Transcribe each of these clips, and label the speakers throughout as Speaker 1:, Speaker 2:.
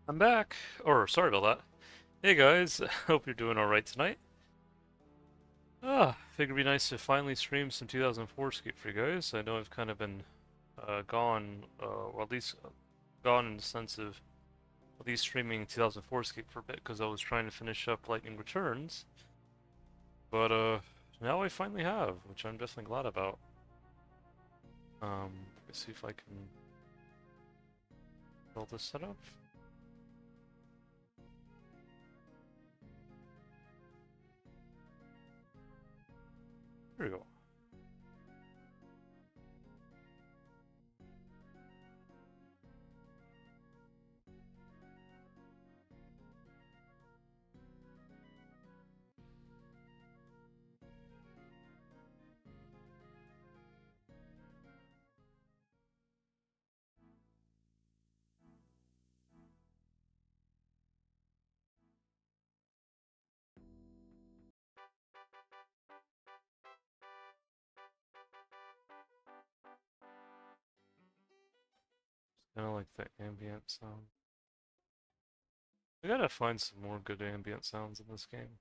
Speaker 1: I'm back. Or, sorry about that. Hey guys, hope you're doing alright tonight. Figured it'd be nice to finally stream some 2004Scape for you guys. I know I've kind of been gone, or at least gone in the sense of at least streaming 2004Scape for a bit because I was trying to finish up Lightning Returns. But now I finally have, which I'm definitely glad about. Let's see if I can build this setup. There we go. Kind of like the ambient sound. I gotta find some more good ambient sounds in this game.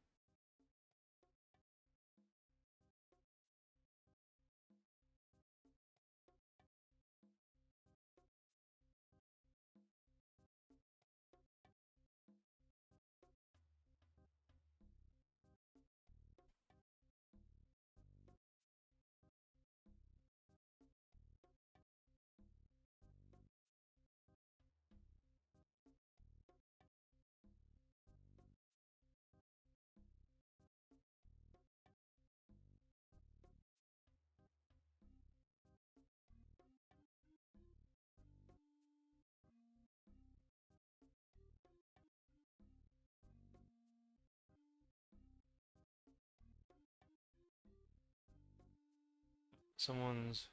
Speaker 1: Someone's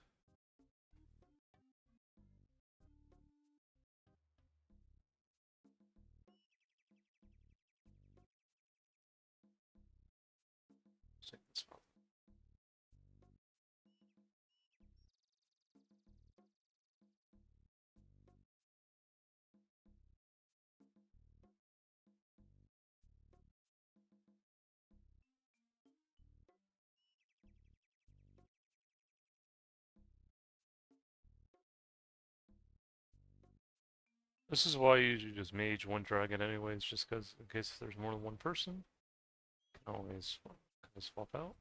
Speaker 1: saying this one. This is why you usually just mage one dragon anyways, just because in case there's more than one person, you can always kind of swap out.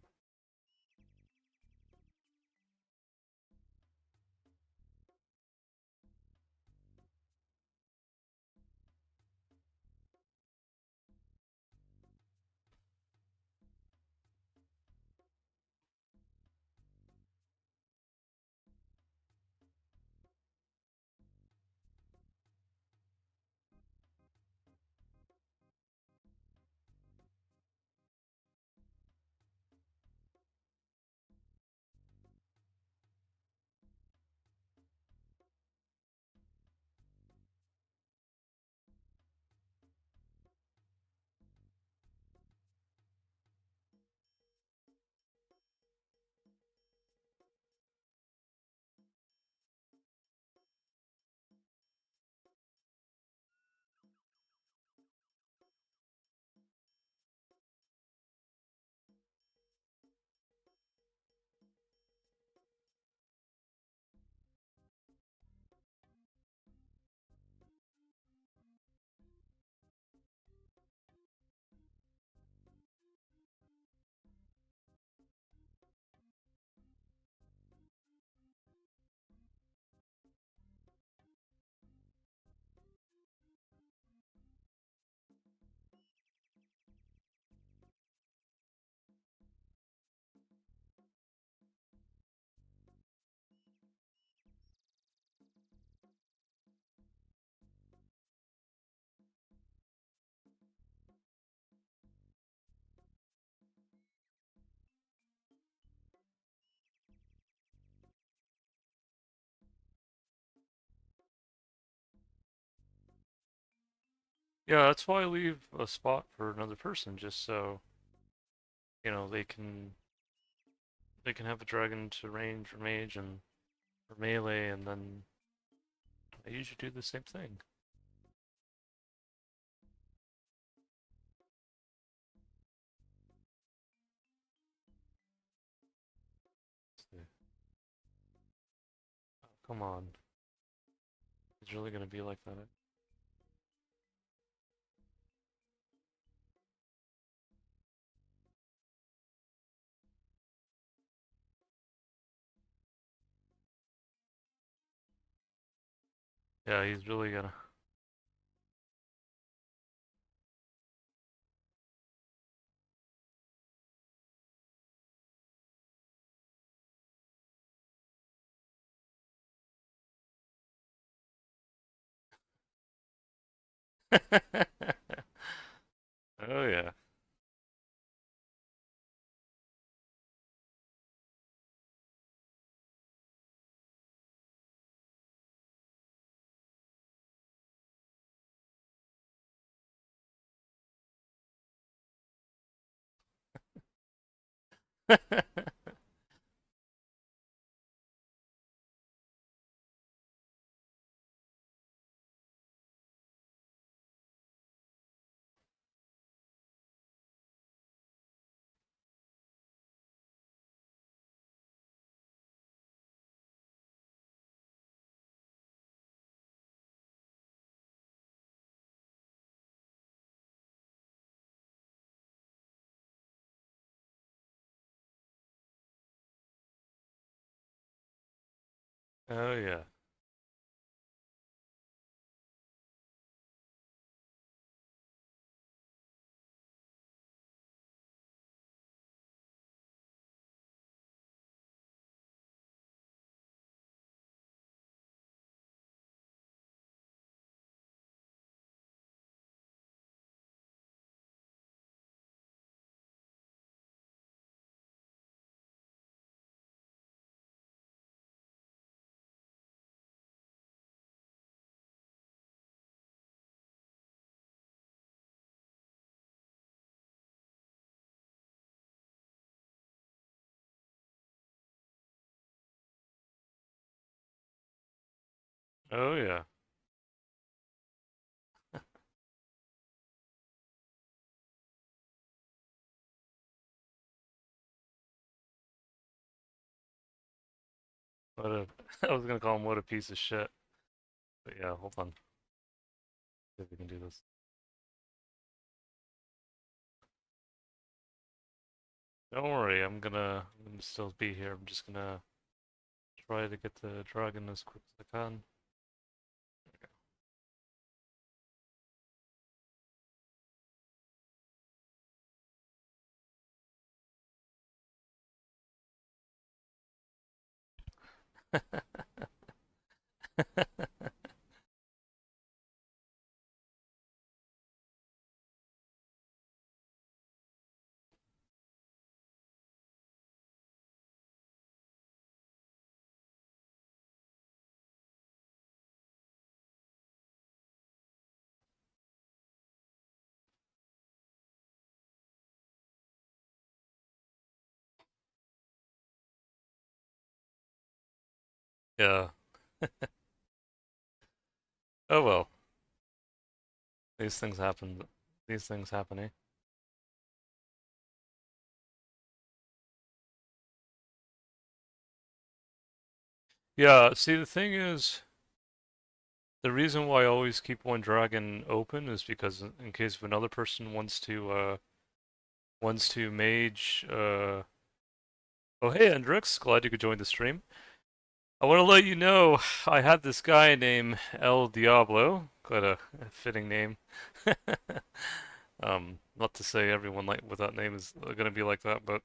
Speaker 1: Yeah, that's why I leave a spot for another person, just so, they can have a dragon to range or mage and or melee, and then I usually do the same thing. Come on. He's really gonna be like that. Yeah, he's really gonna. Oh yeah. Oh yeah. Oh yeah. What a I was gonna call him what a piece of shit. But yeah, hold on. See if we can do this. Don't worry, I'm gonna still be here. I'm just gonna try to get the dragon as quick as I can. Yeah. Oh well. These things happen. These things happen, eh? Yeah, see the thing is, the reason why I always keep one dragon open is because in case if another person wants to mage oh hey Hendrix, glad you could join the stream. I want to let you know I had this guy named El Diablo, quite a fitting name. Not to say everyone like with that name is gonna be like that, but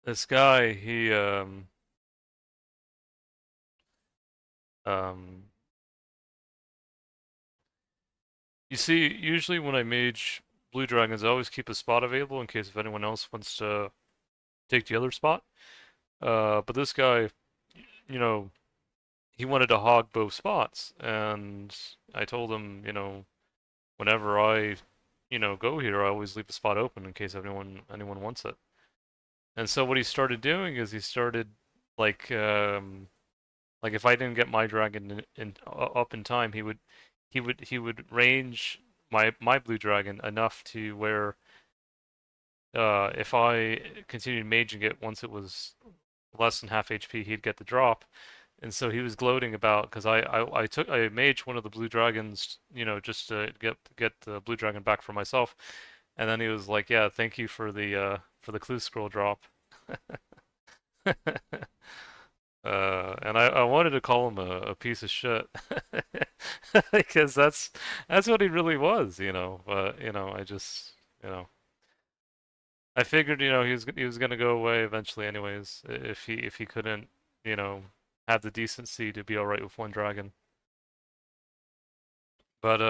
Speaker 1: this guy, um, you see, usually when I mage blue dragons, I always keep a spot available in case if anyone else wants to take the other spot. But this guy, you know, he wanted to hog both spots, and I told him, whenever I, go here, I always leave a spot open in case anyone wants it. And so what he started doing is he started like like if I didn't get my dragon up in time, he would range my blue dragon enough to where if I continued maging it once it was less than half HP, he'd get the drop. And so he was gloating about because I maged one of the blue dragons, just to get the blue dragon back for myself. And then he was like, "Yeah, thank you for the clue scroll drop." And I wanted to call him a piece of shit because that's what he really was, But I just you know I figured he was gonna go away eventually, anyways, if he couldn't you know have the decency to be all right with one dragon. But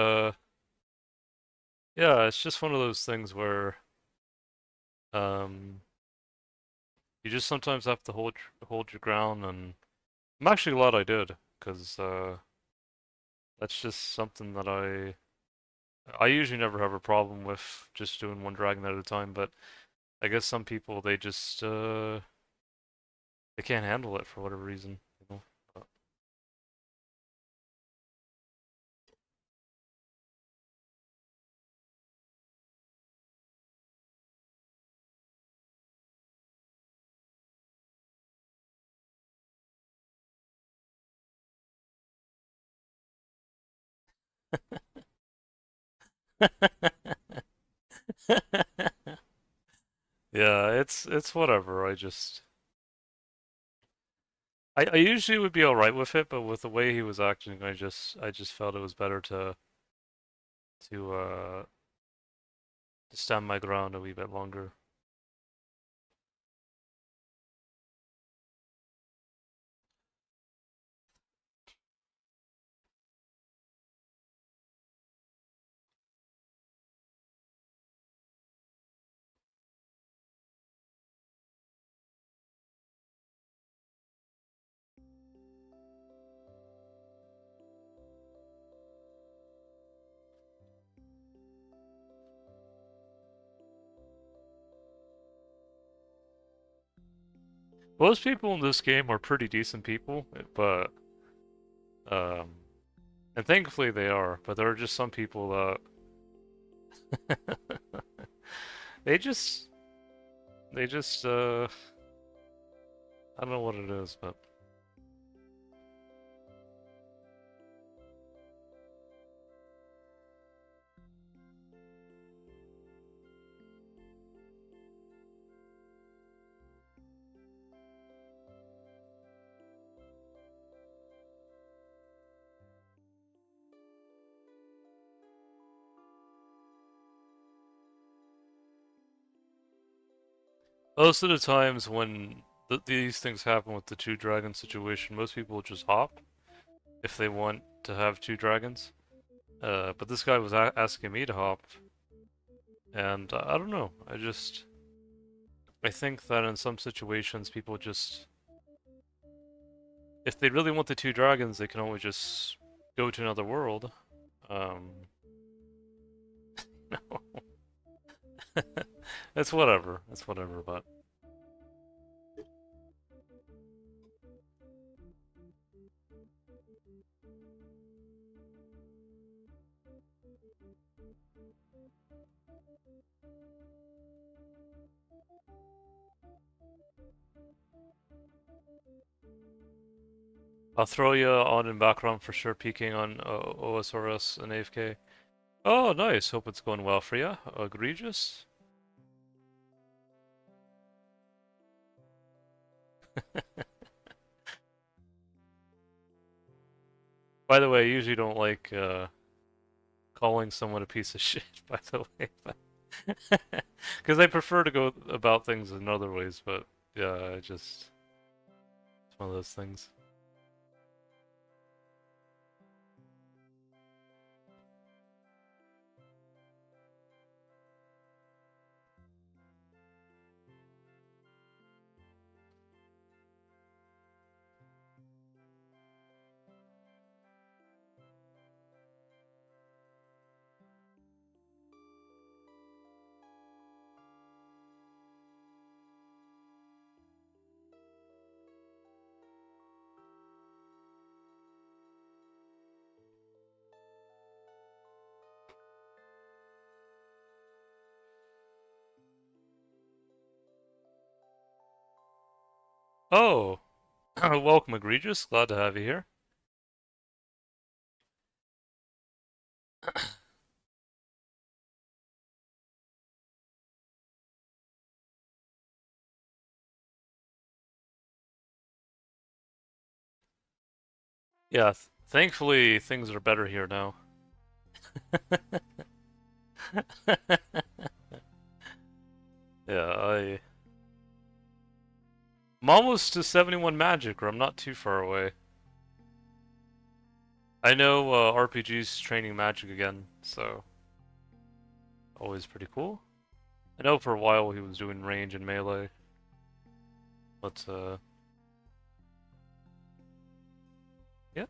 Speaker 1: yeah, it's just one of those things where um you just sometimes have to hold your ground, and I'm actually glad I did, because that's just something that I usually never have a problem with just doing one dragon at a time, but I guess some people they can't handle it for whatever reason. But, yeah, it's whatever. I usually would be all right with it, but with the way he was acting, I just felt it was better to stand my ground a wee bit longer. Most people in this game are pretty decent people, but um, and thankfully they are. But there are just some people that they just they just I don't know what it is, but most of the times when these things happen with the two dragon situation, most people just hop if they want to have two dragons. But this guy was asking me to hop, and I don't know. I think that in some situations people just if they really want the two dragons, they can always just go to another world. Um, it's whatever. It's whatever. But I'll throw you on in background for sure, peeking on OSRS and AFK. Oh, nice. Hope it's going well for you. Egregious. By the way, I usually don't like calling someone a piece of shit, by the way, but because I prefer to go about things in other ways, but yeah, it's one of those things. Oh, Welcome, Egregious. Glad to have you here. Yeah, thankfully things are better here now. Yeah, I'm almost to 71 magic, or I'm not too far away. I know RPG's training magic again, so always pretty cool. I know for a while he was doing range and melee, but yeah.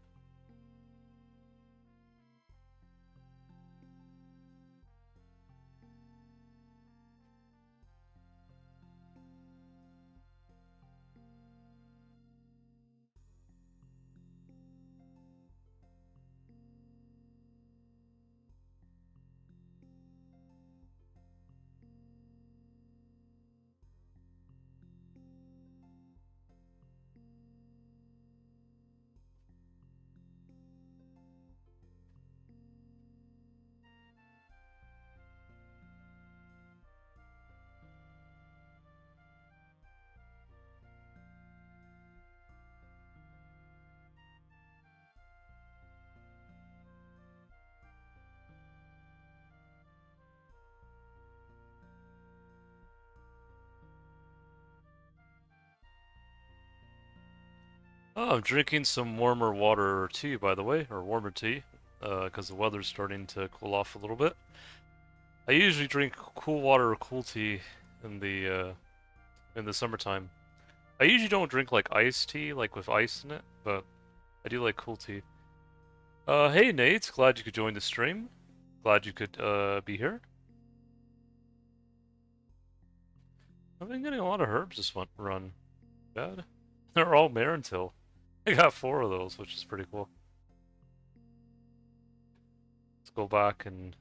Speaker 1: Oh, I'm drinking some warmer water or tea, by the way, or warmer tea, because the weather's starting to cool off a little bit. I usually drink cool water or cool tea in the summertime. I usually don't drink like iced tea, like with ice in it, but I do like cool tea. Hey Nate, glad you could join the stream. Glad you could be here. I've been getting a lot of herbs this one run. Bad. They're all Marentil. I got 4 of those, which is pretty cool. Let's go back and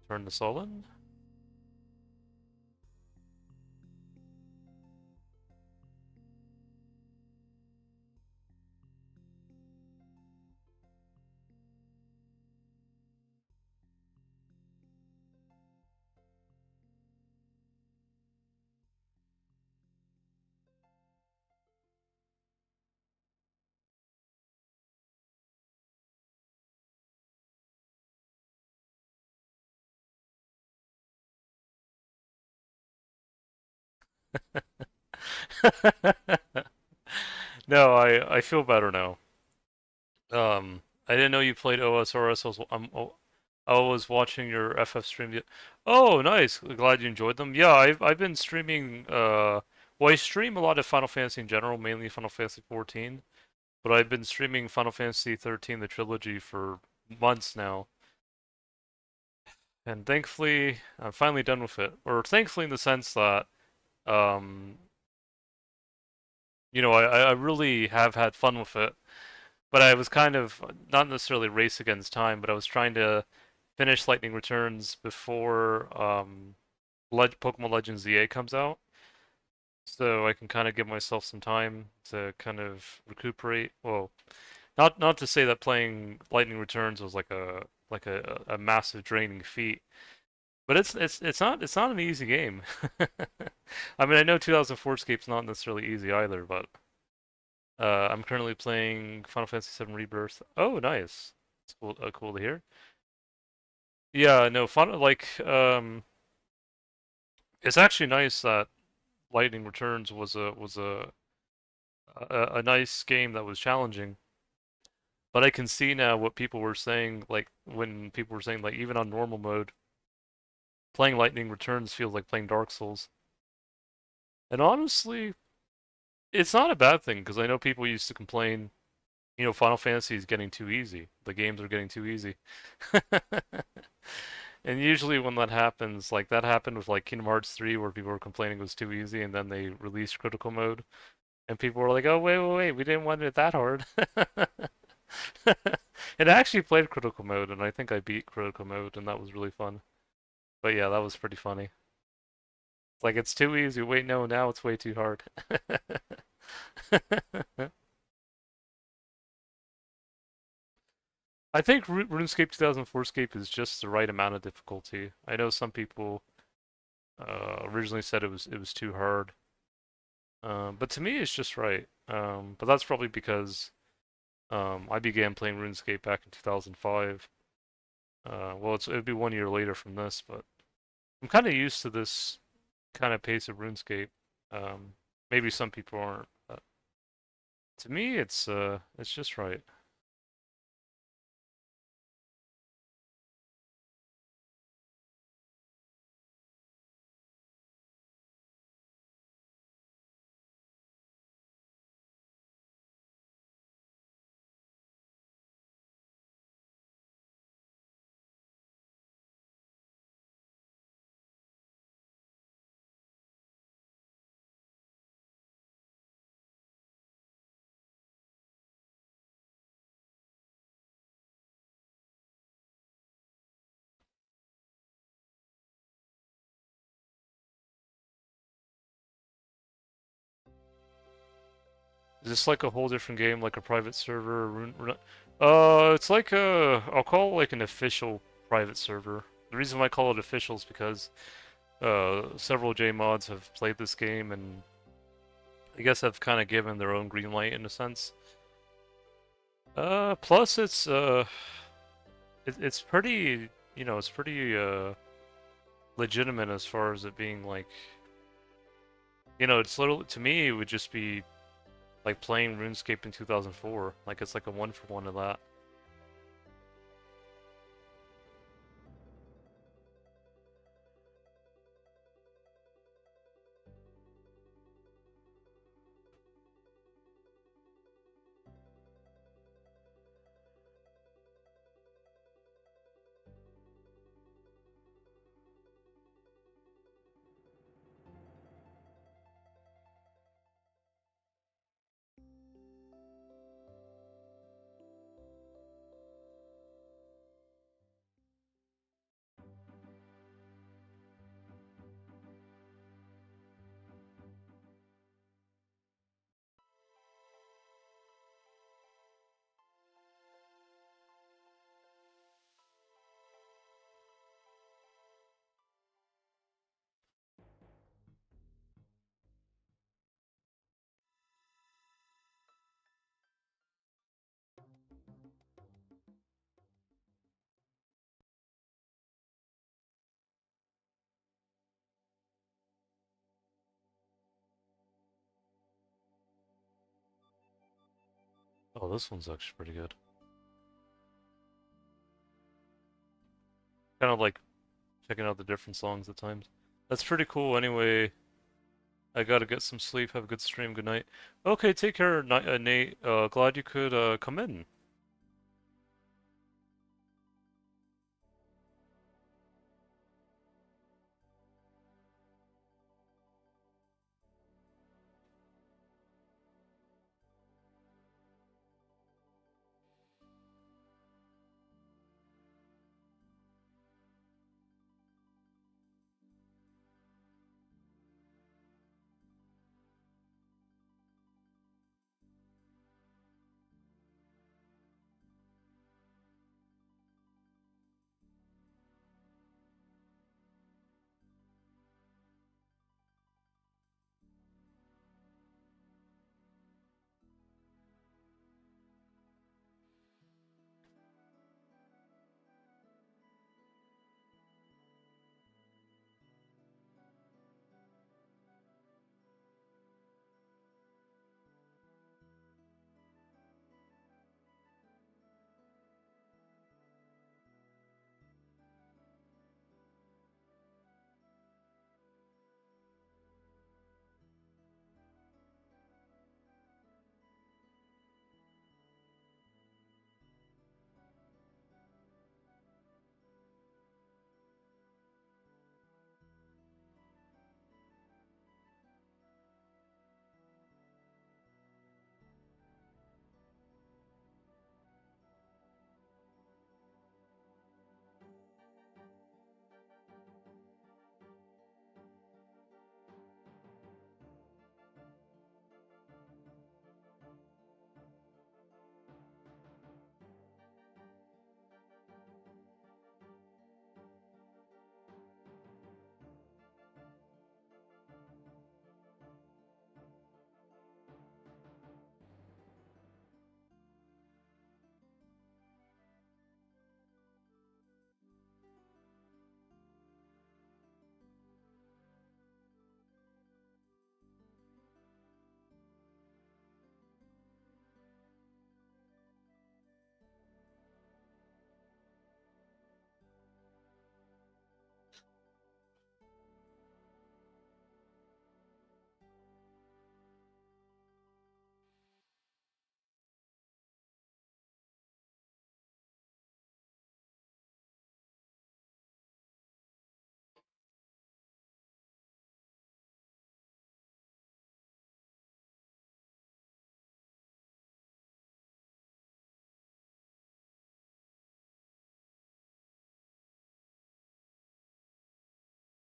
Speaker 1: turn this all in. No, I feel better now. I didn't know you played OSRS. I was watching your FF stream. Oh, nice. Glad you enjoyed them. Yeah, I've been streaming. Well, I stream a lot of Final Fantasy in general, mainly Final Fantasy 14. But I've been streaming Final Fantasy 13, the trilogy, for months now. And thankfully, I'm finally done with it. Or thankfully, in the sense that, um, I really have had fun with it. But I was kind of not necessarily race against time, but I was trying to finish Lightning Returns before Pokemon Legends ZA comes out, so I can kind of give myself some time to kind of recuperate. Well, not to say that playing Lightning Returns was like a massive draining feat, but it's not an easy game. I mean, I know 2004Scape's not necessarily easy either, but I'm currently playing Final Fantasy 7 Rebirth. Oh, nice. It's cool to hear. Yeah, no, fun it's actually nice that Lightning Returns was a nice game that was challenging. But I can see now what people were saying, like when people were saying like even on normal mode, playing Lightning Returns feels like playing Dark Souls. And honestly, it's not a bad thing because I know people used to complain, Final Fantasy is getting too easy. The games are getting too easy. And usually when that happens, like that happened with like Kingdom Hearts 3 where people were complaining it was too easy and then they released critical mode and people were like, "Oh, wait, we didn't want it that hard." It actually played critical mode and I think I beat critical mode and that was really fun. But yeah, that was pretty funny. It's like it's too easy. Wait, no, now it's way too hard. I think RuneScape 2004Scape is just the right amount of difficulty. I know some people originally said it was too hard, but to me it's just right. But that's probably because I began playing RuneScape back in 2005. Well, it'd be 1 year later from this, but I'm kind of used to this kind of pace of RuneScape. Um, Maybe some people aren't, but to me it's just right. Is this like a whole different game, like a private server? It's like I'll call it like an official private server. The reason why I call it official is because several J mods have played this game and I guess have kind of given their own green light in a sense. Plus it's pretty, it's pretty legitimate as far as it being like, it's literally to me it would just be like playing RuneScape in 2004. Like it's like a one for one of that. Oh, this one's actually pretty good. Kind of like checking out the different songs at times. That's pretty cool. Anyway, I gotta get some sleep. Have a good stream. Good night. Okay, take care, Nate. Glad you could come in.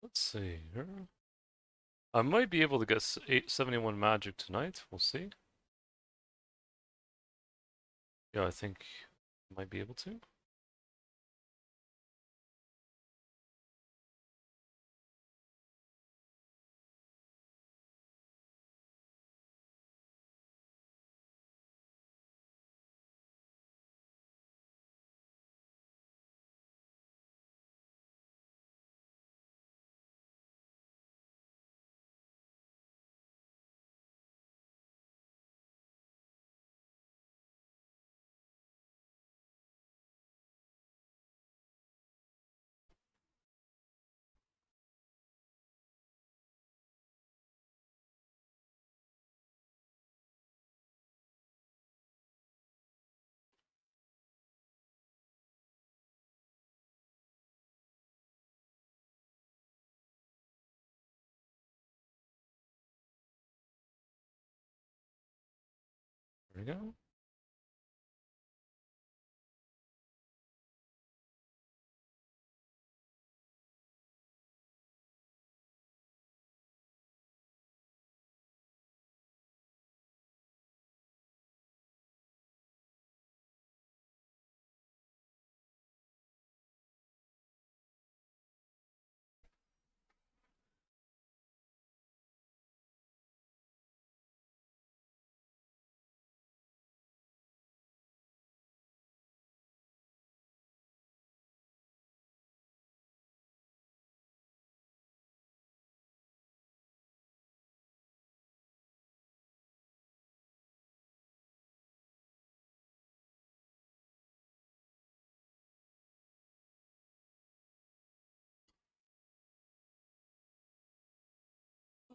Speaker 1: Let's see here. I might be able to get 871 magic tonight. We'll see. Yeah, I think I might be able to. There we go.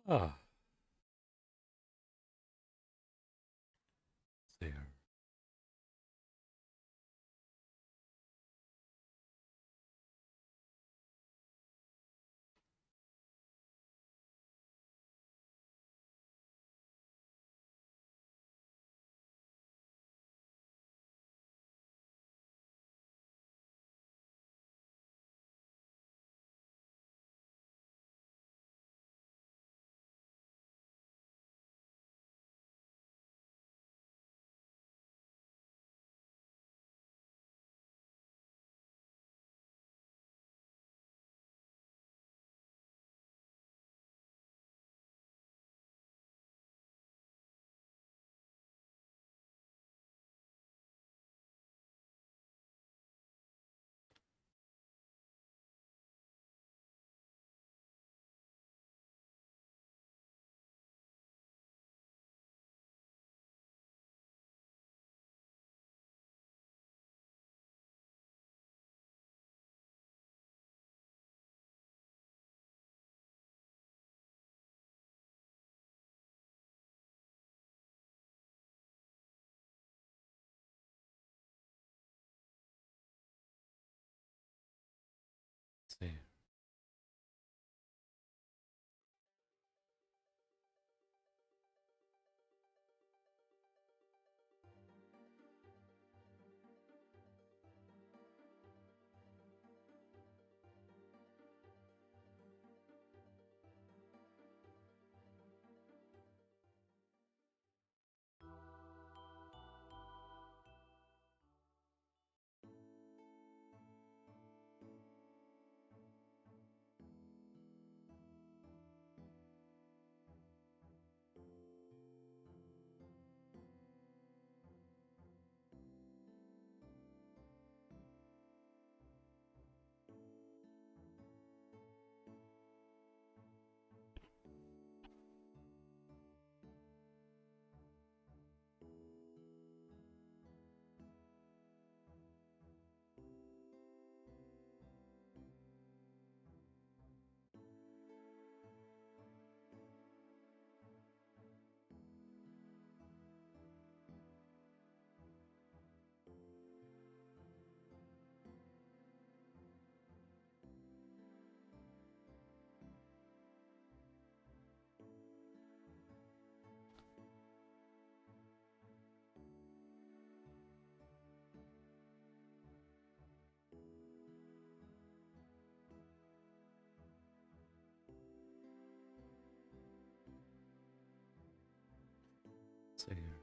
Speaker 1: Ah, there. Let's see. Let's see here.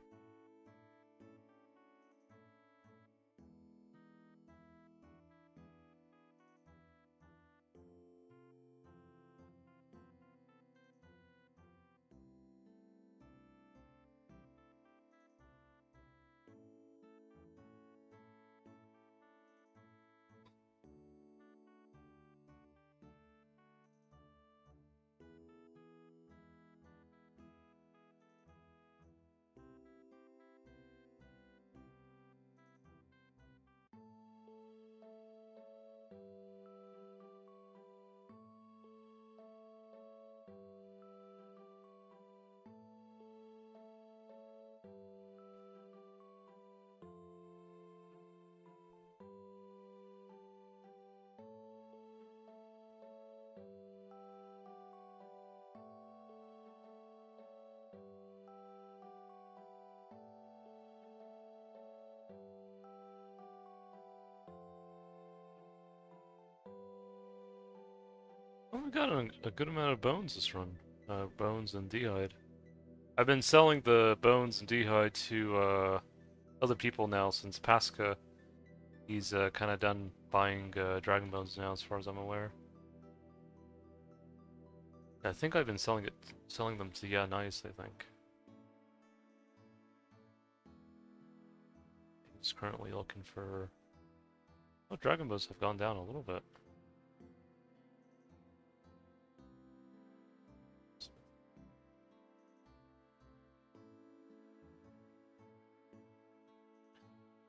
Speaker 1: Oh, we got a good amount of bones this run. Bones and d'hide. I've been selling the bones and d'hide to other people now since Pasca. He's kind of done buying dragon bones now, as far as I'm aware. I think I've been selling them to Yeah Nice, I think. He's currently looking for. Oh, dragon bones have gone down a little bit.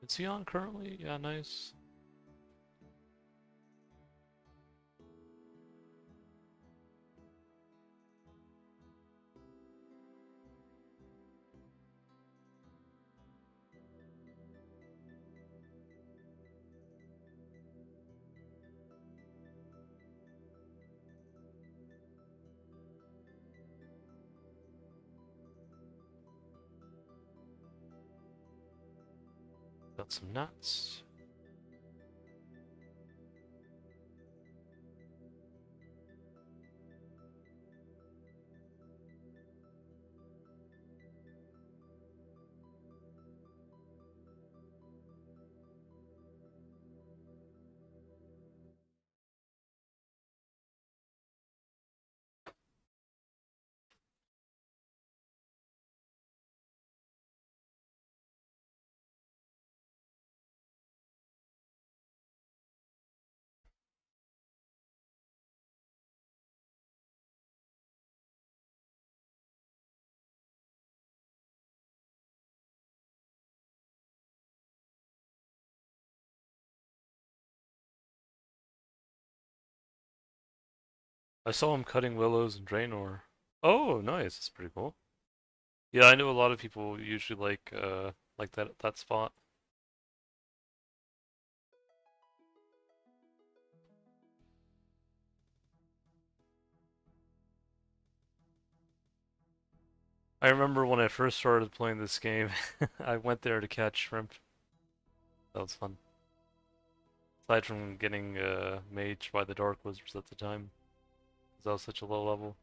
Speaker 1: Is he on currently? Yeah, nice. Got some nuts. I saw him cutting willows and Draenor. Oh, nice. That's pretty cool. Yeah, I know a lot of people usually like that spot. I remember when I first started playing this game, I went there to catch shrimp. That was fun. Aside from getting maged by the Dark Wizards at the time, because I was such a low level.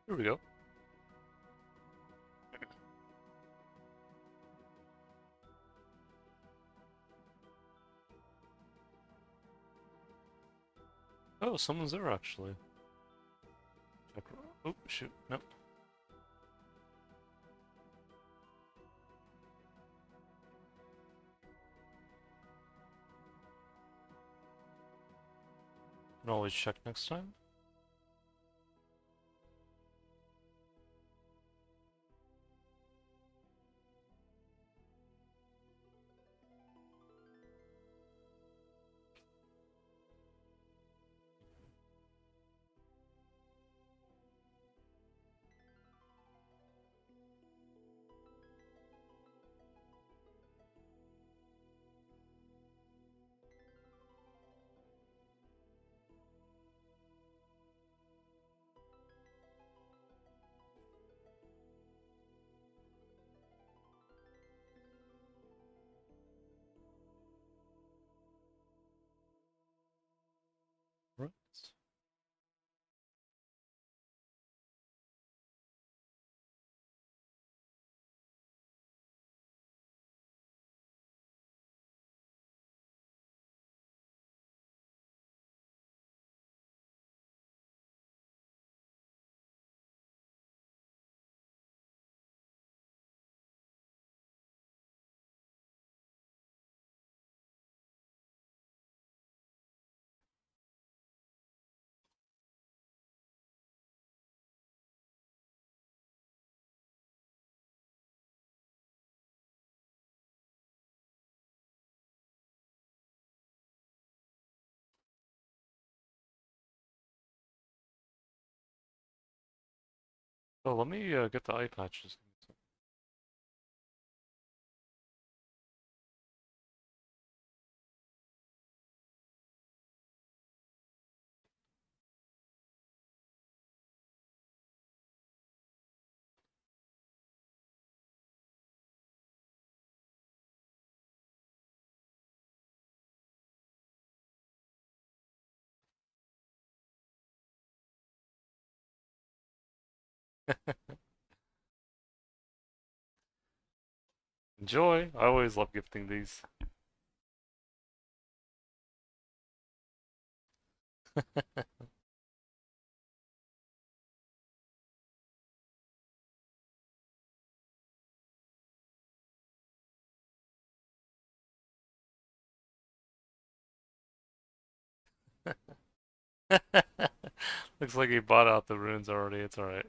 Speaker 1: Here we go. Oh, someone's there actually. Oh, shoot. Nope. Can always check next time. Right. Oh, let me get the eye patches. Enjoy! I always love gifting these. Looks like he bought out the runes already, it's alright.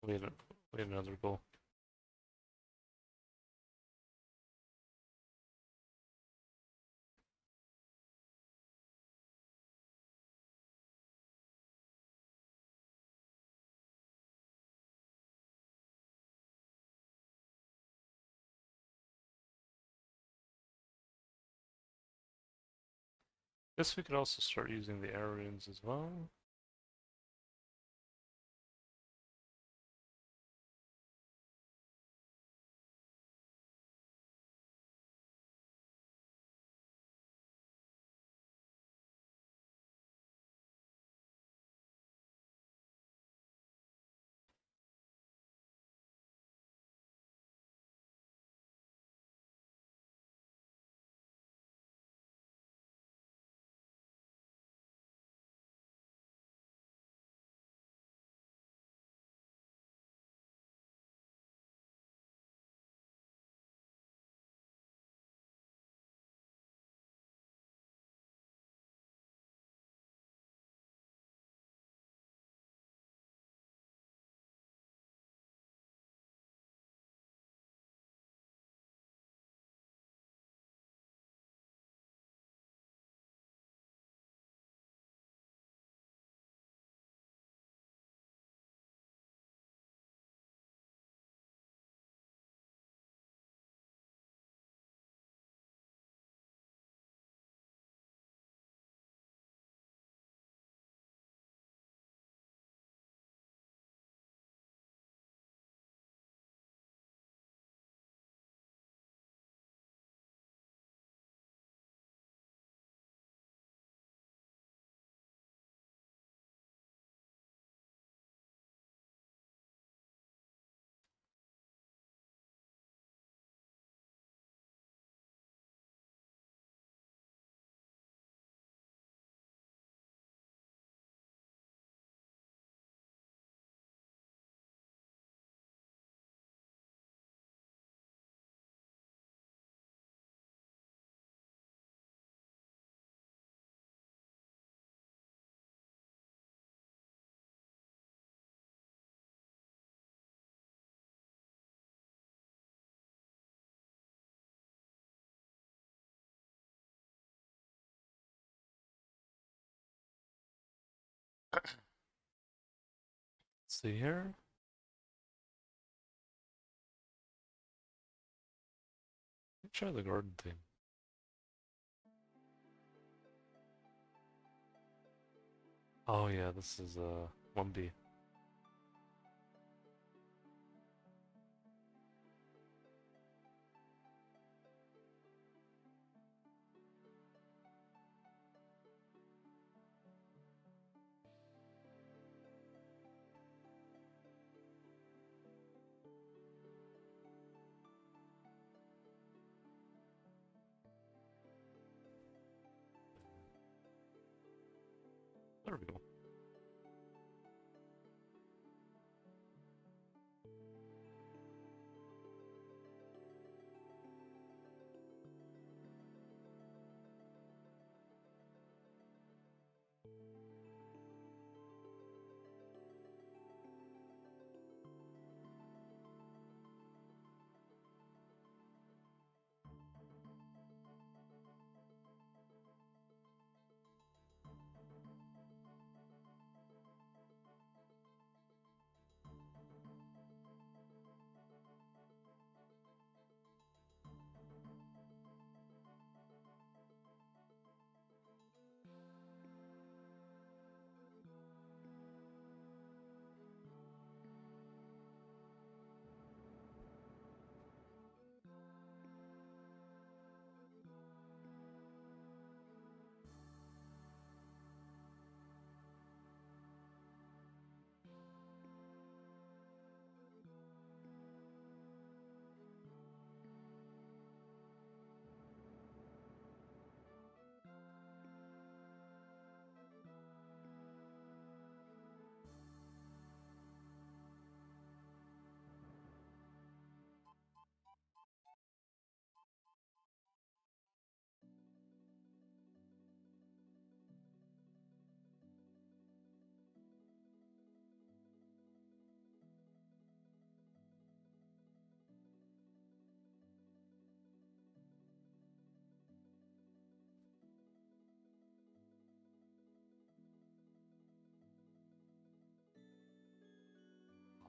Speaker 1: We had, we had another goal. Guess we could also start using the air runes as well. See here. Let's try the garden theme. Oh yeah, this is 1B. There we go.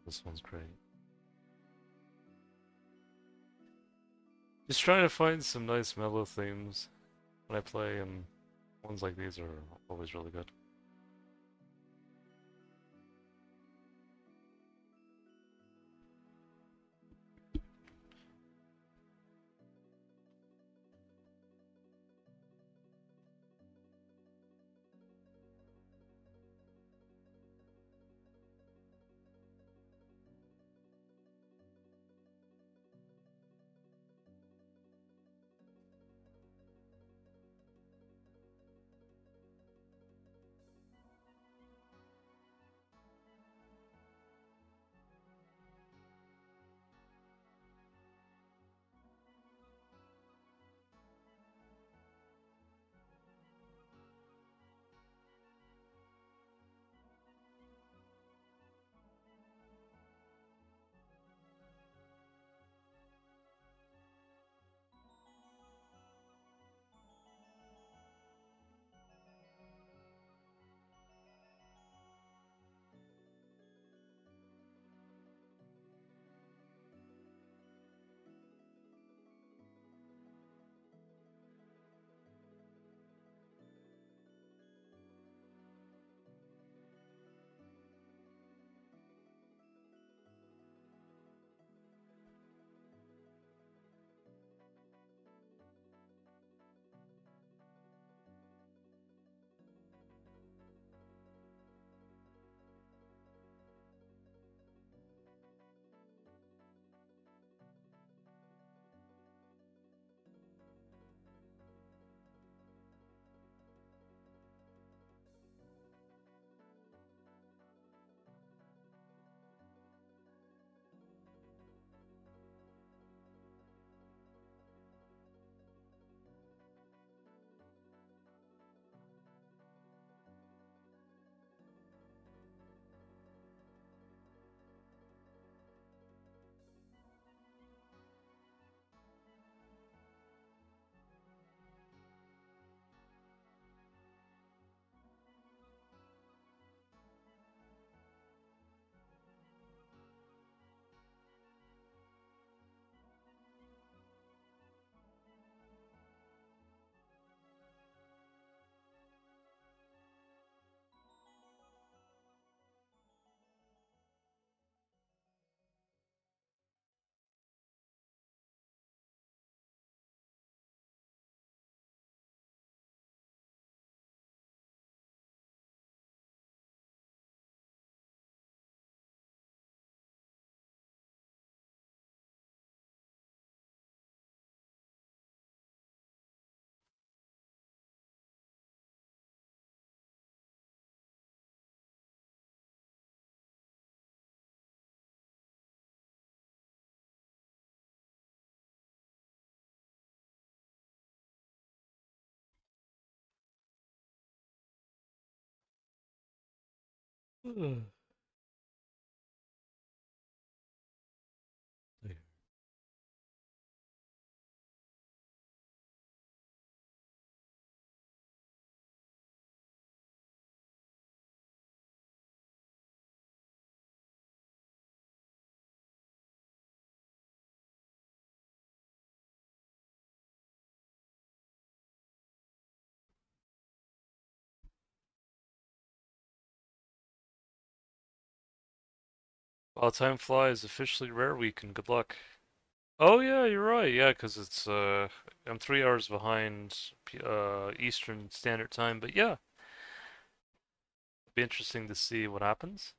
Speaker 1: This one's great. Just trying to find some nice mellow themes when I play, and ones like these are always really good. While time flies, officially rare week and good luck. Oh yeah, you're right. Yeah, 'cause it's I'm 3 hours behind Eastern Standard Time, but yeah, it'll be interesting to see what happens.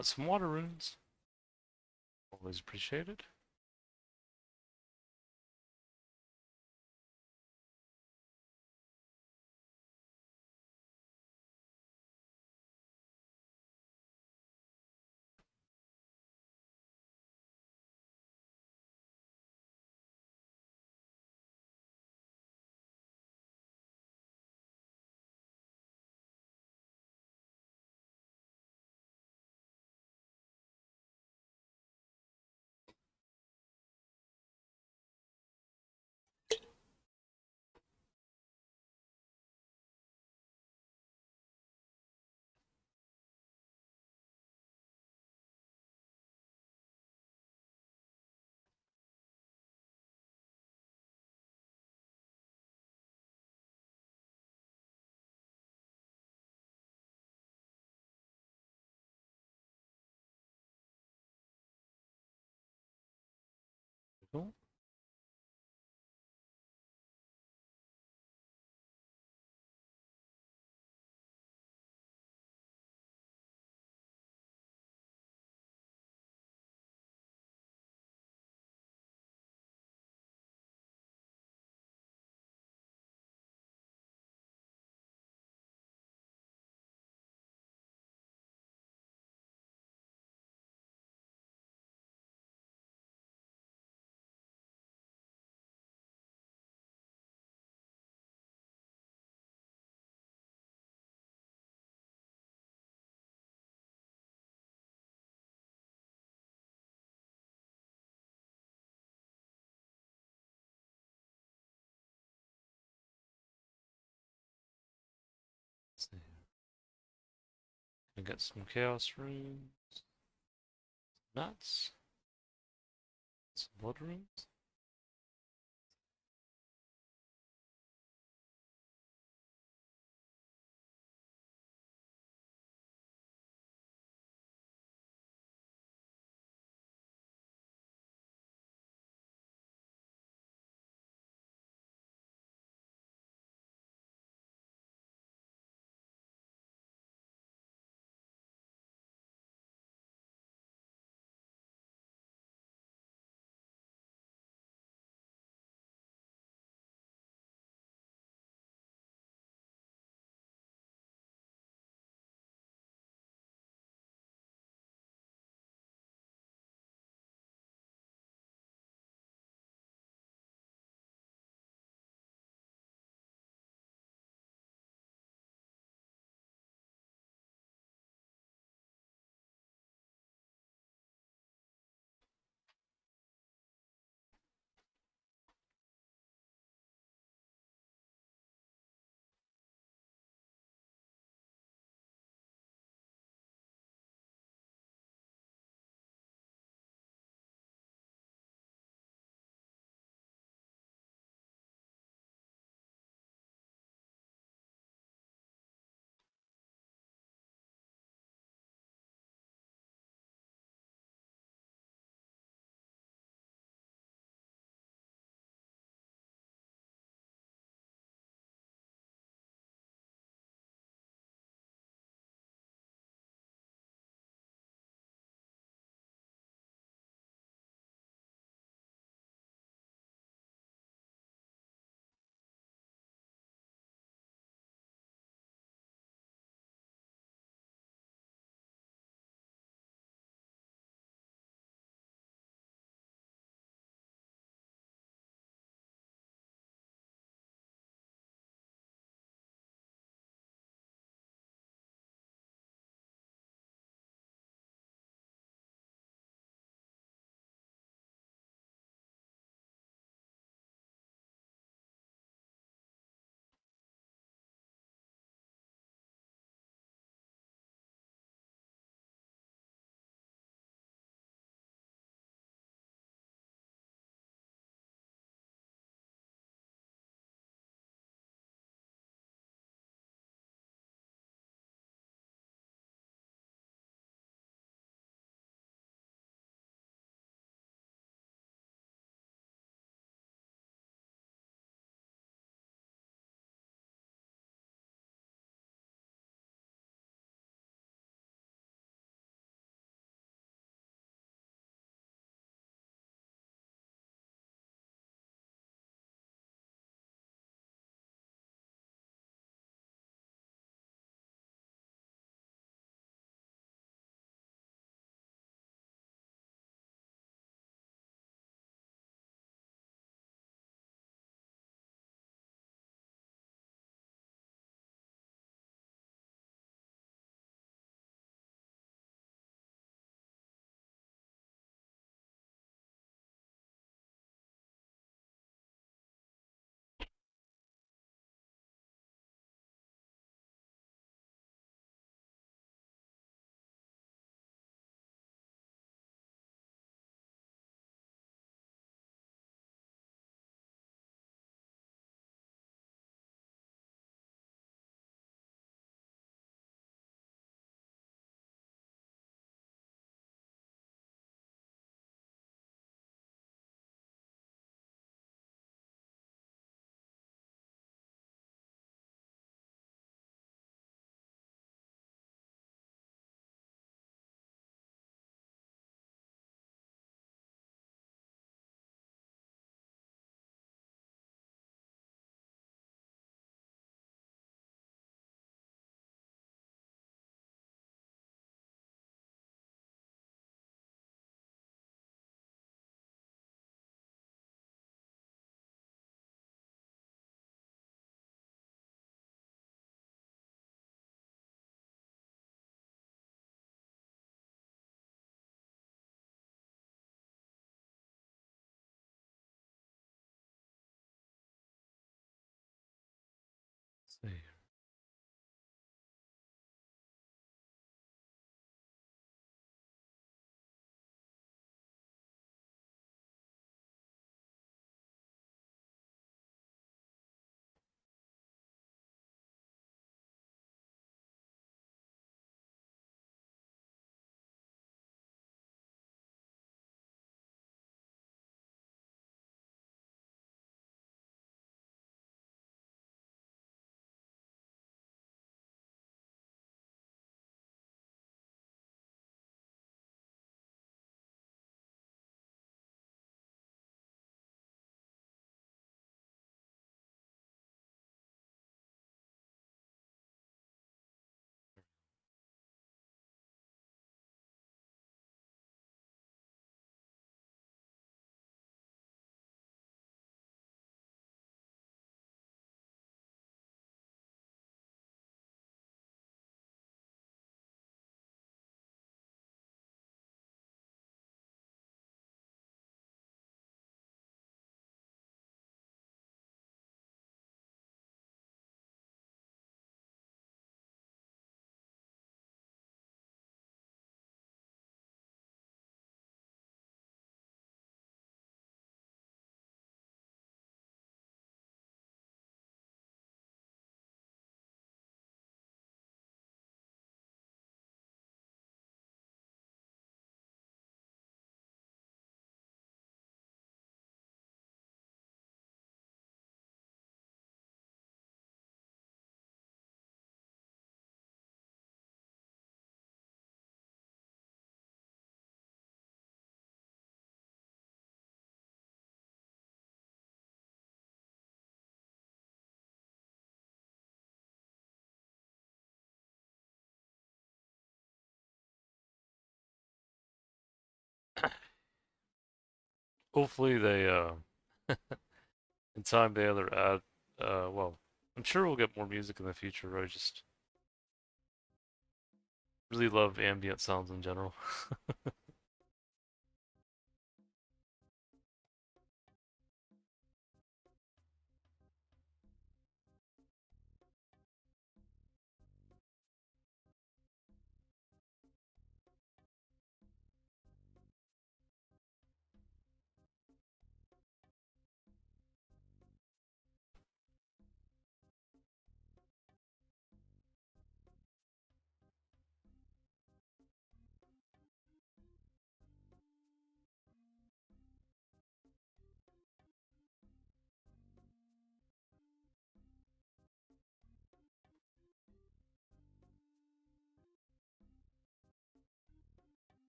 Speaker 1: Some water runes. Always appreciated. Cool. Let's see. Can get some chaos runes. Nuts. Some blood runes. See. Hopefully they in time they either add well, I'm sure we'll get more music in the future. I just really love ambient sounds in general.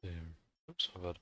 Speaker 1: Damn. Oops, my bad.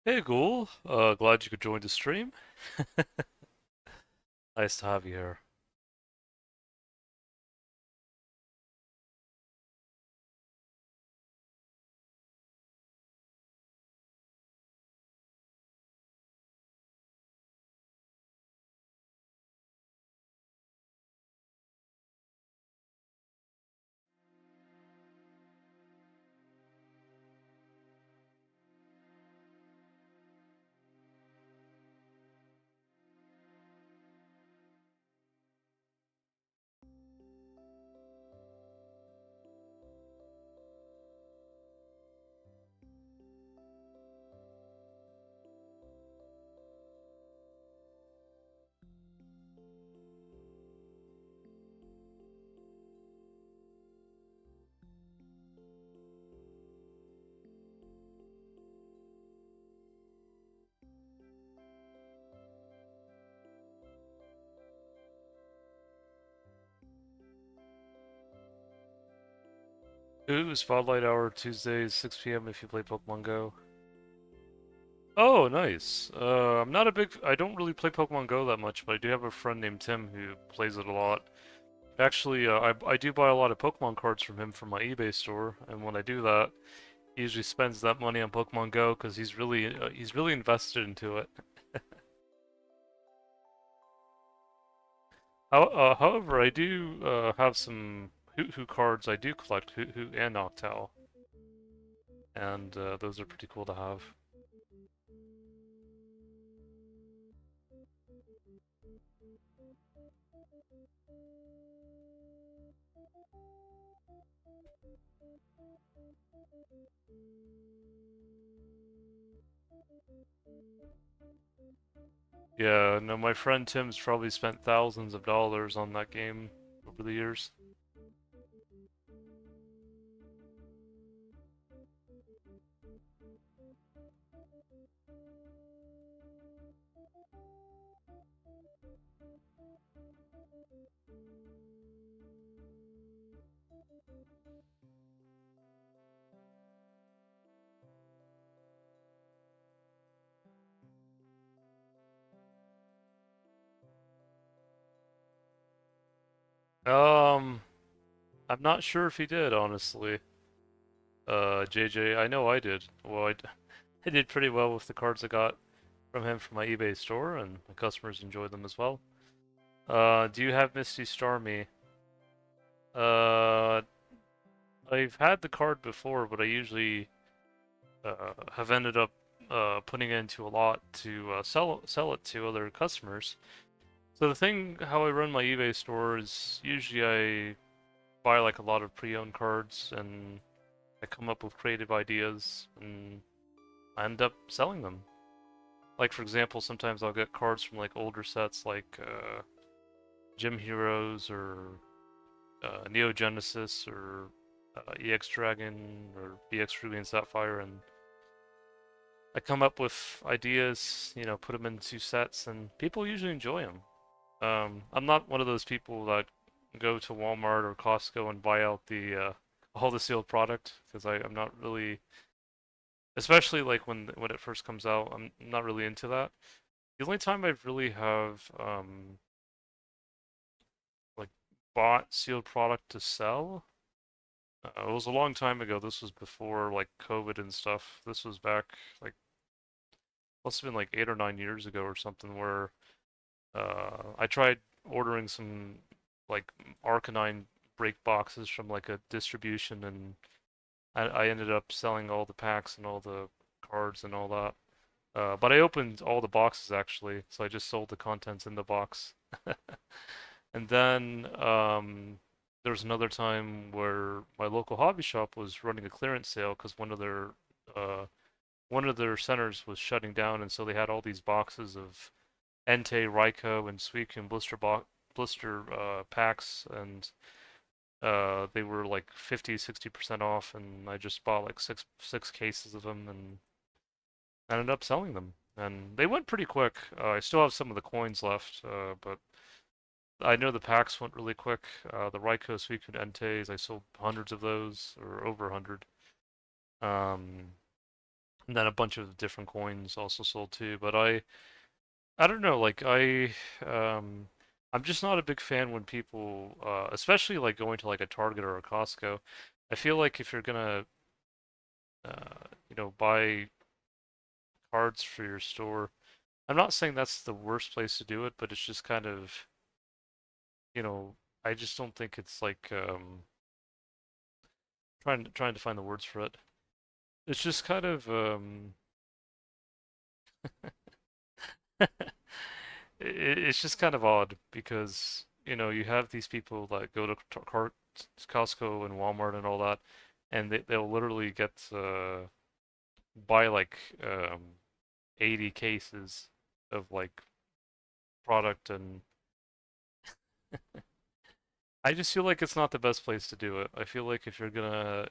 Speaker 1: Hey Ghoul, glad you could join the stream. Nice to have you here. Ooh, Spotlight Hour Tuesdays, 6 p.m. if you play Pokemon Go. Oh, nice. I don't really play Pokemon Go that much, but I do have a friend named Tim who plays it a lot. Actually, I do buy a lot of Pokemon cards from him from my eBay store, and when I do that, he usually spends that money on Pokemon Go because he's really invested into it. However, I do have some Hoot cards I do collect, Hoot and Noctowl, and those are pretty cool to have. Yeah, no, my friend Tim's probably spent thousands of dollars on that game over the years. Um, I'm not sure if he did, honestly. JJ, I know I did. Well, I did pretty well with the cards I got from him from my eBay store, and my customers enjoyed them as well. Do you have Misty Starmie? Uh, I've had the card before, but I usually have ended up putting it into a lot to sell it to other customers. So the thing, how I run my eBay store is usually I buy like a lot of pre-owned cards and I come up with creative ideas and I end up selling them. Like for example, sometimes I'll get cards from like older sets like Gym Heroes or Neo Genesis or EX Dragon or BX Ruby and Sapphire, and I come up with ideas, put them into sets, and people usually enjoy them. I'm not one of those people that go to Walmart or Costco and buy out the all the sealed product because I'm not really, especially like when it first comes out, I'm not really into that. The only time I've really have like bought sealed product to sell, it was a long time ago. This was before like COVID and stuff. This was back like must have been like 8 or 9 years ago or something where I tried ordering some like Arcanine break boxes from like a distribution, and I ended up selling all the packs and all the cards and all that. But I opened all the boxes actually, so I just sold the contents in the box. And then there was another time where my local hobby shop was running a clearance sale because uh, one of their centers was shutting down, and so they had all these boxes of Entei, Raikou, and Suicune blister packs, and they were like 50, 60% off, and I just bought like six cases of them and ended up selling them. And they went pretty quick. I still have some of the coins left, but I know the packs went really quick. The Raikou, Suicune, Enteis, I sold hundreds of those, or over 100. Um, And then a bunch of different coins also sold too. But I don't know, like um I'm just not a big fan when people especially like going to like a Target or a Costco. I feel like if you're gonna buy cards for your store, I'm not saying that's the worst place to do it, but it's just kind of, you know, I just don't think it's like trying to find the words for it. It's just kind of it's just kind of odd because, you have these people that go to Costco and Walmart and all that, and they'll literally get buy like 80 cases of like product, and I just feel like it's not the best place to do it. I feel like if you're gonna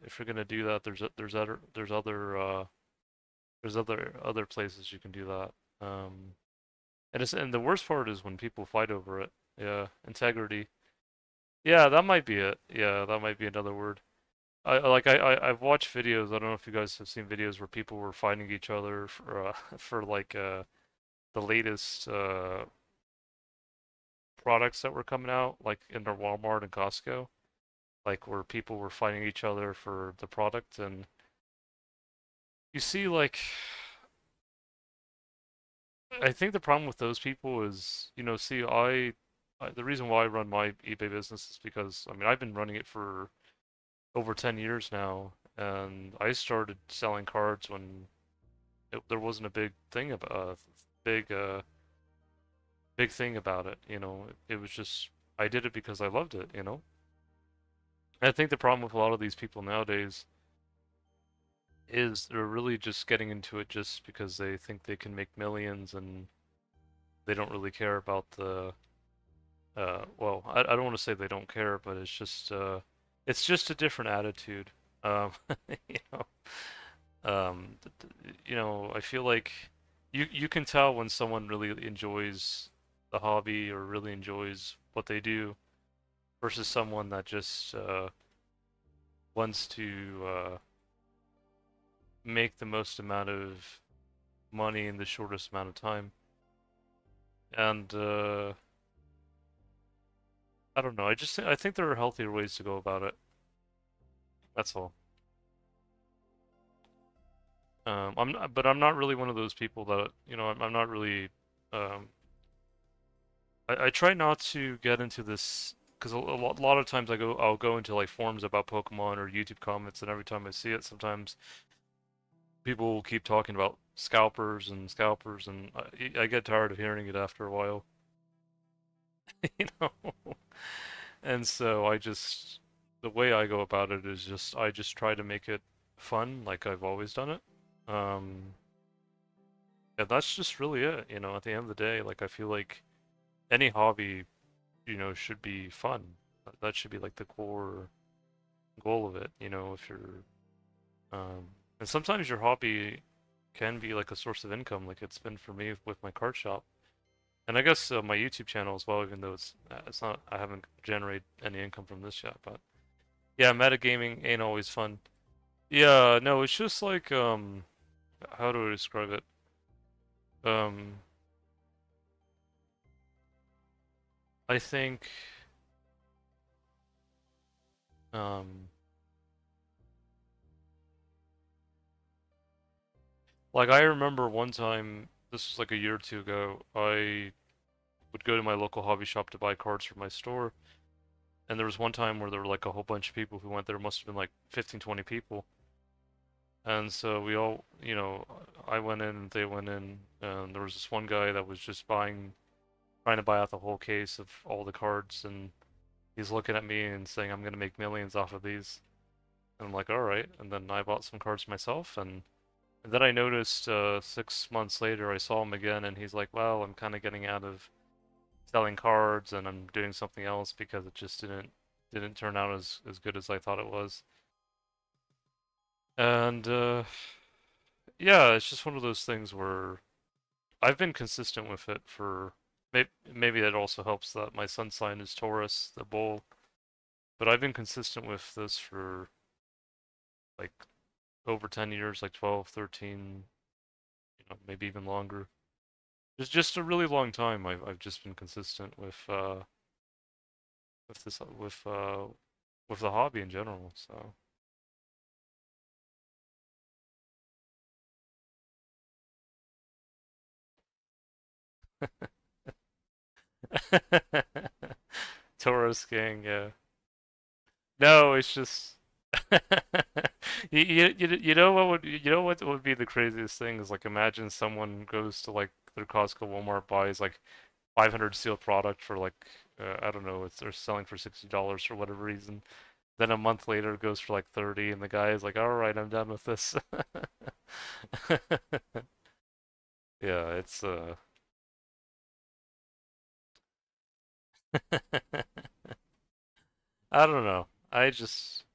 Speaker 1: do that, there's other places you can do that. And the worst part is when people fight over it. Yeah, integrity. Yeah, that might be it. Yeah, that might be another word. I've watched videos. I don't know if you guys have seen videos where people were fighting each other for for like the latest products that were coming out, like in their Walmart and Costco, like where people were fighting each other for the product. And you see, like, I think the problem with those people is, see, the reason why I run my eBay business is because, I mean, I've been running it for over 10 years now, and I started selling cards when there wasn't a big, big thing about it, it was just, I did it because I loved it. And I think the problem with a lot of these people nowadays is they're really just getting into it just because they think they can make millions, and they don't really care about well, I don't want to say they don't care, but it's just a different attitude. Um, you know, I feel like you can tell when someone really enjoys the hobby or really enjoys what they do versus someone that just wants to make the most amount of money in the shortest amount of time. And I don't know. I think there are healthier ways to go about it. That's all. But I'm not really one of those people that, I'm not really. Um, I try not to get into this because a lot of times I'll go into like forums about Pokemon or YouTube comments, and every time I see it, sometimes people will keep talking about scalpers, and I get tired of hearing it after a while, you know. And so the way I go about it is I just try to make it fun, like I've always done it. Um, yeah, that's just really it, at the end of the day. Like, I feel like any hobby, should be fun. That should be like the core goal of it, if you're, um, and sometimes your hobby can be like a source of income, like it's been for me with my card shop. And I guess my YouTube channel as well, even though it's not, I haven't generated any income from this yet, but yeah, metagaming ain't always fun. Yeah, no, it's just like, how do I describe it? Um, I think, um, like I remember one time, this was like a year or two ago, I would go to my local hobby shop to buy cards for my store, and there was one time where there were like a whole bunch of people who went there, must have been like 15, 20 people. And so we all, I went in, they went in, and there was this one guy that was just trying to buy out the whole case of all the cards, and he's looking at me and saying, I'm gonna make millions off of these. And I'm like, all right. And then I bought some cards myself, and then I noticed 6 months later, I saw him again, and he's like, well, I'm kind of getting out of selling cards, and I'm doing something else because it just didn't turn out as good as I thought it was. And yeah, it's just one of those things where I've been consistent with it for maybe that also helps that my sun sign is Taurus, the bull, but I've been consistent with this for like over 10 years, like 12, 13, maybe even longer. Just a really long time. I've just been consistent with this with the hobby in general. So Taurus gang, yeah. No, it's just you know what would be the craziest thing is like imagine someone goes to like their Costco Walmart buys like 500 sealed product for like I don't know they're selling for $60 for whatever reason. Then a month later it goes for like 30 and the guy is like, all right, I'm done with this. Yeah, it's I don't know. I just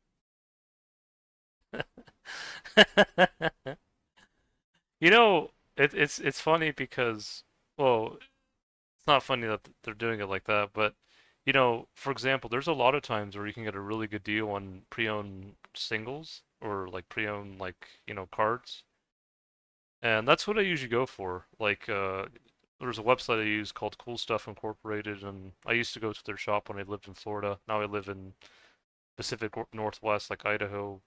Speaker 1: you know, it's funny because well, it's not funny that they're doing it like that, but for example, there's a lot of times where you can get a really good deal on pre-owned singles or like pre-owned like, cards. And that's what I usually go for. Like there's a website I use called Cool Stuff Incorporated and I used to go to their shop when I lived in Florida. Now I live in Pacific Northwest, like Idaho,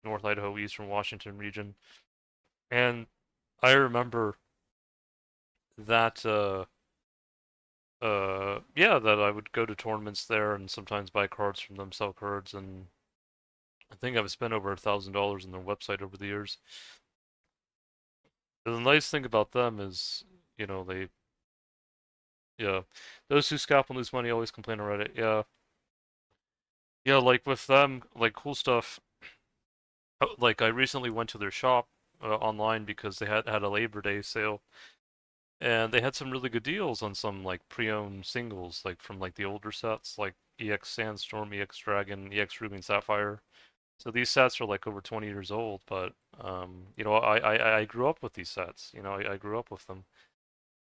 Speaker 1: North Idaho, Eastern Washington region. And I remember that yeah, that I would go to tournaments there and sometimes buy cards from them, sell cards, and I think I've spent over $1,000 on their website over the years. And the nice thing about them is, they, yeah, those who scalp and lose money always complain on Reddit. Yeah, yeah, like with them, like cool stuff. Like I recently went to their shop online because they had a Labor Day sale, and they had some really good deals on some like pre-owned singles, like from like the older sets, like EX Sandstorm, EX Dragon, EX Ruby and Sapphire. So these sets are like over 20 years old, but I grew up with these sets. I grew up with them,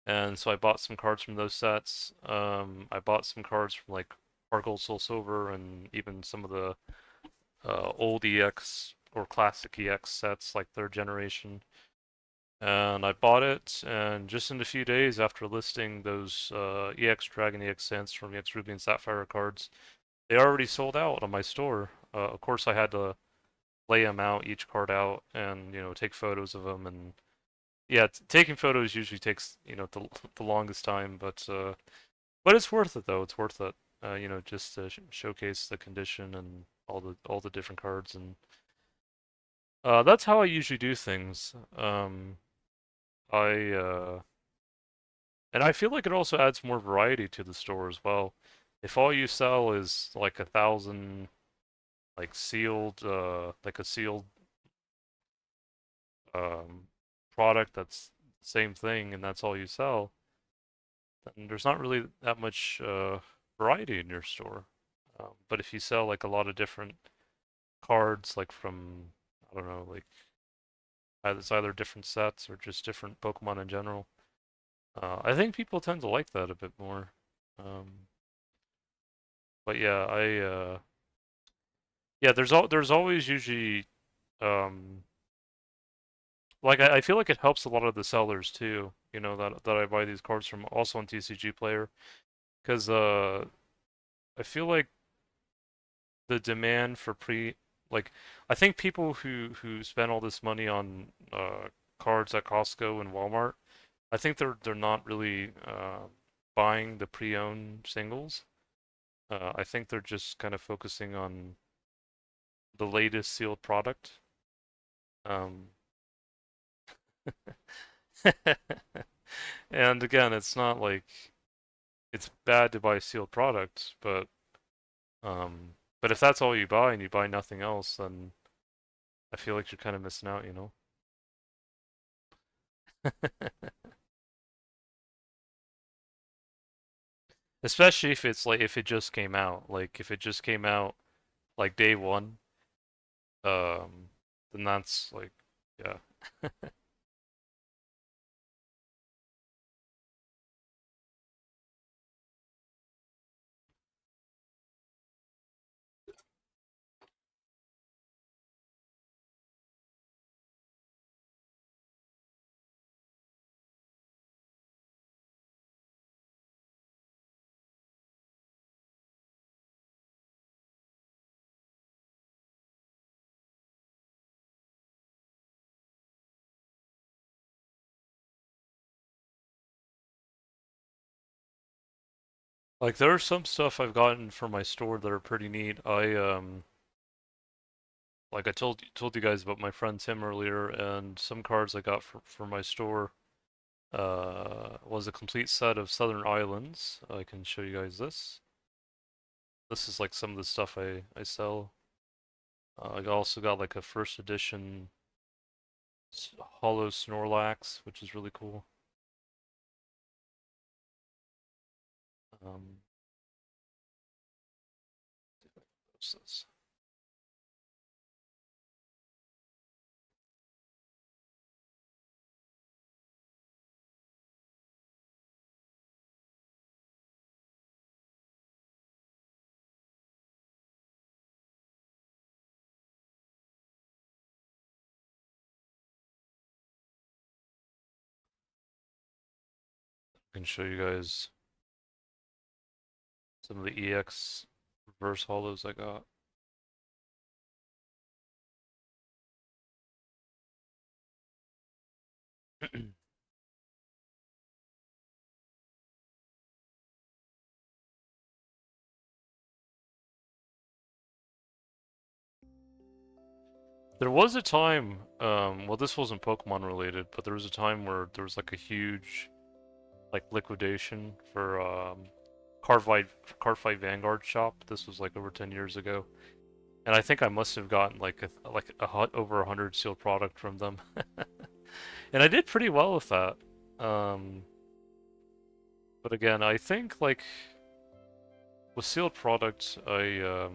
Speaker 1: and so I bought some cards from those sets. I bought some cards from like Heart Gold, Soul Silver, and even some of the old EX or classic EX sets, like third generation. And I bought it, and just in a few days after listing those EX Dragon, EX Sandstorm, EX Ruby, and Sapphire cards, they already sold out on my store. Of course, I had to lay them out, each card out, and take photos of them. And yeah, taking photos usually takes the longest time, but it's worth it though. It's worth it. Just to showcase the condition and all the different cards, and that's how I usually do things. I and I feel like it also adds more variety to the store as well. If all you sell is like 1,000 like sealed like a sealed um product that's the same thing and that's all you sell, then there's not really that much variety in your store. But if you sell like a lot of different cards, like from I don't know, like it's either different sets or just different Pokemon in general, I think people tend to like that a bit more. Um, but yeah, yeah, there's always usually um like I feel like it helps a lot of the sellers too, that I buy these cards from also on TCG Player, because I feel like the demand for like I think people who spend all this money on cards at Costco and Walmart, I think they're not really buying the pre-owned singles. I think they're just kind of focusing on the latest sealed product. Um, and again, it's not like it's bad to buy sealed products, but if that's all you buy and you buy nothing else, then I feel like you're kind of missing out. Especially if it's like if it just came out, like if it just came out like day one, um, then that's like, yeah. Like there's some stuff I've gotten from my store that are pretty neat. Like I told you guys about my friend Tim earlier, and some cards I got for my store was a complete set of Southern Islands. I can show you guys this. This is like some of the stuff I sell. I also got like a first edition hollow Snorlax, which is really cool. Um, what's this? I can show you guys some of the EX reverse hollows I got. There was a time, well, this wasn't Pokemon related, but there was a time where there was like a huge, like liquidation for Cardfight Vanguard shop. This was like over 10 years ago, and I think I must have gotten like over 100 sealed product from them, and I did pretty well with that. Um, but again, I think like with sealed product, I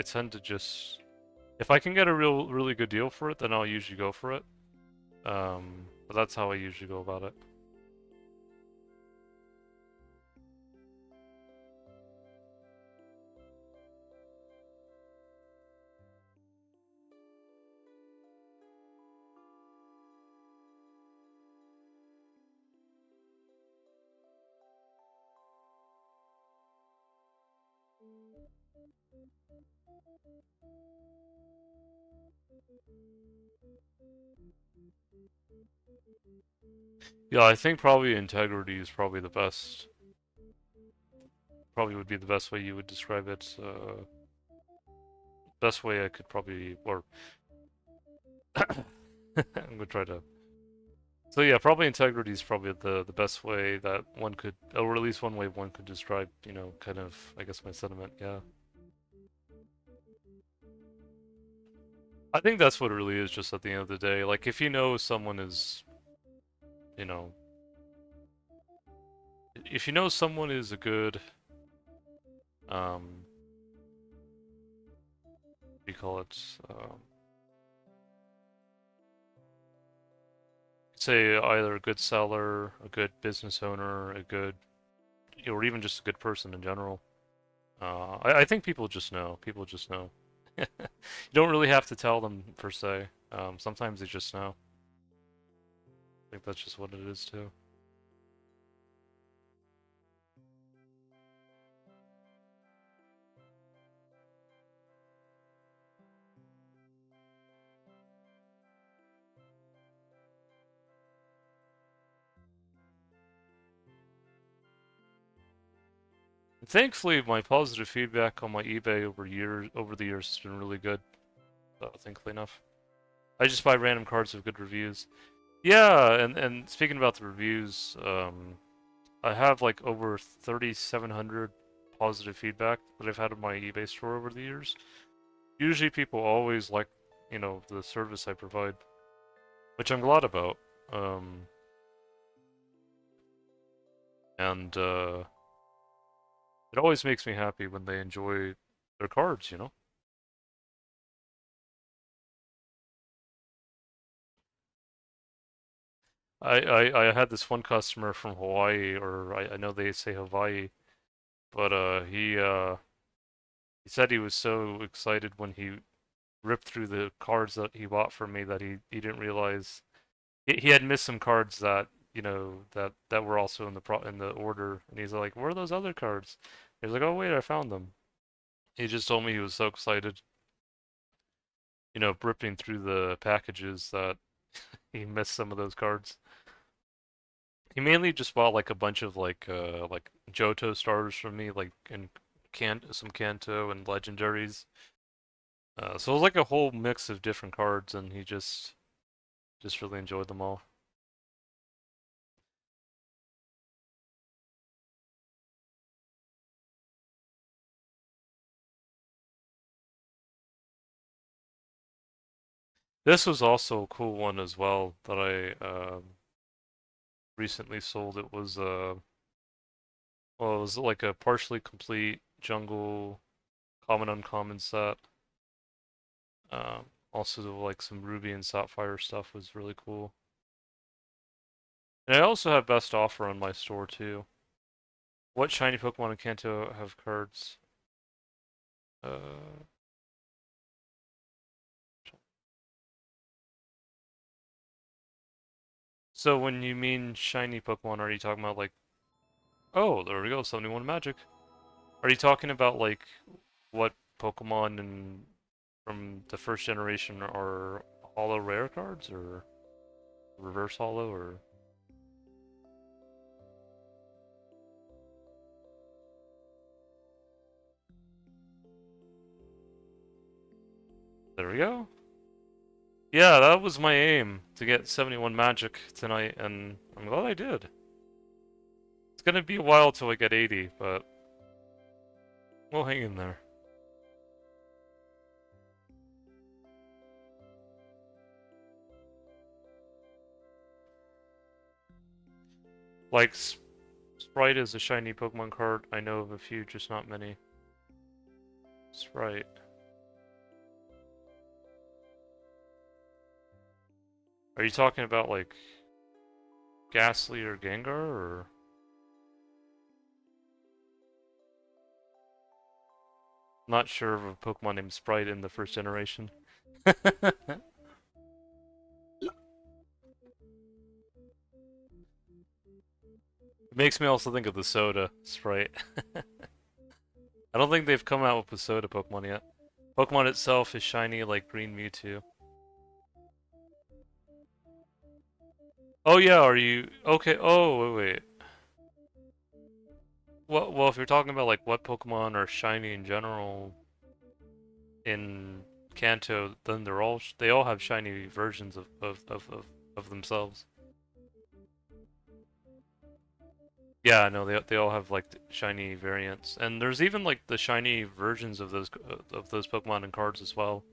Speaker 1: tend to just if I can get a really good deal for it, then I'll usually go for it. But that's how I usually go about it. Yeah, I think probably integrity is probably the best. Probably would be the best way you would describe it. Best way I could probably, or I'm gonna try to. So yeah, probably integrity is probably the best way that one could, or at least one way one could describe, kind of, I guess my sentiment. Yeah, I think that's what it really is. Just at the end of the day, like if you know someone is, you know, if you know someone is a good, what do you call it? Say either a good seller, a good business owner, a good, or even just a good person in general. I think people just know. People just know. You don't really have to tell them per se. Sometimes they just know. I think that's just what it is too. Thankfully, my positive feedback on my eBay over the years has been really good. So, thankfully enough, I just buy random cards with good reviews. Yeah, and speaking about the reviews, I have like over 3,700 positive feedback that I've had on my eBay store over the years. Usually people always like, the service I provide, which I'm glad about. Um, and it always makes me happy when they enjoy their cards. I had this one customer from Hawaii, or I know they say Hawaii, but he said he was so excited when he ripped through the cards that he bought from me that he didn't realize he had missed some cards that that were also in the order, and he's like, "Where are those other cards?" He's like, "Oh wait, I found them." He just told me he was so excited, ripping through the packages that he missed some of those cards. He mainly just bought like a bunch of like Johto stars from me, like and some Kanto and legendaries. So it was like a whole mix of different cards, and he just really enjoyed them all. This was also a cool one as well that I recently sold. It was well, it was like a partially complete jungle common uncommon set. Also like some ruby and sapphire stuff was really cool. And I also have best offer on my store too. What shiny Pokemon in Kanto have cards? Uh, so when you mean shiny Pokemon, are you talking about like, oh, there we go, 71 magic. Are you talking about like what Pokemon from the first generation are holo rare cards or reverse holo or there we go. Yeah, that was my aim to get 71 magic tonight and I'm glad I did. It's gonna be a while till I get 80, but we'll hang in there. Like Sprite is a shiny Pokemon card. I know of a few, just not many. Sprite. Are you talking about like Ghastly or Gengar or not sure of a Pokemon named Sprite in the first generation? It makes me also think of the soda Sprite. I don't think they've come out with the soda Pokemon yet. Pokemon itself is shiny like green Mewtwo. Oh yeah, are you okay? Oh wait. Well, if you're talking about like what Pokemon are shiny in general in Kanto, then they all have shiny versions of themselves. Yeah, no, they all have like shiny variants, and there's even like the shiny versions of those Pokemon and cards as well.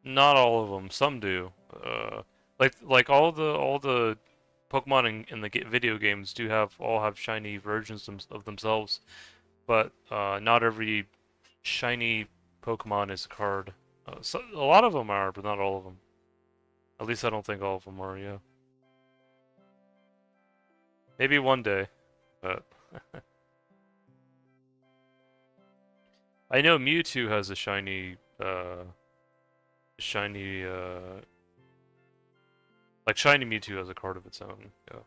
Speaker 1: Not all of them, some do. Like all the Pokemon in the video games do all have shiny versions of themselves, but not every shiny Pokemon is a card. So a lot of them are, but not all of them. At least I don't think all of them are. Yeah, maybe one day, but I know Mewtwo has a shiny like shiny Mewtwo has a card of its own. Yeah.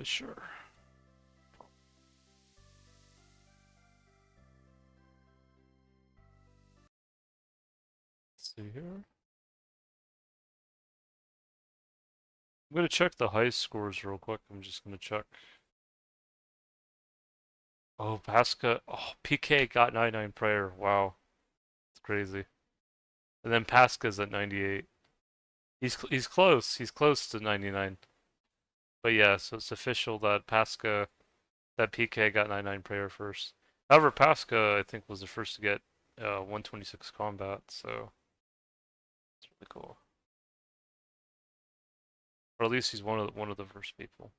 Speaker 1: Sure. Let's see here. I'm gonna check the high scores real quick. I'm just gonna check. Oh, Pasca. Oh, PK got 99 prayer. Wow, it's crazy. And then Pasca's at 98. He's close. He's close to 99. But yeah, so it's official that that PK got 99 prayer first. However, Pasca I think was the first to get 126 combat, so it's really cool. Or at least he's one of the first people.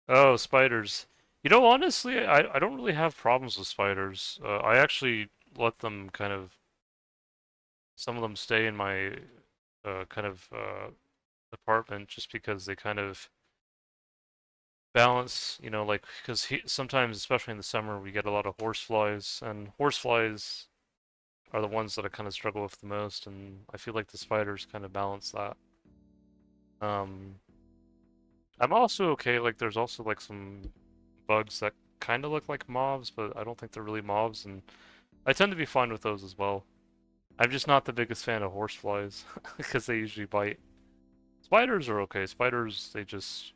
Speaker 1: Oh, spiders. You know, honestly, I don't really have problems with spiders. I actually let them kind of, some of them stay in my kind of apartment just because they kind of balance, you know, like, because sometimes, especially in the summer, we get a lot of horseflies, and horseflies are the ones that I kind of struggle with the most, and I feel like the spiders kind of balance that. Um, I'm also okay, like, there's also, like, some bugs that kind of look like mobs, but I don't think they're really mobs, and I tend to be fine with those as well. I'm just not the biggest fan of horseflies, because they usually bite. Spiders are okay. Spiders, they just...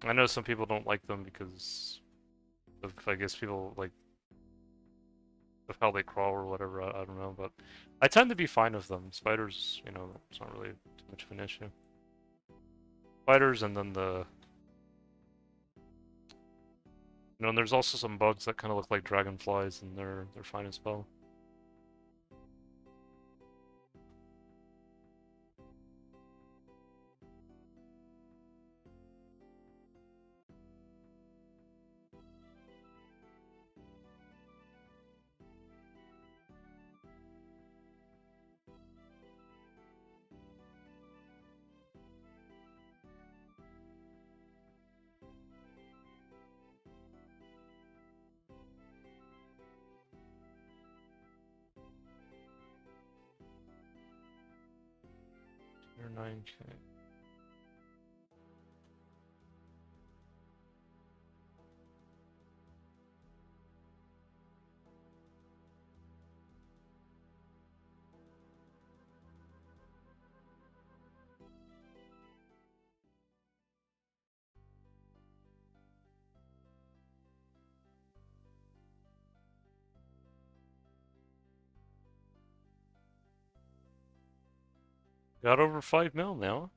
Speaker 1: I know some people don't like them because of, I guess, people, like, of how they crawl or whatever, I don't know, but I tend to be fine with them. Spiders, you know, it's not really too much of an issue. Spiders, and then you know, and there's also some bugs that kind of look like dragonflies, and they're fine as well. You're 9K. Got over 5 mil now.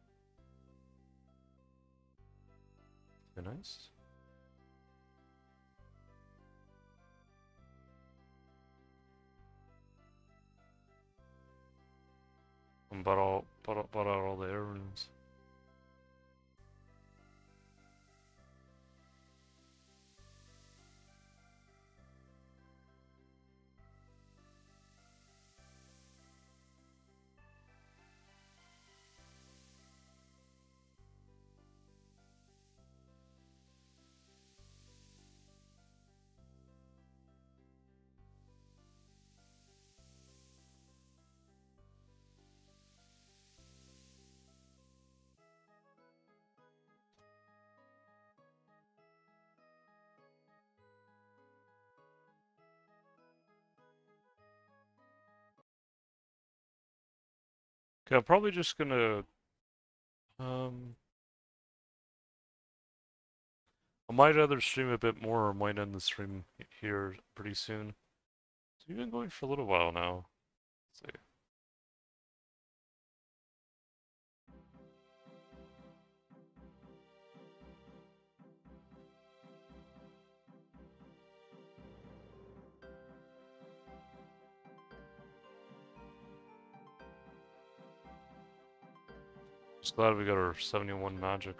Speaker 1: Very nice. And bought out all the air runes. Okay, I'm probably just gonna um I might either stream a bit more or might end the stream here pretty soon. So we've been going for a little while now. Let's see. Just glad we got our 71 magic.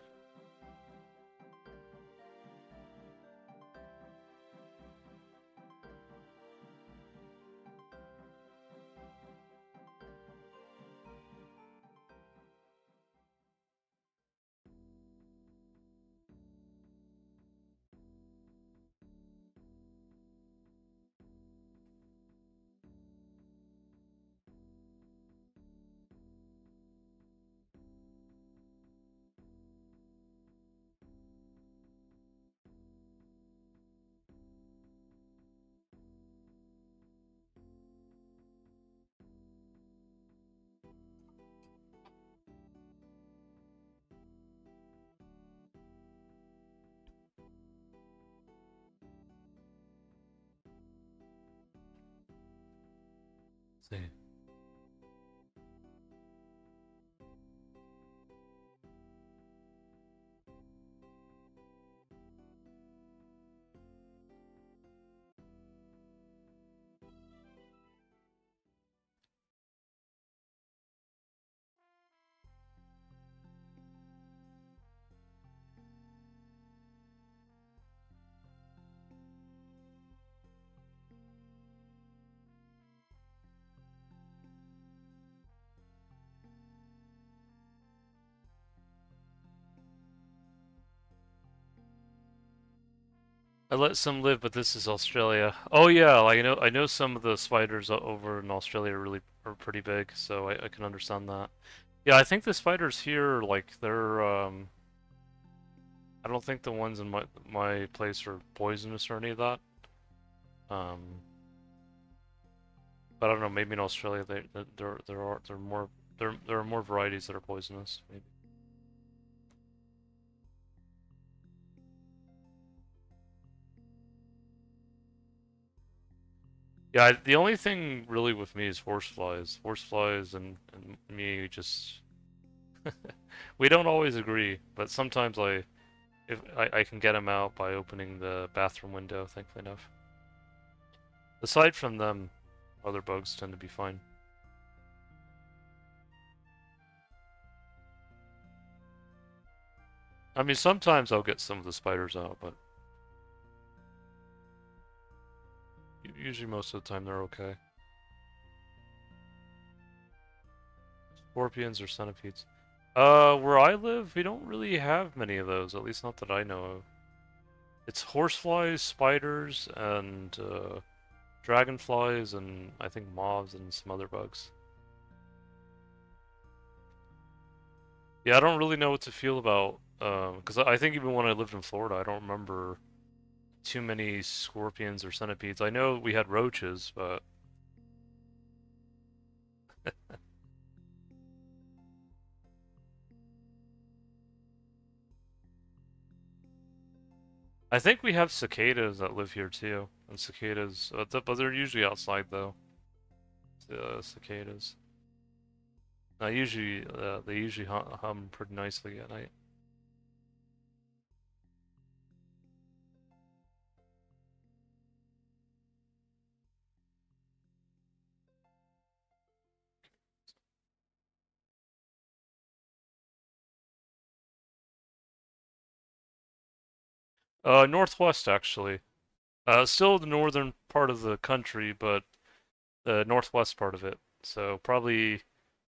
Speaker 1: See. I let some live, but this is Australia. Oh yeah, like I know some of the spiders over in Australia are pretty big, so I can understand that. Yeah, I think the spiders here, like they're I don't think the ones in my place are poisonous or any of that. Um, but I don't know. Maybe in Australia there are more varieties that are poisonous. Maybe. Yeah, the only thing really with me is horseflies. Horseflies and me just we don't always agree, but sometimes I can get them out by opening the bathroom window. Thankfully enough. Aside from them, other bugs tend to be fine. I mean, sometimes I'll get some of the spiders out, but usually most of the time they're okay. Scorpions or centipedes. Where I live, we don't really have many of those, at least not that I know of. It's horseflies, spiders, and dragonflies, and I think moths and some other bugs. Yeah, I don't really know what to feel about, because I think even when I lived in Florida, I don't remember too many scorpions or centipedes. I know we had roaches, but I think we have cicadas that live here too. And cicadas, but they're usually outside though. Cicadas. They usually hum pretty nicely at night. Northwest actually. Still the northern part of the country, but the northwest part of it. So probably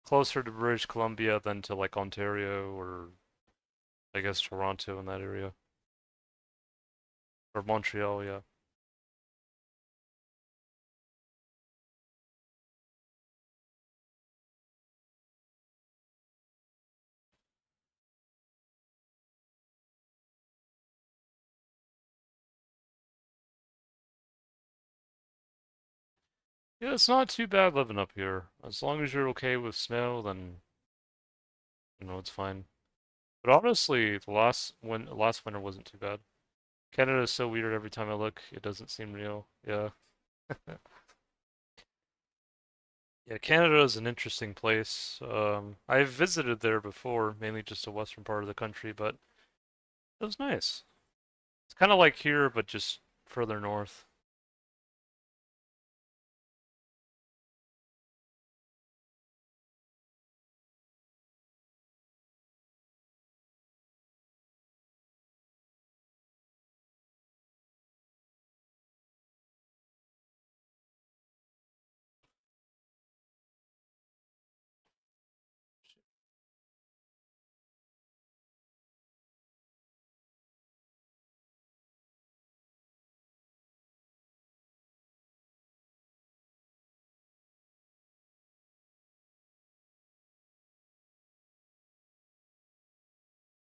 Speaker 1: closer to British Columbia than to like Ontario or I guess Toronto in that area. Or Montreal, yeah. Yeah, it's not too bad living up here. As long as you're okay with snow, then it's fine. But honestly, last winter wasn't too bad. Canada is so weird every time I look, it doesn't seem real. Yeah. Yeah, Canada is an interesting place. I've visited there before, mainly just the western part of the country, but it was nice. It's kind of like here, but just further north.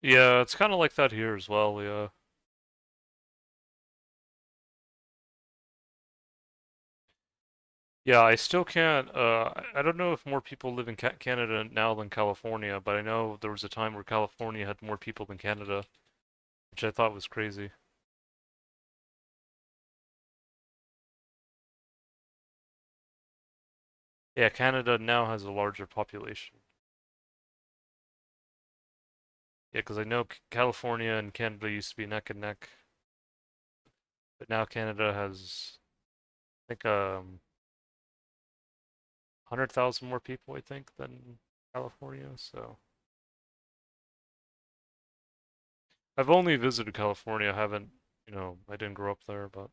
Speaker 1: Yeah, it's kind of like that here as well. Yeah. Yeah, I still can't. I don't know if more people live in Canada now than California, but I know there was a time where California had more people than Canada, which I thought was crazy. Yeah, Canada now has a larger population. Yeah, because I know California and Canada used to be neck and neck, but now Canada has, I think, 100,000 more people, I think, than California. So I've only visited California. I haven't, I didn't grow up there, but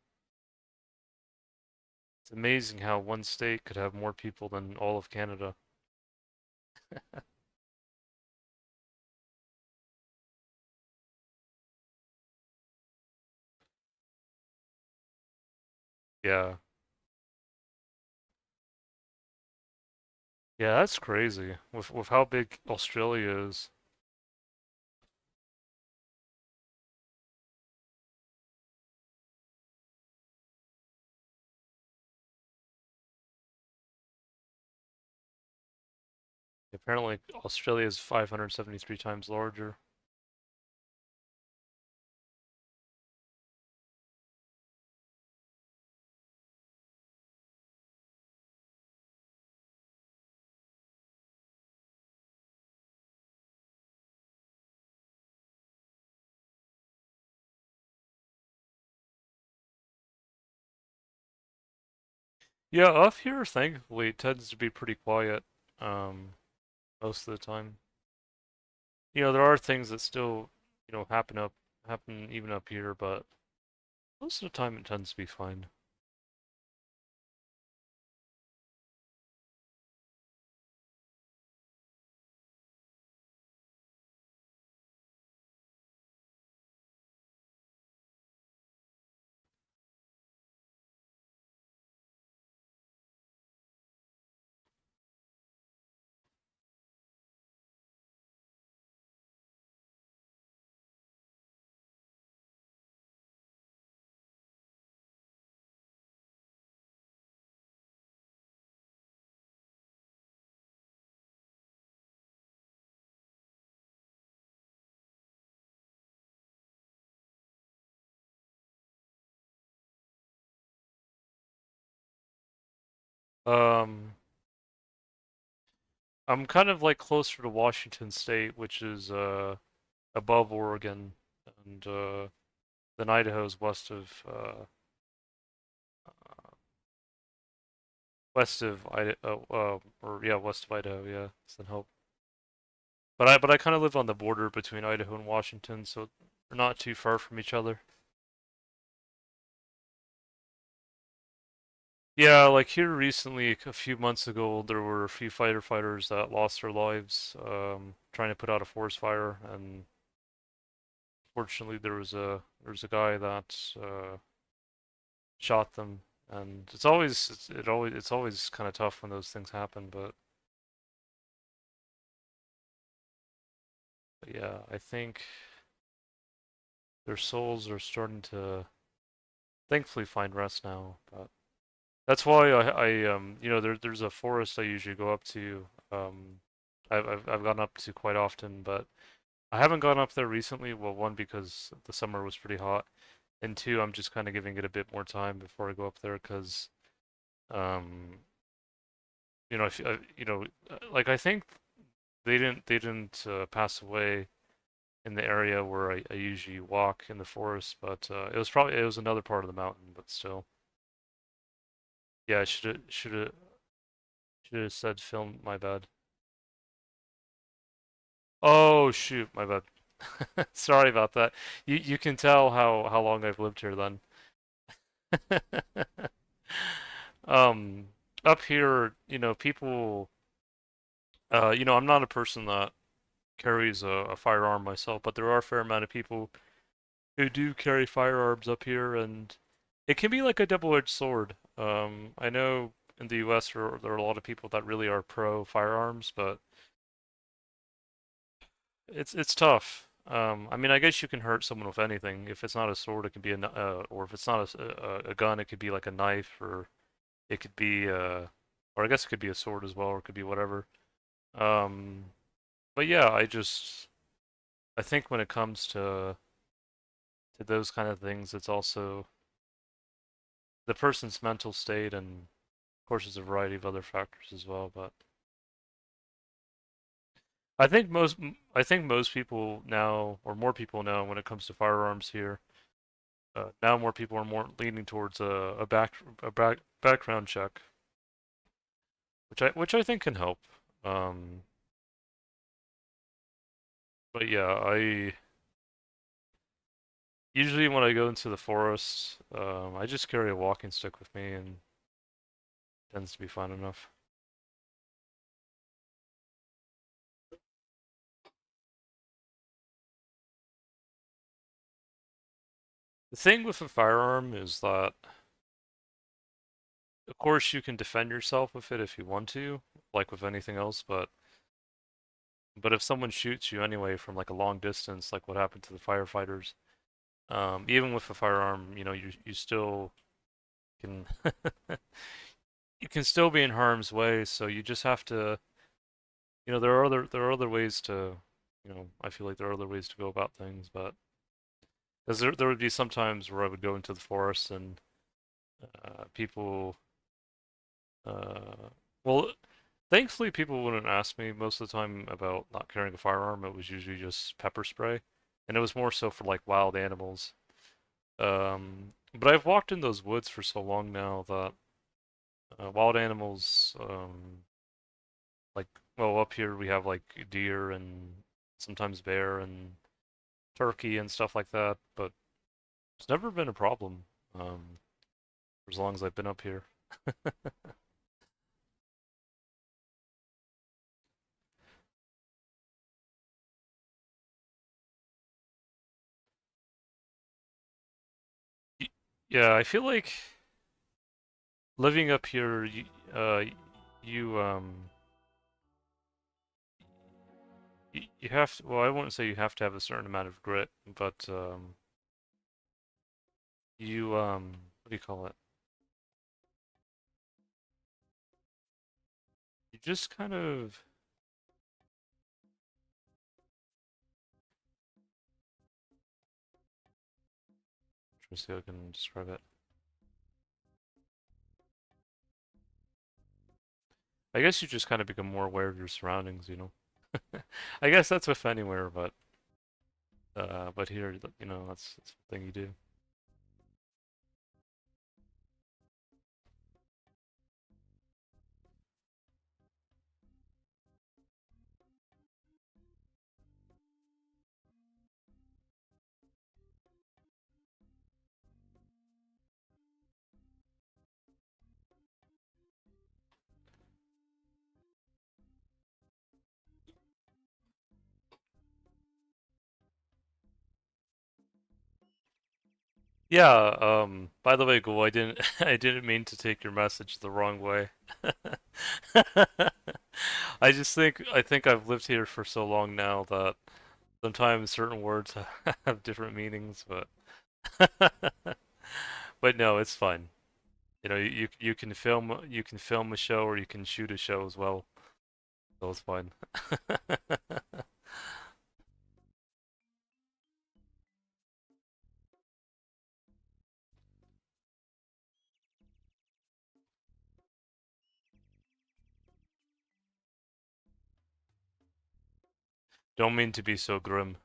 Speaker 1: it's amazing how one state could have more people than all of Canada. Yeah. Yeah, that's crazy. With how big Australia is. Apparently Australia is 573 times larger. Yeah, up here, thankfully, it tends to be pretty quiet, um, most of the time. There are things that still, happen even up here, but most of the time it tends to be fine. Um, I'm kind of like closer to Washington State, which is above Oregon, and then Idaho's west of Idaho, or yeah, west of Idaho, yeah, St. Hope. But I kind of live on the border between Idaho and Washington, so we're not too far from each other. Yeah, like here recently, a few months ago, there were a few firefighters that lost their lives trying to put out a forest fire, and fortunately, there was a guy that shot them. And it's always kind of tough when those things happen, but yeah, I think their souls are starting to thankfully find rest now. But that's why there's a forest I usually go up to. I've gone up to quite often, but I haven't gone up there recently. Well, one, because the summer was pretty hot, and two, I'm just kind of giving it a bit more time before I go up there because, um, if like I think they didn't pass away in the area where I usually walk in the forest, but it was another part of the mountain, but still, yeah, I should have said film. My bad. Oh shoot, my bad. Sorry about that. You can tell how long I've lived here then. Um, Up here, people, I'm not a person that carries a firearm myself, but there are a fair amount of people who do carry firearms up here, and it can be like a double-edged sword. I know in the U.S. there are a lot of people that really are pro firearms, but it's tough. I mean, I guess you can hurt someone with anything. If it's not a sword, it can be or if it's not a gun, it could be like a knife, or it could be, or I guess it could be a sword as well, or it could be whatever. Um, but yeah, I think when it comes to those kind of things, it's also the person's mental state and course, there's a variety of other factors as well, but I think most people now, or more people now, when it comes to firearms here, now more people are more leaning towards a background check, which I think can help. Um, but yeah, I usually when I go into the forest, I just carry a walking stick with me, and it tends to be fun enough. The thing with a firearm is that, of course, you can defend yourself with it if you want to, like with anything else, but if someone shoots you anyway from like a long distance, like what happened to the firefighters, even with a firearm, you still can you can still be in harm's way. So you just have to, there are other ways to, I feel like there are other ways to go about things, but because there would be some times where I would go into the forest and people, uh, well, thankfully people wouldn't ask me most of the time about not carrying a firearm. It was usually just pepper spray, and it was more so for like wild animals. But I've walked in those woods for so long now that wild animals, like, well, up here we have like deer and sometimes bear and turkey and stuff like that, but it's never been a problem for as long as I've been up here. Yeah, I feel like living up here, you you have to, well, I wouldn't say you have to have a certain amount of grit, but what do you call it? You just kind of, trying to see how I can describe it. I guess you just kind of become more aware of your surroundings. I guess that's with anywhere, but here, that's the thing you do. Yeah, by the way, Ghoul, I didn't I didn't mean to take your message the wrong way. I think I've lived here for so long now that sometimes certain words have different meanings, but but no, it's fine. You can film a show or you can shoot a show as well, so it's fine. Don't mean to be so grim.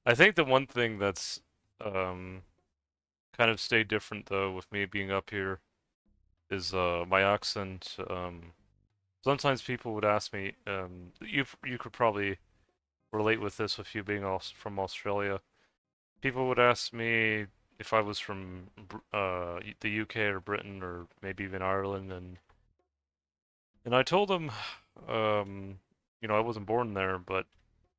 Speaker 1: I think the one thing that's um kind of stayed different though with me being up here is my accent. Sometimes people would ask me, you could probably relate with this with you being from Australia. People would ask me if I was from the UK or Britain or maybe even Ireland, and I told them, um, I wasn't born there, but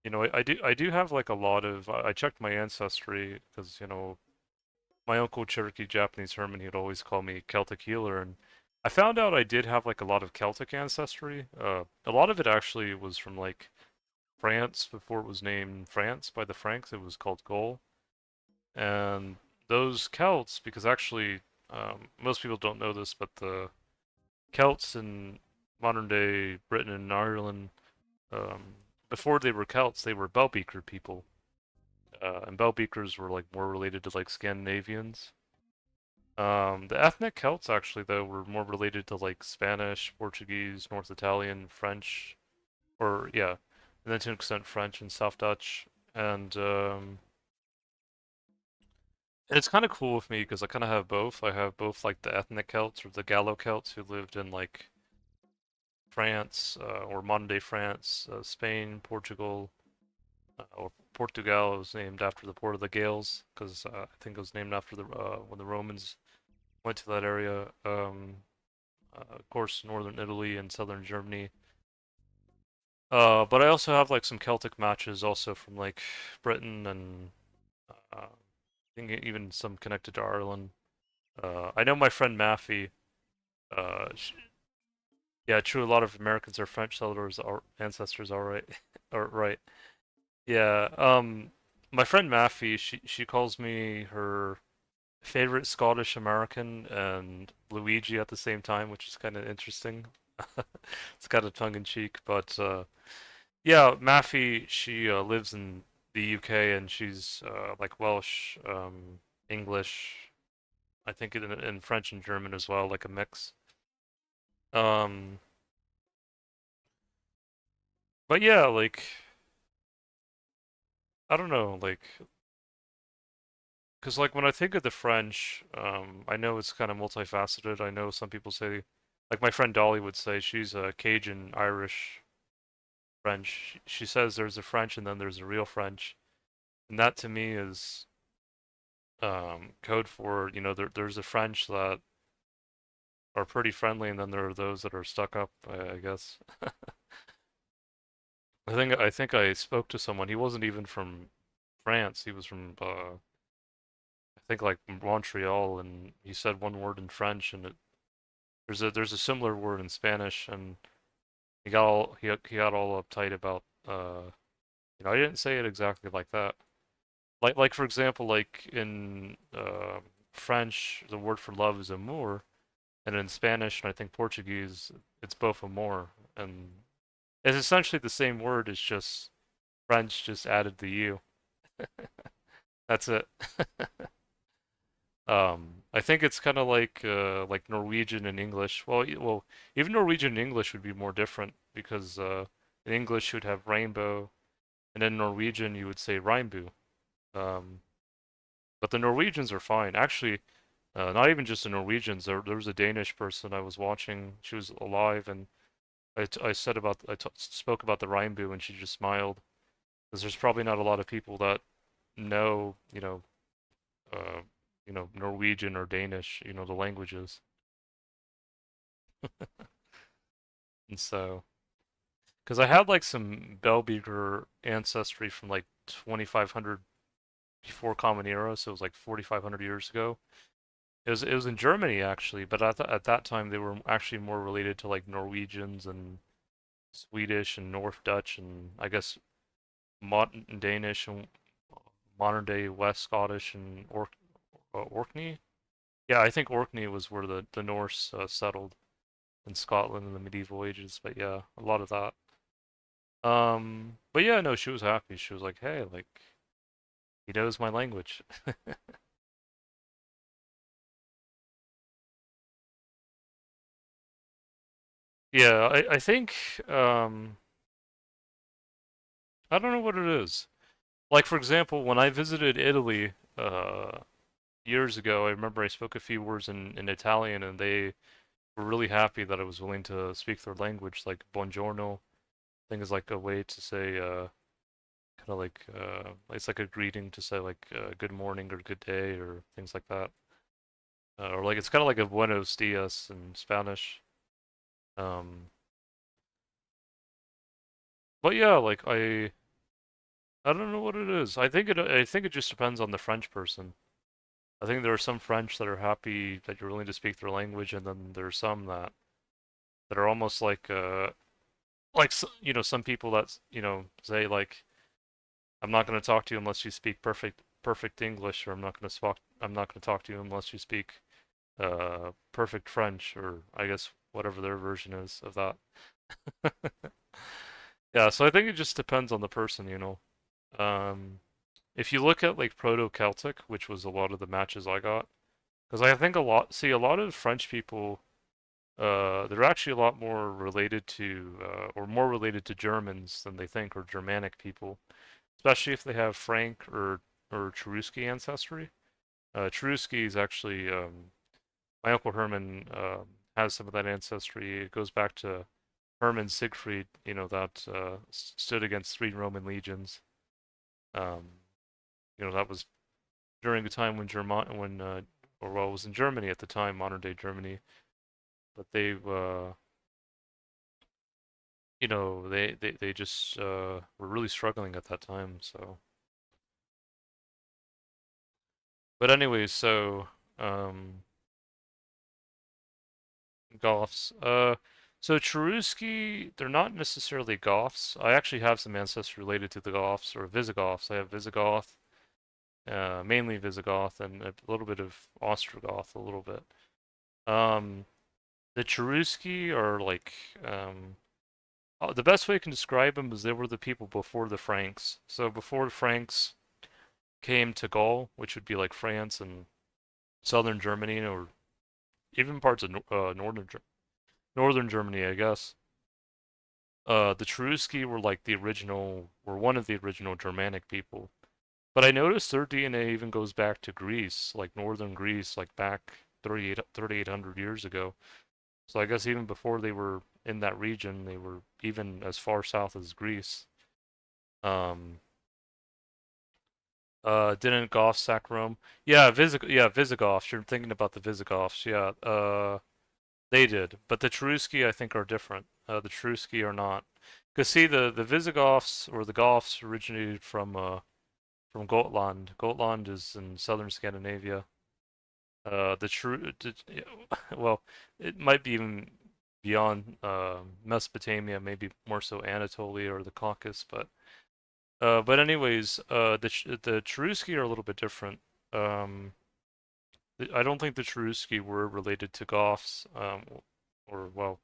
Speaker 1: I do have like a lot of. I checked my ancestry because my uncle Cherokee Japanese Herman, he'd always call me Celtic healer, and I found out I did have like a lot of Celtic ancestry. A lot of it actually was from like France before it was named France by the Franks. It was called Gaul, and those Celts, because actually most people don't know this, but the Celts in modern day Britain and Ireland, um, before they were Celts, they were Bellbeaker people. and bell beakers were like more related to like Scandinavians. The ethnic Celts actually though were more related to like Spanish, Portuguese, North Italian, French, or yeah, and then to an extent French and South Dutch, and it's kind of cool with me because I kind of have both. I have both like the ethnic Celts or the Gallo Celts who lived in like France or modern day France, Spain, Portugal, or Portugal was named after the port of the Gales because I think it was named after the when the Romans went to that area. Of course, northern Italy and southern Germany. But I also have like some Celtic matches also from like Britain and I think even some connected to Ireland. I know my friend Maffey. Sh Yeah, true. A lot of Americans are French settlers, our ancestors, all right, or right. Yeah. My friend Maffey, she calls me her favorite Scottish American and Luigi at the same time, which is kind of interesting. It's kind of tongue in cheek, but yeah, Maffey, she lives in the UK and she's like Welsh, English, I think in French and German as well, like a mix. Um, but yeah, like I don't know, like because like when I think of the French, I know it's kind of multifaceted. I know some people say, like my friend Dolly would say, she's a Cajun, Irish, French. She says there's a French and then there's a real French, and that to me is code for, there's a French that are pretty friendly, and then there are those that are stuck up, I guess. I think I spoke to someone. He wasn't even from France. He was from I think like Montreal, and he said one word in French, and there's a similar word in Spanish, and he got all uptight about I didn't say it exactly like that. Like for example, like in French, the word for love is amour, and in Spanish and I think Portuguese, it's both amour, and it's essentially the same word. It's just French just added the U. That's it. I think it's kind of like Norwegian and English. Well, even Norwegian and English would be more different because in English you would have rainbow, and in Norwegian you would say regnbue. Um, but the Norwegians are fine. Actually, not even just the Norwegians. There was a Danish person I was watching. She was alive, and I said spoke about the regnbue, and she just smiled. Because there's probably not a lot of people that know, uh, Norwegian or Danish, the languages. And so, because I had like some Bellbeaker ancestry from like 2500 before Common Era, so it was like 4500 years ago. It was in Germany actually, but at that time they were actually more related to like Norwegians and Swedish and North Dutch and I guess modern Danish and modern day West Scottish and Orkney. Yeah, I think Orkney was where the Norse settled in Scotland in the medieval ages. But yeah, a lot of that. But yeah, no, she was happy. She was like, "Hey, like he knows my language." Yeah, I think I don't know what it is. Like for example, when I visited Italy years ago, I remember I spoke a few words in Italian, and they were really happy that I was willing to speak their language. Like buongiorno, I think is like a way to say kind of like it's like a greeting to say like good morning or good day or things like that. Or like it's kind of like a buenos dias in Spanish. Um, but yeah, like I don't know what it is. I think it just depends on the French person. I think there are some French that are happy that you're willing to speak their language, and then there are some that are almost like some people that say like I'm not going to talk to you unless you speak perfect English, or I'm not going to talk to you unless you speak perfect French, or I guess whatever their version is of that. Yeah, so I think it just depends on the person. Um, if you look at like Proto-Celtic, which was a lot of the matches I got, because I think a lot of French people, they're actually a lot more related to, or more related to Germans than they think, or Germanic people, especially if they have Frank or Cherusci ancestry. Cherusci is actually, my uncle Herman has some of that ancestry. It goes back to Herman Siegfried, you know, that stood against 3 Roman legions. Um, you know, that was during a time when or well, it was in Germany at the time, modern day Germany, but you know, they just were really struggling at that time. So, but anyways, so um, Goths. So Cherusci, they're not necessarily Goths. I actually have some ancestors related to the Goths or Visigoths. I have Visigoth, mainly Visigoth, and a little bit of Ostrogoth, a little bit. Um, the Cherusci are like, um, the best way I can describe them is they were the people before the Franks. So before the Franks came to Gaul, which would be like France and southern Germany, or even parts of northern Germany, I guess. The Cherusci were like were one of the original Germanic people. But I noticed their DNA even goes back to Greece, like northern Greece, like back 3,800 years ago. So I guess even before they were in that region, they were even as far south as Greece. Um, didn't Goths sack Rome? Yeah, Visigoths. You're thinking about the Visigoths. Yeah, they did. But the Cherusci, I think, are different. The Cherusci are not. Because see, the Visigoths or the Goths originated from Gotland. Gotland is in southern Scandinavia. The true, well, it might be even beyond Mesopotamia, maybe more so Anatolia or the Caucasus, but anyways, the Cherusci are a little bit different. Um, I don't think the Cherusci were related to Goths, or well,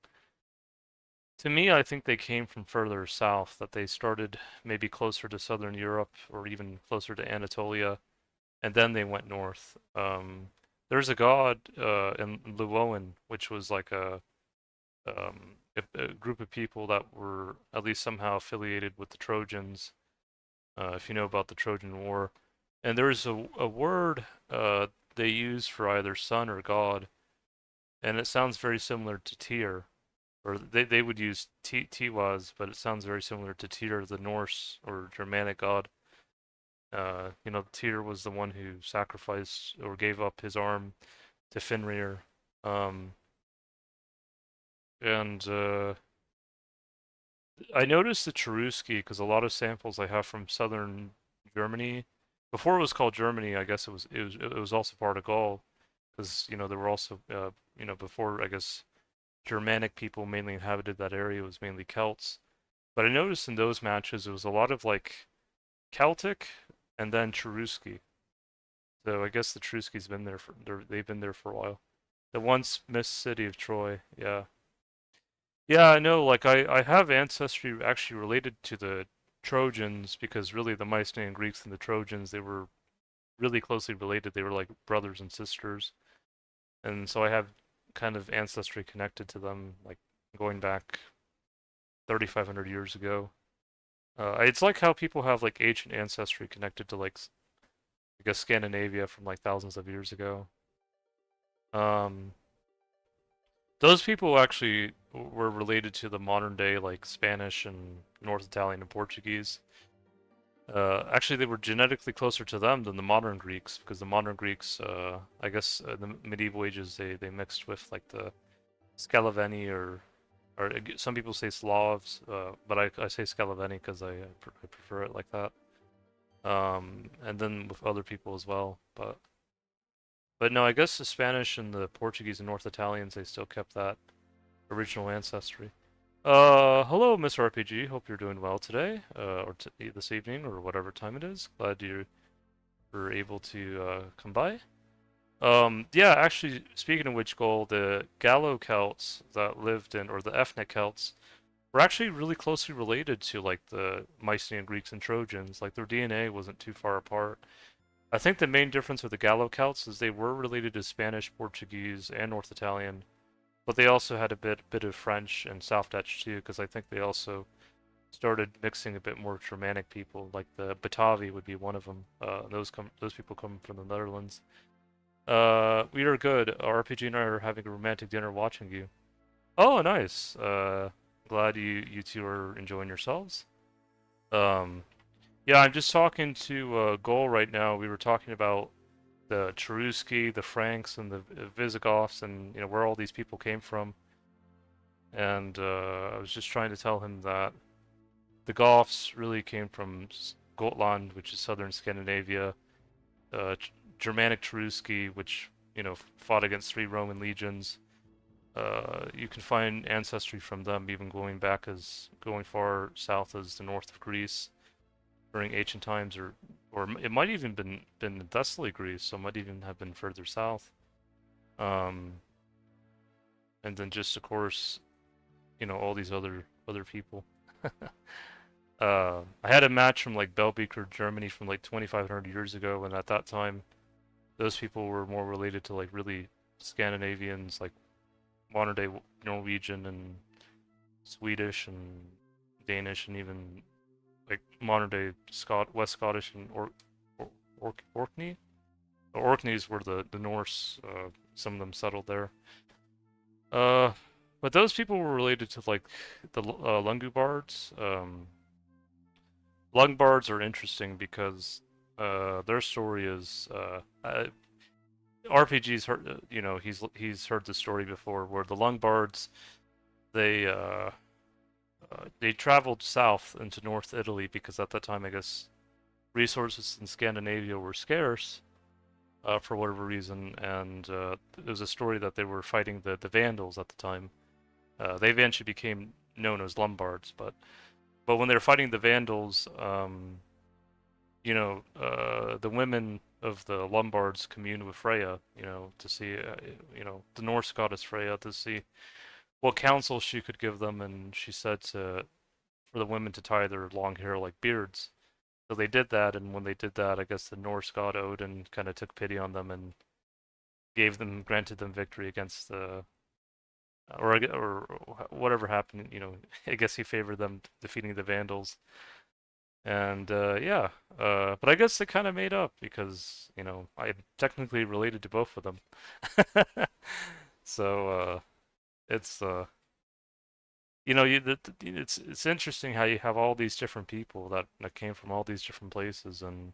Speaker 1: to me, I think they came from further south. That they started maybe closer to southern Europe or even closer to Anatolia, and then they went north. There's a god in Llewellyn, which was like a group of people that were at least somehow affiliated with the Trojans, if you know about the Trojan War. And there's a word they use for either son or god, and it sounds very similar to Tyr. Or they would use Tiwaz, but it sounds very similar to Tyr, the Norse or Germanic god. You know, Tyr was the one who sacrificed or gave up his arm to Fenrir. Um, and I noticed the Cherusci because a lot of samples I have from southern Germany, before it was called Germany, I guess it was also part of Gaul, because you know there were also you know before I guess Germanic people mainly inhabited that area. It was mainly Celts, but I noticed in those matches it was a lot of like Celtic and then Cherusci. So I guess the Cherusci's been there they've been there for a while. The once missed city of Troy, yeah. Yeah, I know, like I have ancestry actually related to the Trojans because really the Mycenaean Greeks and the Trojans, they were really closely related. They were like brothers and sisters. And so I have kind of ancestry connected to them, like going back 3,500 years ago. It's like how people have like ancient ancestry connected to like I guess Scandinavia from like thousands of years ago. Um, those people actually were related to the modern day like Spanish and North Italian and Portuguese. Actually, they were genetically closer to them than the modern Greeks because the modern Greeks, I guess, in the medieval ages, they mixed with like the Scalaveni or some people say Slavs, but I say Scalaveni because I prefer it like that. And then with other people as well, but no, I guess the Spanish and the Portuguese and North Italians they still kept that original ancestry. Hello, Miss RPG. Hope you're doing well today, or this evening, or whatever time it is. Glad you were able to come by. Yeah, actually, speaking of which, Goal, the Gallo Celts that lived in, or the ethnic Celts, were actually really closely related to like the Mycenaean Greeks and Trojans. Like their DNA wasn't too far apart. I think the main difference with the Gallo-Celts is they were related to Spanish, Portuguese, and North Italian, but they also had a bit of French and South Dutch too, because I think they also started mixing a bit more with Germanic people, like the Batavi would be one of them. Those people come from the Netherlands. We are good. RPG and I are having a romantic dinner watching you. Oh, nice. Glad you two are enjoying yourselves. Um, yeah, I'm just talking to Gol right now. We were talking about the Cherusci, the Franks, and the Visigoths, and where all these people came from. And I was just trying to tell him that the Goths really came from Gotland, which is southern Scandinavia. Germanic Cherusci, which fought against 3 Roman legions. You can find ancestry from them even going far south as the north of Greece during ancient times, or it might even been Thessaly, Greece, so it might even have been further south. Um, and then just of course, all these other people. I had a match from like Belbeker, Germany, from like 2,500 years ago, and at that time, those people were more related to like really Scandinavians, like modern day Norwegian and Swedish and Danish, and even like modern day West Scottish and Orkney. The Orkneys were the Norse. Some of them settled there. Uh, but those people were related to like the Lungobards. Lungbards are interesting because their story is RPG's heard he's heard the story before where the Lungbards they they traveled south into North Italy because at that time I guess resources in Scandinavia were scarce for whatever reason, and it was a story that they were fighting the Vandals at the time. They eventually became known as Lombards, but when they were fighting the Vandals, the women of the Lombards communed with Freya, to see, the Norse goddess Freya, to see what counsel she could give them, and she said for the women to tie their long hair like beards. So they did that, and when they did that, I guess the Norse god Odin kind of took pity on them and granted them victory against or whatever happened. I guess he favored them defeating the Vandals. And yeah, but I guess they kind of made up because I technically related to both of them. So it's it's interesting how you have all these different people that came from all these different places, and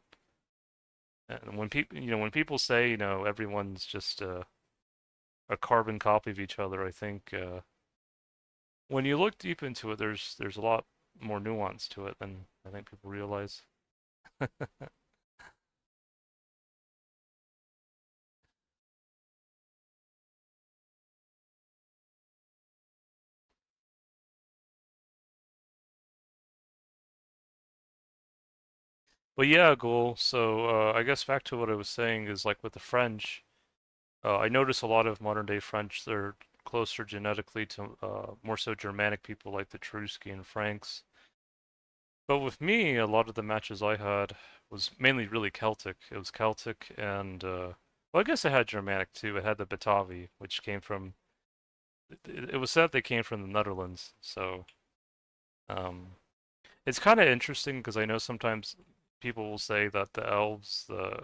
Speaker 1: when people say everyone's just a carbon copy of each other, I think when you look deep into it, there's a lot more nuance to it than I think people realize. But yeah, Goal. So I guess back to what I was saying is like with the French, I notice a lot of modern day French, they're closer genetically to more so Germanic people like the Cherusci and Franks. But with me, a lot of the matches I had was mainly really Celtic. It was Celtic and well, I guess I had Germanic too. I had the Batavi, which came from. It was said they came from the Netherlands. So um, it's kind of interesting because I know sometimes people will say that the elves, the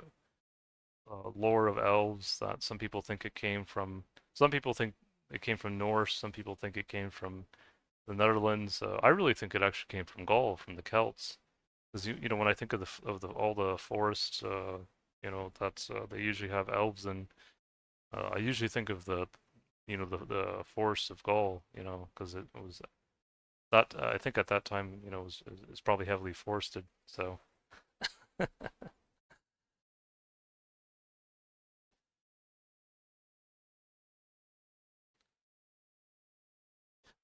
Speaker 1: lore of elves, that some people think it came from. Some people think it came from Norse. Some people think it came from the Netherlands. I really think it actually came from Gaul, from the Celts. Because when I think of the all the forests, that's they usually have elves, and I usually think of the forests of Gaul, because it was that I think at that time, was probably heavily forested. So,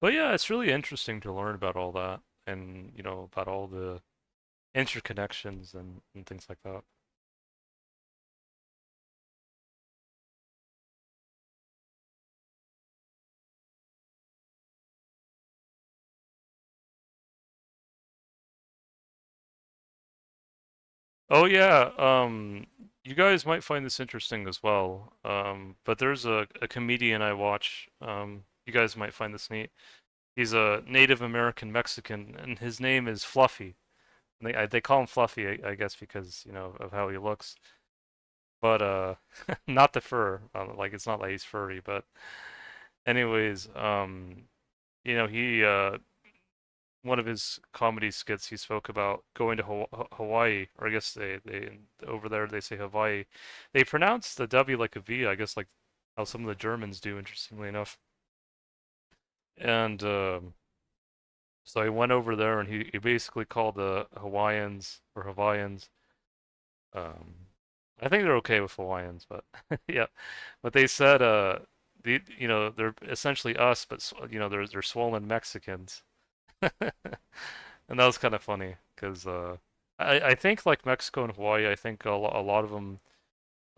Speaker 1: but yeah, it's really interesting to learn about all that, and about all the interconnections and things like that. Oh yeah, you guys might find this interesting as well. But there's a comedian I watch. You guys might find this neat. He's a Native American Mexican, and his name is Fluffy. And they call him Fluffy, I guess, because of how he looks. But not the fur. Like it's not like he's furry, but anyways, he one of his comedy skits he spoke about going to Hawaii, or I guess they over there they say Hawaii. They pronounce the W like a V, I guess like how some of the Germans do, interestingly enough. And so I went over there and he basically called the Hawaiians. Um, I think they're okay with Hawaiians, but yeah. But they said they're essentially us, but they're swollen Mexicans. And that was kind of funny because I think like Mexico and Hawaii, I think a lot of them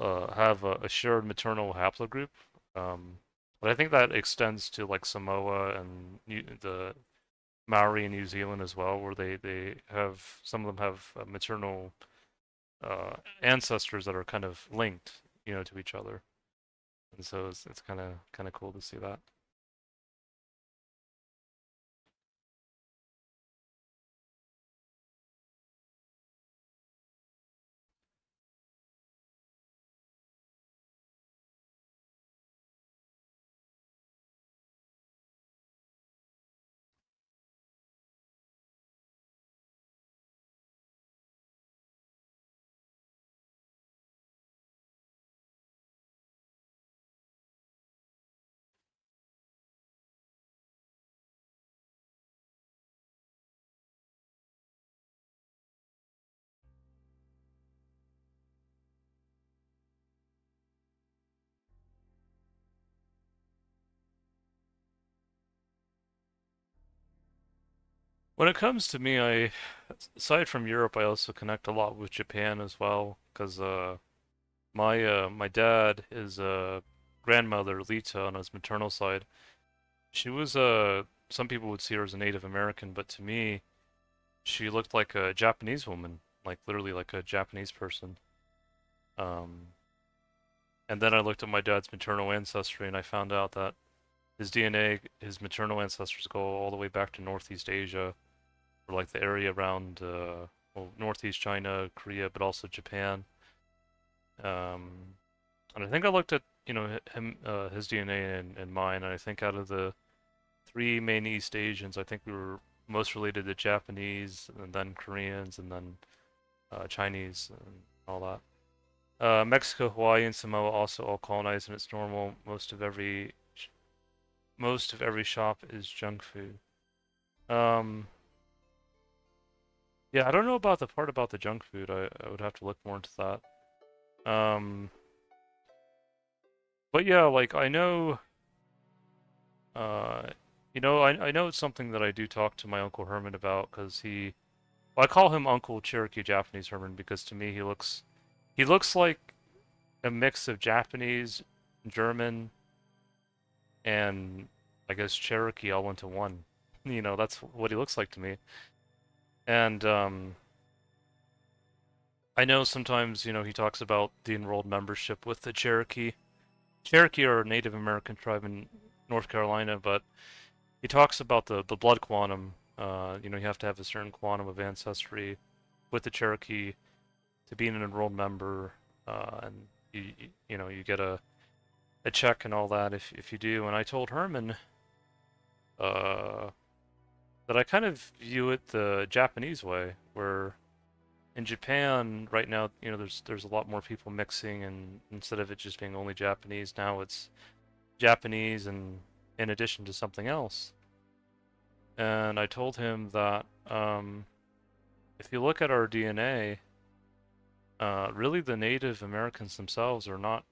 Speaker 1: have a shared maternal haplogroup. Um, but I think that extends to like Samoa and the Maori in New Zealand as well, where they have some of them have maternal ancestors that are kind of linked, to each other. And so it's kind of cool to see that. When it comes to me, aside from Europe, I also connect a lot with Japan as well, because my dad, his grandmother Lita on his maternal side, she was some people would see her as a Native American, but to me, she looked like a Japanese woman, like literally like a Japanese person. Um, and then I looked at my dad's maternal ancestry, and I found out that his DNA, his maternal ancestors go all the way back to Northeast Asia, or like the area around Northeast China, Korea, but also Japan. Um, and I think I looked at him his DNA and mine, and I think out of the three main East Asians, I think we were most related to Japanese, and then Koreans, and then Chinese, and all that. Mexico, Hawaii, and Samoa also all colonized, and it's normal. Most of every shop is junk food. Um, yeah, I don't know about the part about the junk food. I would have to look more into that. But yeah, like I know, uh, I know it's something that I do talk to my Uncle Herman about because well, I call him Uncle Cherokee Japanese Herman because to me he looks like a mix of Japanese, German, and I guess Cherokee all into one. That's what he looks like to me. And I know sometimes, he talks about the enrolled membership with the Cherokee. Cherokee are a Native American tribe in North Carolina, but he talks about the blood quantum. You have to have a certain quantum of ancestry with the Cherokee to be an enrolled member, and you get a check and all that if you do. And I told Herman uh, that I kind of view it the Japanese way, where in Japan right now, there's a lot more people mixing, and instead of it just being only Japanese, now it's Japanese and in addition to something else. And I told him that if you look at our DNA, really the Native Americans themselves are not,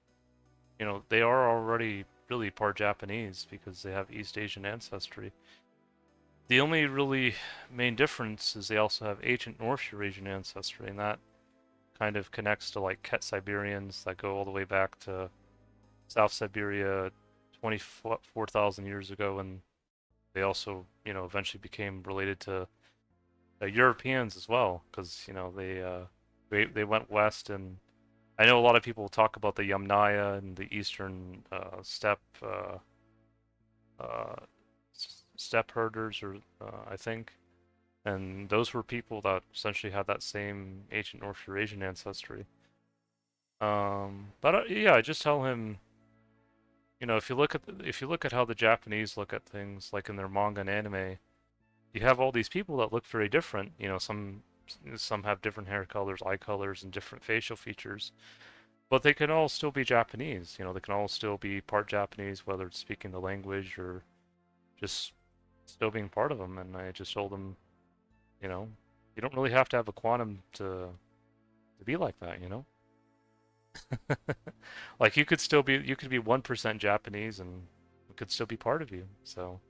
Speaker 1: they are already really part Japanese because they have East Asian ancestry. The only really main difference is they also have ancient North Eurasian ancestry, and that kind of connects to like Ket Siberians that go all the way back to South Siberia 24,000 years ago, and they also, eventually became related to Europeans as well, because they they went west, and I know a lot of people talk about the Yamnaya and the eastern steppe uh, steppe herders, or I think, and those were people that essentially had that same ancient North Eurasian ancestry. But yeah, I just tell him, if you look at how the Japanese look at things, like in their manga and anime, you have all these people that look very different. Some have different hair colors, eye colors, and different facial features, but they can all still be Japanese. They can all still be part Japanese, whether it's speaking the language or just still being part of them. And I just told them, you know, you don't really have to have a quantum to be like that. Like you could be 1% Japanese and it could still be part of you. So,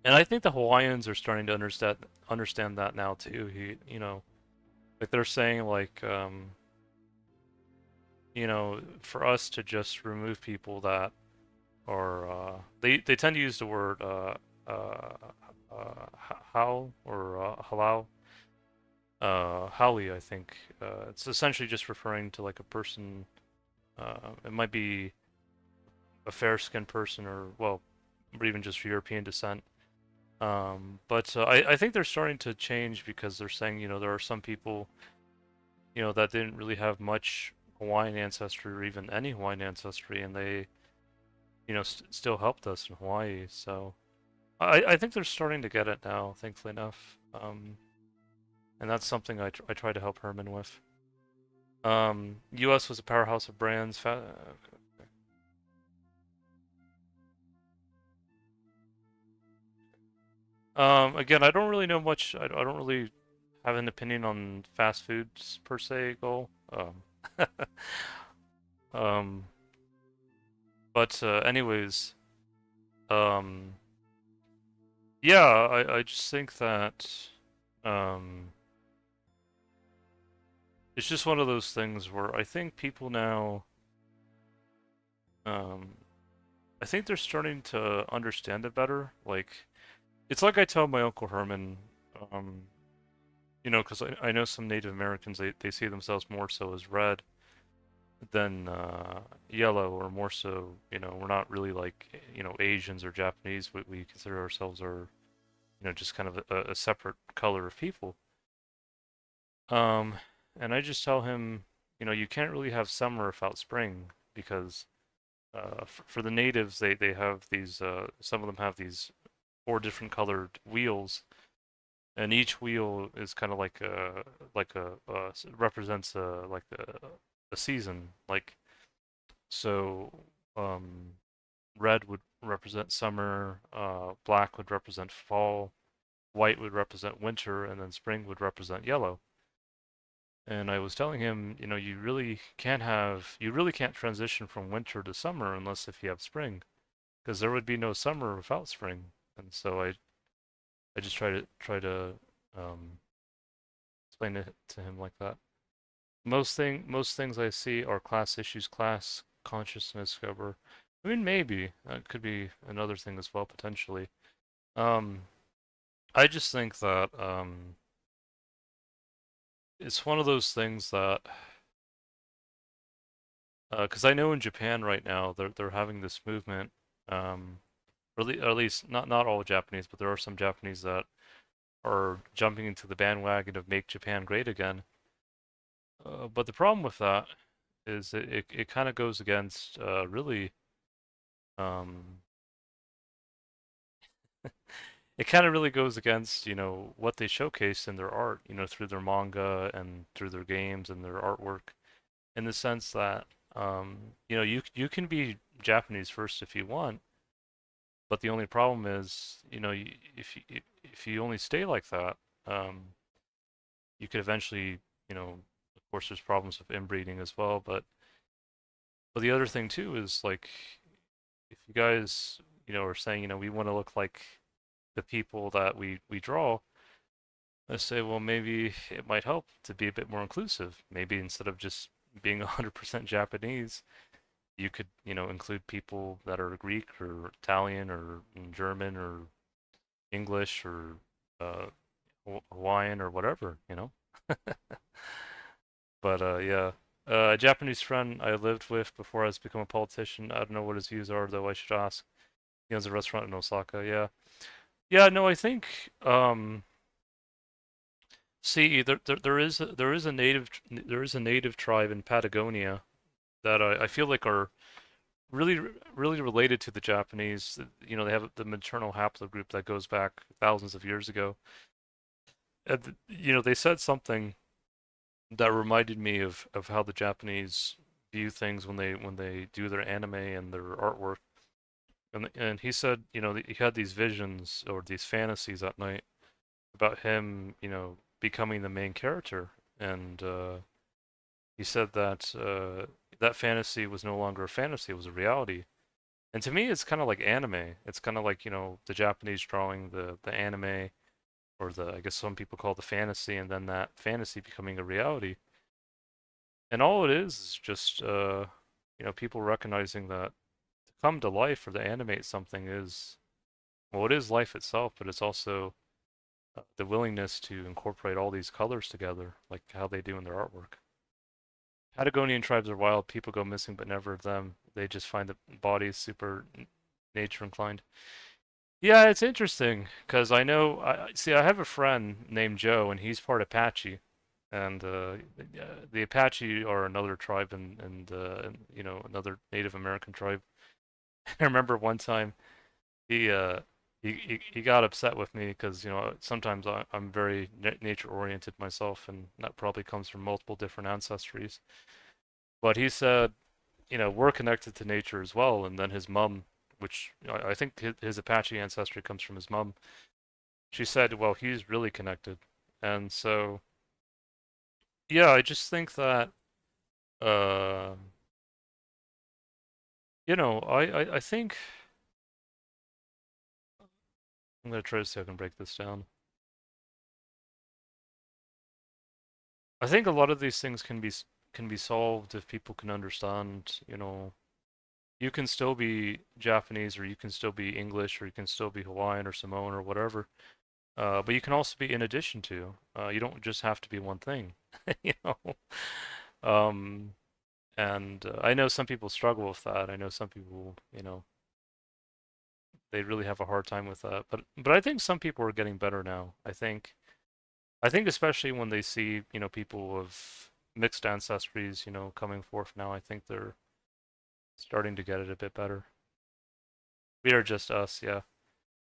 Speaker 1: and I think the Hawaiians are starting to understand that now too. Like they're saying like for us to just remove people that are they tend to use the word how or halau haoli, I think. It's essentially just referring to like a person. It might be a fair-skinned person, or even just European descent. But I think they're starting to change because they're saying, there are some people, that didn't really have much Hawaiian ancestry or even any Hawaiian ancestry, and they, still helped us in Hawaii. So I think they're starting to get it now, thankfully enough. And that's something I try to help Herman with. U.S. was a powerhouse of brands. Again, I don't really know much. I don't really have an opinion on fast foods per se, goal. Um, but anyways, um, yeah, I just think that um, it's just one of those things where I think people now, um, I think they're starting to understand it better. Like, it's like I tell my Uncle Herman, um, because I know some Native Americans, they see themselves more so as red than yellow, or more so, we're not really like, Asians or Japanese. We consider ourselves are, just kind of a separate color of people. Um, and I just tell him, you can't really have summer without spring because for the natives, they have these, some of them have these four different colored wheels, and each wheel is kind of like a represents a season. Like, so, um, red would represent summer, black would represent fall, white would represent winter, and then spring would represent yellow. And I was telling him, you really can't transition from winter to summer unless if you have spring, because there would be no summer without spring. And so I just try to um, explain it to him like that. Most things I see are class issues, class consciousness cover. I mean, maybe that could be another thing as well potentially. Um, I just think that it's one of those things that because I know in Japan right now they're having this movement, or at least not all Japanese, but there are some Japanese that are jumping into the bandwagon of make Japan great again. But the problem with that is it kind of goes against really um, it kind of really goes against what they showcase in their art, through their manga and through their games and their artwork, in the sense that you can be Japanese first if you want, but the only problem is, if you only stay like that, um, you could eventually, of course, there's problems with inbreeding as well, but the other thing too is like, if you guys, are saying, we want to look like the people that we draw, I say, well, maybe it might help to be a bit more inclusive. Maybe instead of just being 100% Japanese, you could, include people that are Greek or Italian or German or English or uh, Hawaiian or whatever. But yeah. A Japanese friend I lived with before I was become a politician. I don't know what his views are, though I should ask. He owns a restaurant in Osaka. Yeah. Yeah, no, I think see there is a native tribe in Patagonia that I feel like are really really related to the Japanese. You know, they have the maternal haplogroup that goes back thousands of years ago. And you know, they said something that reminded me of how the Japanese view things when they do their anime and their artwork. And he said, you know, he had these visions or these fantasies at night about him, you know, becoming the main character. And he said that that fantasy was no longer a fantasy; it was a reality. And to me, it's kind of like anime. It's kind of like, you know, the Japanese drawing the anime, or the I guess some people call it the fantasy, and then that fantasy becoming a reality. And all it is just you know, people recognizing that to come to life or to animate something is, well, it is life itself, but it's also the willingness to incorporate all these colors together, like how they do in their artwork. Patagonian tribes are wild. People go missing, but never them. They just find the bodies super nature inclined. Yeah, it's interesting because I know. I see. I have a friend named Joe, and he's part Apache, and the Apache are another tribe, and you know, another Native American tribe. I remember one time he uh he got upset with me because, you know, sometimes I'm very nature oriented myself, and that probably comes from multiple different ancestries. But he said, you know, we're connected to nature as well, and then his mom, which I think his Apache ancestry comes from his mom. She said, well, he's really connected, and so yeah, I just think that uh, you know, I think I'm gonna try to see if I can break this down. I think a lot of these things can be solved if people can understand, you know, you can still be Japanese or you can still be English or you can still be Hawaiian or Samoan or whatever. But you can also be in addition to. You don't just have to be one thing, you know. Um, and I know some people struggle with that. I know some people, you know, they really have a hard time with that. But I think some people are getting better now. I think especially when they see, you know, people of mixed ancestries, you know, coming forth now, I think they're starting to get it a bit better. We are just us, yeah.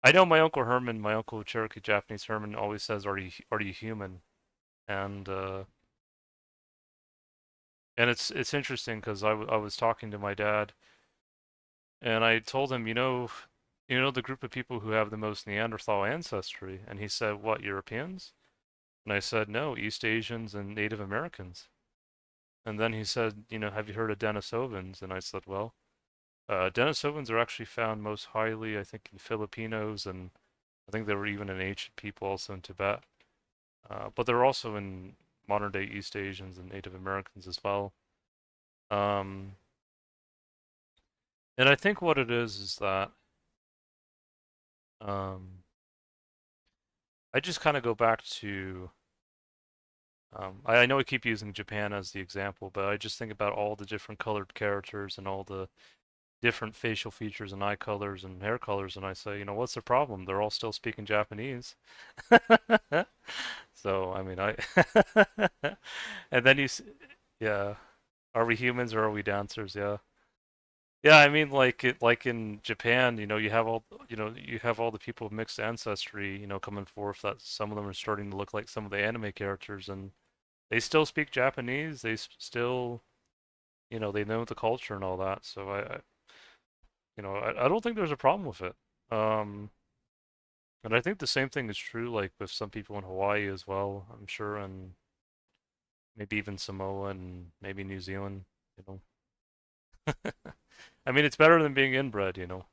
Speaker 1: I know my uncle Herman, my uncle Cherokee Japanese Herman always says, are you human?" And it's interesting because I was talking to my dad and I told him, you know the group of people who have the most Neanderthal ancestry, and he said, "What, Europeans?" And I said, "No, East Asians and Native Americans." And then he said, you know, "Have you heard of Denisovans?" And I said, "Well, Denisovans are actually found most highly, I think, in Filipinos, and I think they were even in ancient people also in Tibet. But they're also in modern day East Asians and Native Americans as well." Um, and I think what it is that um, I just kind of go back to I know I keep using Japan as the example, but I just think about all the different colored characters and all the different facial features and eye colors and hair colors, and I say, you know, what's the problem? They're all still speaking Japanese. So, I mean, I and then yeah, are we humans or are we dancers? Yeah. Yeah, I mean, like in Japan, you know, you have all the people of mixed ancestry, you know, coming forth that some of them are starting to look like some of the anime characters, and they still speak Japanese. They still, you know, they know the culture and all that. So you know, I don't think there's a problem with it. Um, and I think the same thing is true, like with some people in Hawaii as well, I'm sure, and maybe even Samoa and maybe New Zealand, you know. I mean, it's better than being inbred, you know.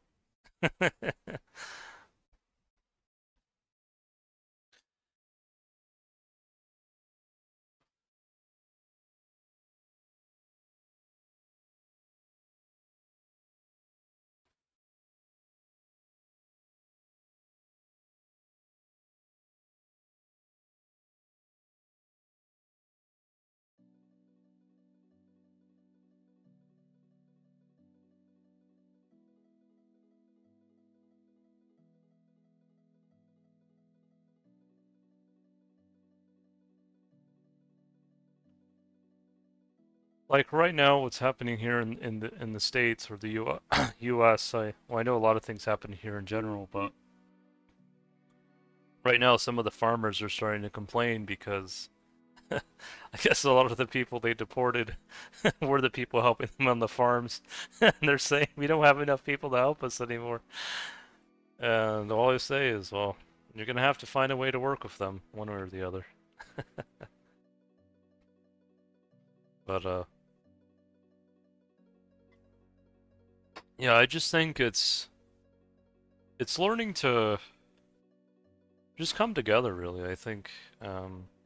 Speaker 1: Like right now, what's happening here in the States or the U.S. Well, I know a lot of things happen here in general, but right now some of the farmers are starting to complain because I guess a lot of the people they deported were the people helping them on the farms, and they're saying we don't have enough people to help us anymore. And all I say is, well, you're gonna have to find a way to work with them, one way or the other. But yeah, I just think it's learning to just come together, really. I think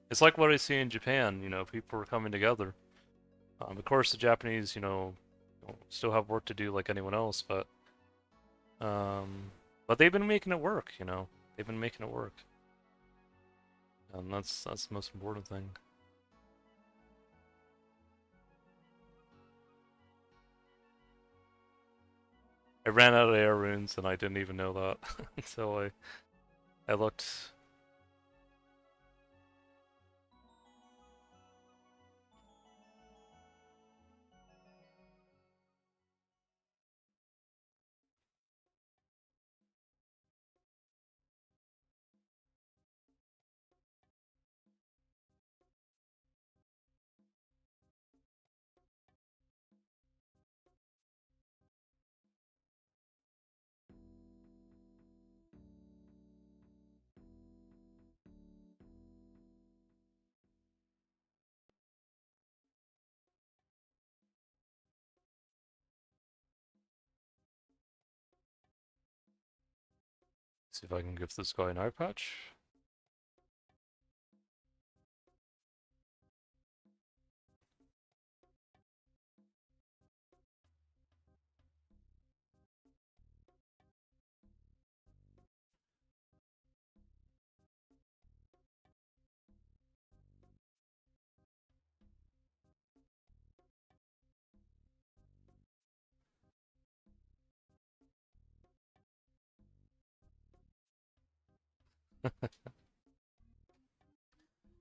Speaker 1: it's like what I see in Japan. People are coming together. Of course, the Japanese, still have work to do like anyone else, um, but they've been making it work. They've been making it work, and that's the most important thing. I ran out of air runes, and I didn't even know that until I looked. See if I can give this guy an eye patch.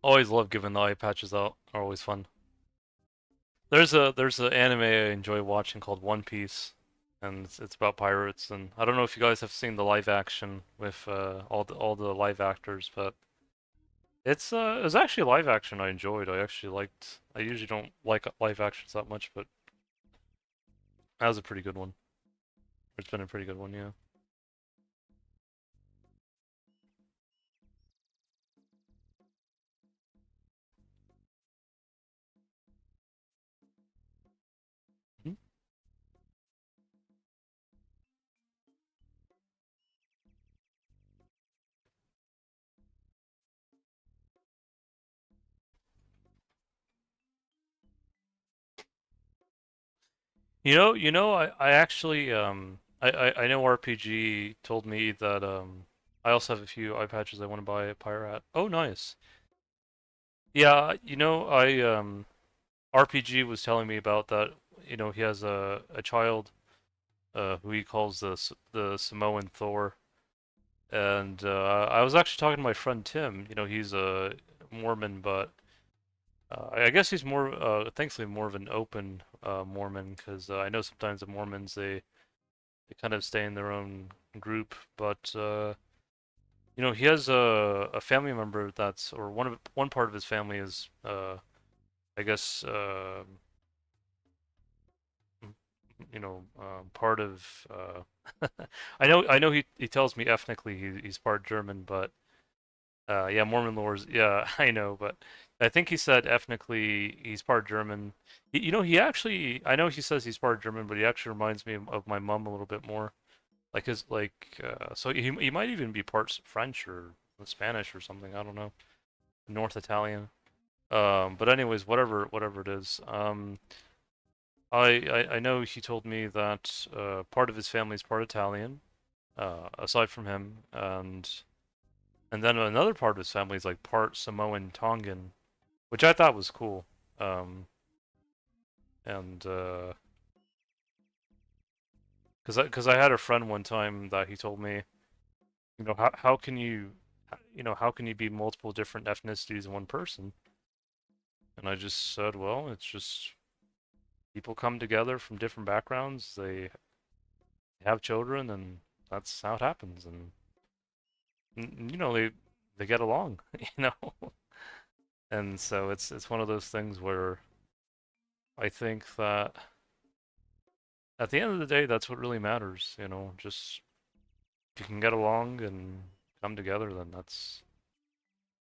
Speaker 1: Always love giving the eye patches out. Are always fun. There's an anime I enjoy watching called One Piece, and it's about pirates. And I don't know if you guys have seen the live action with all the live actors, but it was actually live action I enjoyed. I actually liked. I usually don't like live actions that much, but that was a pretty good one. It's been a pretty good one, yeah. Mhm. I actually I know RPG told me that I also have a few eye patches I want to buy a pirate. Oh, nice. Yeah, RPG was telling me about that. He has a child who he calls the Samoan Thor, and I was actually talking to my friend Tim. He's a Mormon, but I guess he's more thankfully more of an open Mormon because I know sometimes the Mormons they kind of stay in their own group, but he has a family member that's or one part of his family is I guess part of. I know he tells me ethnically he's part German, but yeah, Mormon lores. Yeah, I know, but I think he said ethnically he's part German. He actually. I know he says he's part German, but he actually reminds me of my mom a little bit more. So he might even be part French or Spanish or something. I don't know. North Italian. But anyways, whatever it is. I know he told me that part of his family is part Italian, aside from him, and then another part of his family is like part Samoan Tongan, which I thought was cool. Um, and because I had a friend one time that he told me, how can how can you be multiple different ethnicities in one person? And I just said, well, it's just people come together from different backgrounds, they have children, and that's how it happens. And they get along, you know. And so it's one of those things where I think that at the end of the day, that's what really matters, you know. Just if you can get along and come together, then that's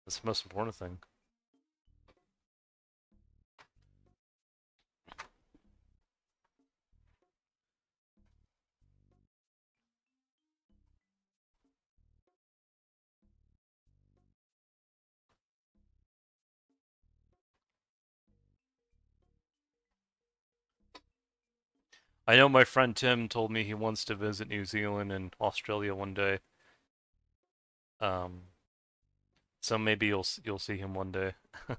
Speaker 1: the most important thing. I know my friend Tim told me he wants to visit New Zealand and Australia one day. Um, so maybe you'll see him one day if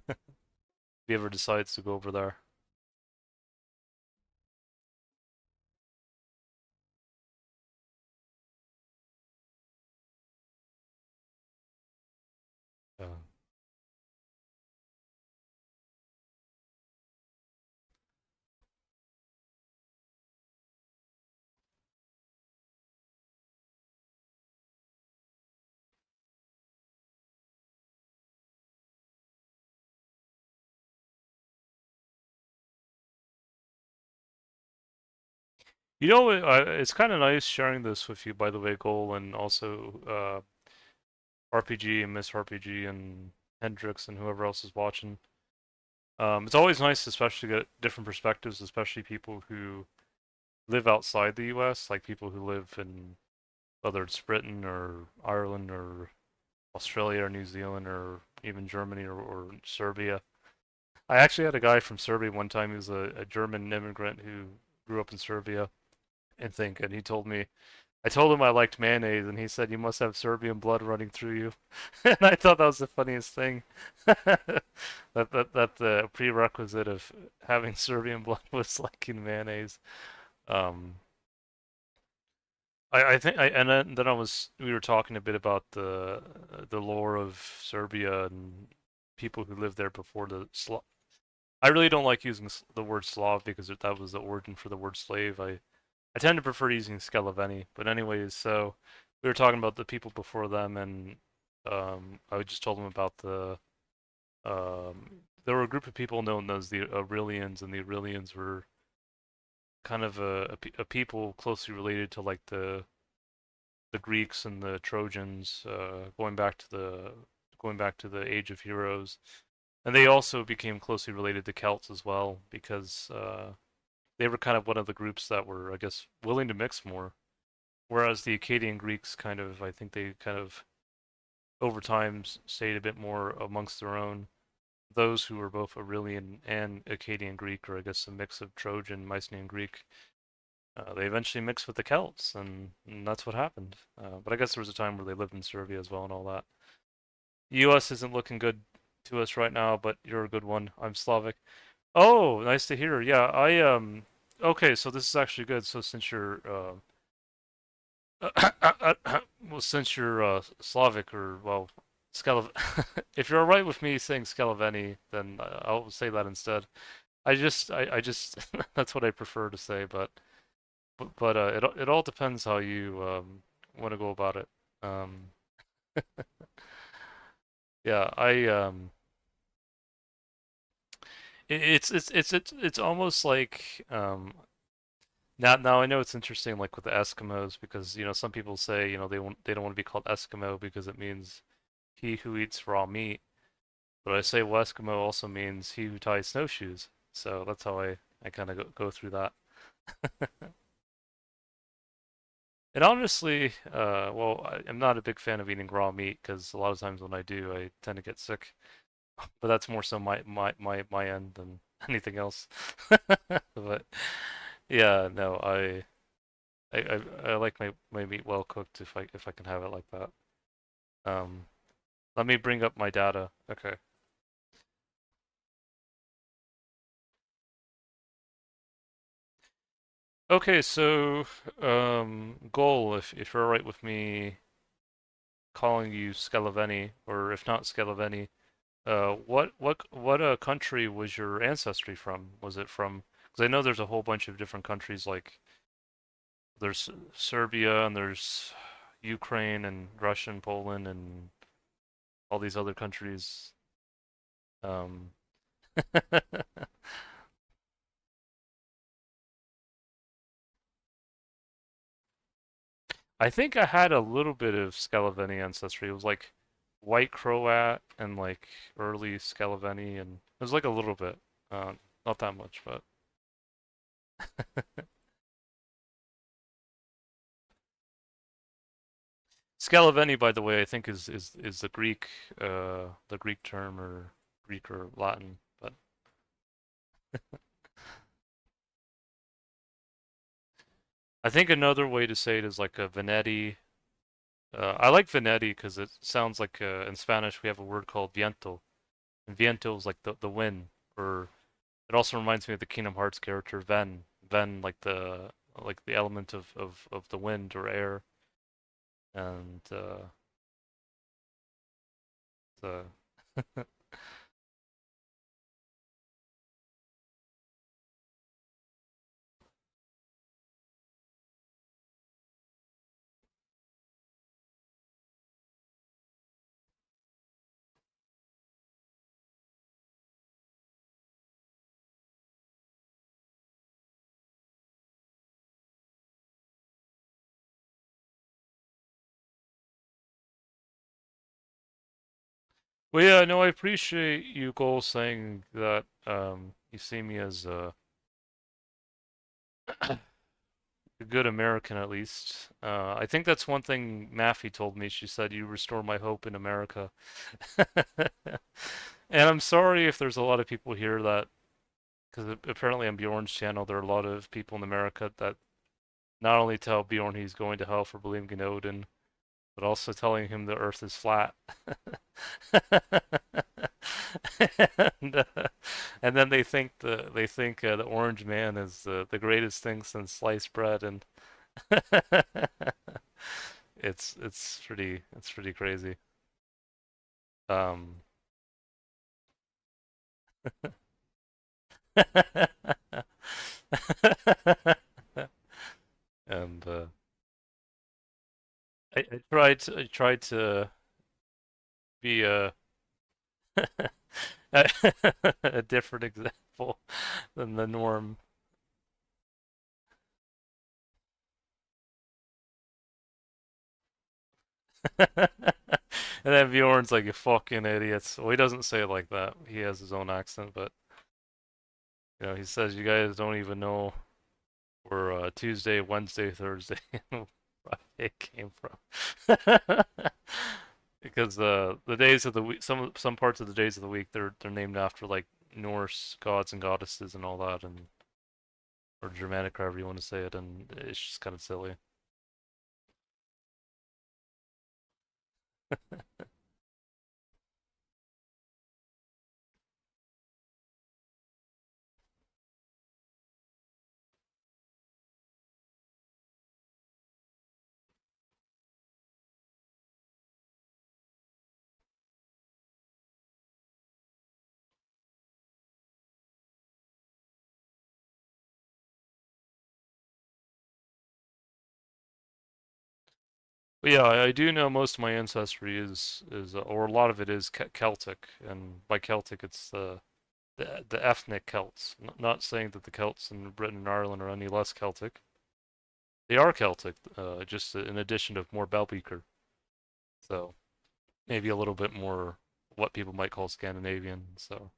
Speaker 1: he ever decides to go over there. Uh, you know, it's kind of nice sharing this with you, by the way, Goal, and also RPG and Miss RPG and Hendrix and whoever else is watching. It's always nice, especially to get different perspectives, especially people who live outside the U.S., like people who live in whether it's Britain or Ireland or Australia or New Zealand or even Germany or Serbia. I actually had a guy from Serbia one time. He was a German immigrant who grew up in Serbia, and and he told me, I told him I liked mayonnaise, and he said, "You must have Serbian blood running through you," and I thought that was the funniest thing. That the prerequisite of having Serbian blood was liking mayonnaise. Um, I think and then we were talking a bit about the lore of Serbia and people who lived there before I really don't like using the word Slav because that was the origin for the word slave. I tend to prefer using Skeloveni, but anyways, so we were talking about the people before them, and I just told them about there were a group of people known as the Aurelians, and the Aurelians were kind of a people closely related to like the Greeks and the Trojans, going back to the Age of Heroes, and they also became closely related to Celts as well because they were kind of one of the groups that were, I guess, willing to mix more. Whereas the Akkadian Greeks kind of, I think they kind of over time stayed a bit more amongst their own. Those who were both Aurelian and Akkadian Greek, or I guess a mix of Trojan, Mycenaean Greek, they eventually mixed with the Celts, and that's what happened. But I guess there was a time where they lived in Serbia as well and all that. U.S. isn't looking good to us right now, but you're a good one. I'm Slavic. Oh, nice to hear. Yeah, Okay, so this is actually good. So since you're well, since you're Slavic or well, Skelev, if you're alright with me saying Skeloveni, then I'll say that instead. I just that's what I prefer to say, but it all depends how you want to go about it. Um, yeah, it's almost like now I know it's interesting like with the Eskimos because some people say they don't want to be called Eskimo because it means he who eats raw meat, but I say well Eskimo also means he who ties snowshoes. So that's how I kind of go through that. And honestly, well, I'm not a big fan of eating raw meat because a lot of times when I do, I tend to get sick. But that's more so my end than anything else. But yeah, no, I like my meat well cooked if I can have it like that. Um, Let me bring up my data. Okay. Okay, so goal if you're alright with me calling you Skeloveni, or if not Skeloveni, what country was your ancestry from? Was it from? Because I know there's a whole bunch of different countries, like there's Serbia and there's Ukraine and Russia and Poland and all these other countries. Um, I think I had a little bit of Scalaveni ancestry. It was like white Croat and like early Scalaveni, and it was like a little bit, not that much, but Scalaveni, by the way, I think is the Greek term or Greek or Latin, but I think another way to say it is like a Venetti. I like Venetti because it sounds like in Spanish we have a word called viento, and viento is like the wind, or it also reminds me of the Kingdom Hearts character Ven. Ven like the element of the wind or air, and the well, yeah, no, I appreciate you, Cole, saying that you see me as a good American at least. I think that's one thing Maffey told me. She said, "You restore my hope in America." And I'm sorry if there's a lot of people here that, because apparently on Bjorn's channel, there are a lot of people in America that not only tell Bjorn he's going to hell for believing in Odin, but also telling him the Earth is flat. and, and then they think the Orange Man is the greatest thing since sliced bread, and it's pretty crazy. Um, and I tried to be a different example than the norm. And then Bjorn's like, "You fucking idiots." Well, he doesn't say it like that. He has his own accent, but he says, "You guys don't even know where Tuesday, Wednesday, Thursday, and Friday came from." Because the days of the week, some parts of the days of the week, they're named after like Norse gods and goddesses and all that, and or Germanic, however you want to say it, and it's just kind of silly. But yeah, I do know most of my ancestry is or a lot of it is Celtic, and by Celtic it's the ethnic Celts. Not saying that the Celts in Britain and Ireland are any less Celtic. They are Celtic, just in addition to more Belbeaker. So maybe a little bit more what people might call Scandinavian. So,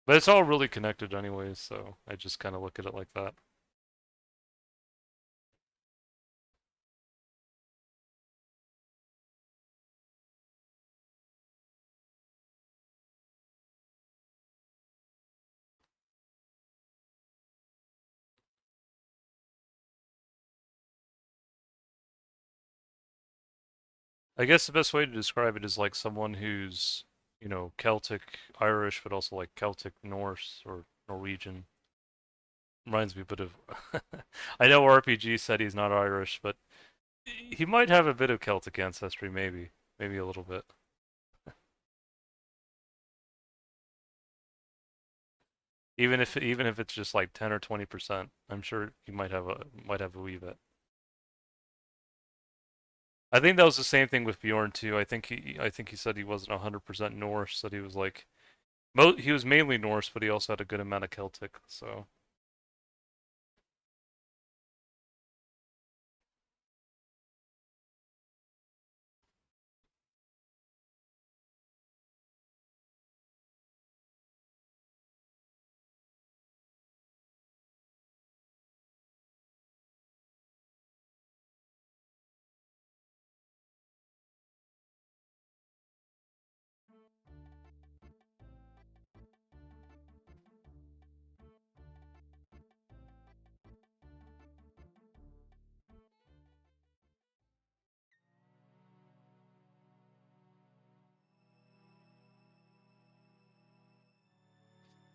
Speaker 1: but it's all really connected anyways. So I just kind of look at it like that. I guess the best way to describe it is like someone who's, Celtic Irish, but also like Celtic Norse or Norwegian. Reminds me a bit of. I know RPG said he's not Irish, but he might have a bit of Celtic ancestry, maybe a little bit. even if it's just like 10 or 20%, I'm sure you might have a wee bit. I think that was the same thing with Bjorn too. I think he said he wasn't 100% Norse, that he was like he was mainly Norse, but he also had a good amount of Celtic. So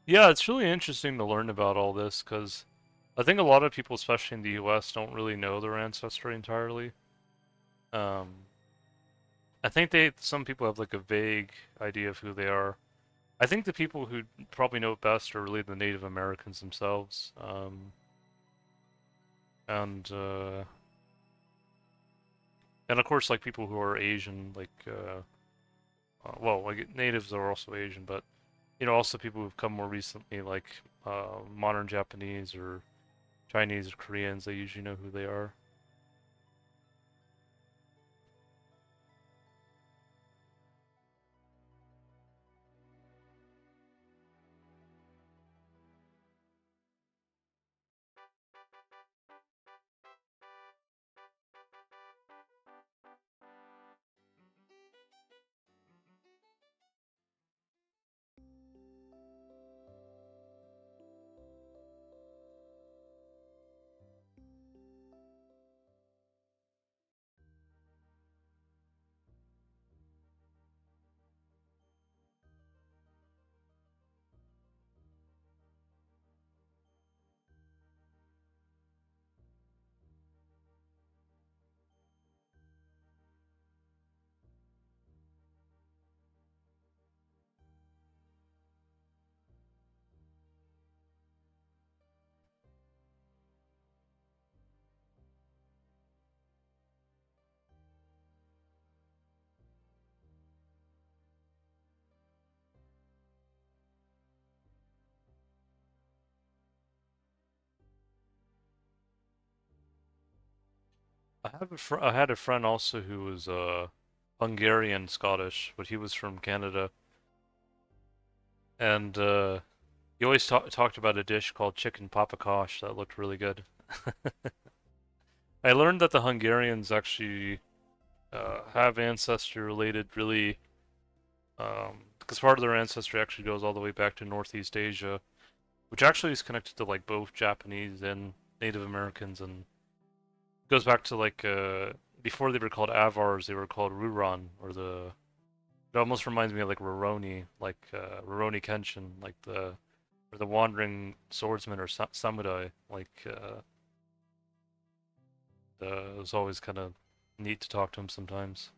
Speaker 1: yeah, it's really interesting to learn about all this because I think a lot of people, especially in the US, don't really know their ancestry entirely. Um, I think some people have like a vague idea of who they are. I think the people who probably know it best are really the Native Americans themselves. And and of course like people who are Asian, like well, like natives are also Asian, but also people who've come more recently, like modern Japanese or Chinese or Koreans. They usually know who they are. I had a friend also who was Hungarian Scottish, but he was from Canada, and he always talked about a dish called chicken papakosh that looked really good. I learned that the Hungarians actually have ancestry related really, because part of their ancestry actually goes all the way back to Northeast Asia, which actually is connected to like both Japanese and Native Americans, and goes back to like before they were called Avars, they were called Ruran, or the it almost reminds me of like Rurouni, like Rurouni Kenshin, like the wandering swordsman or samurai. Like it was always kind of neat to talk to him sometimes.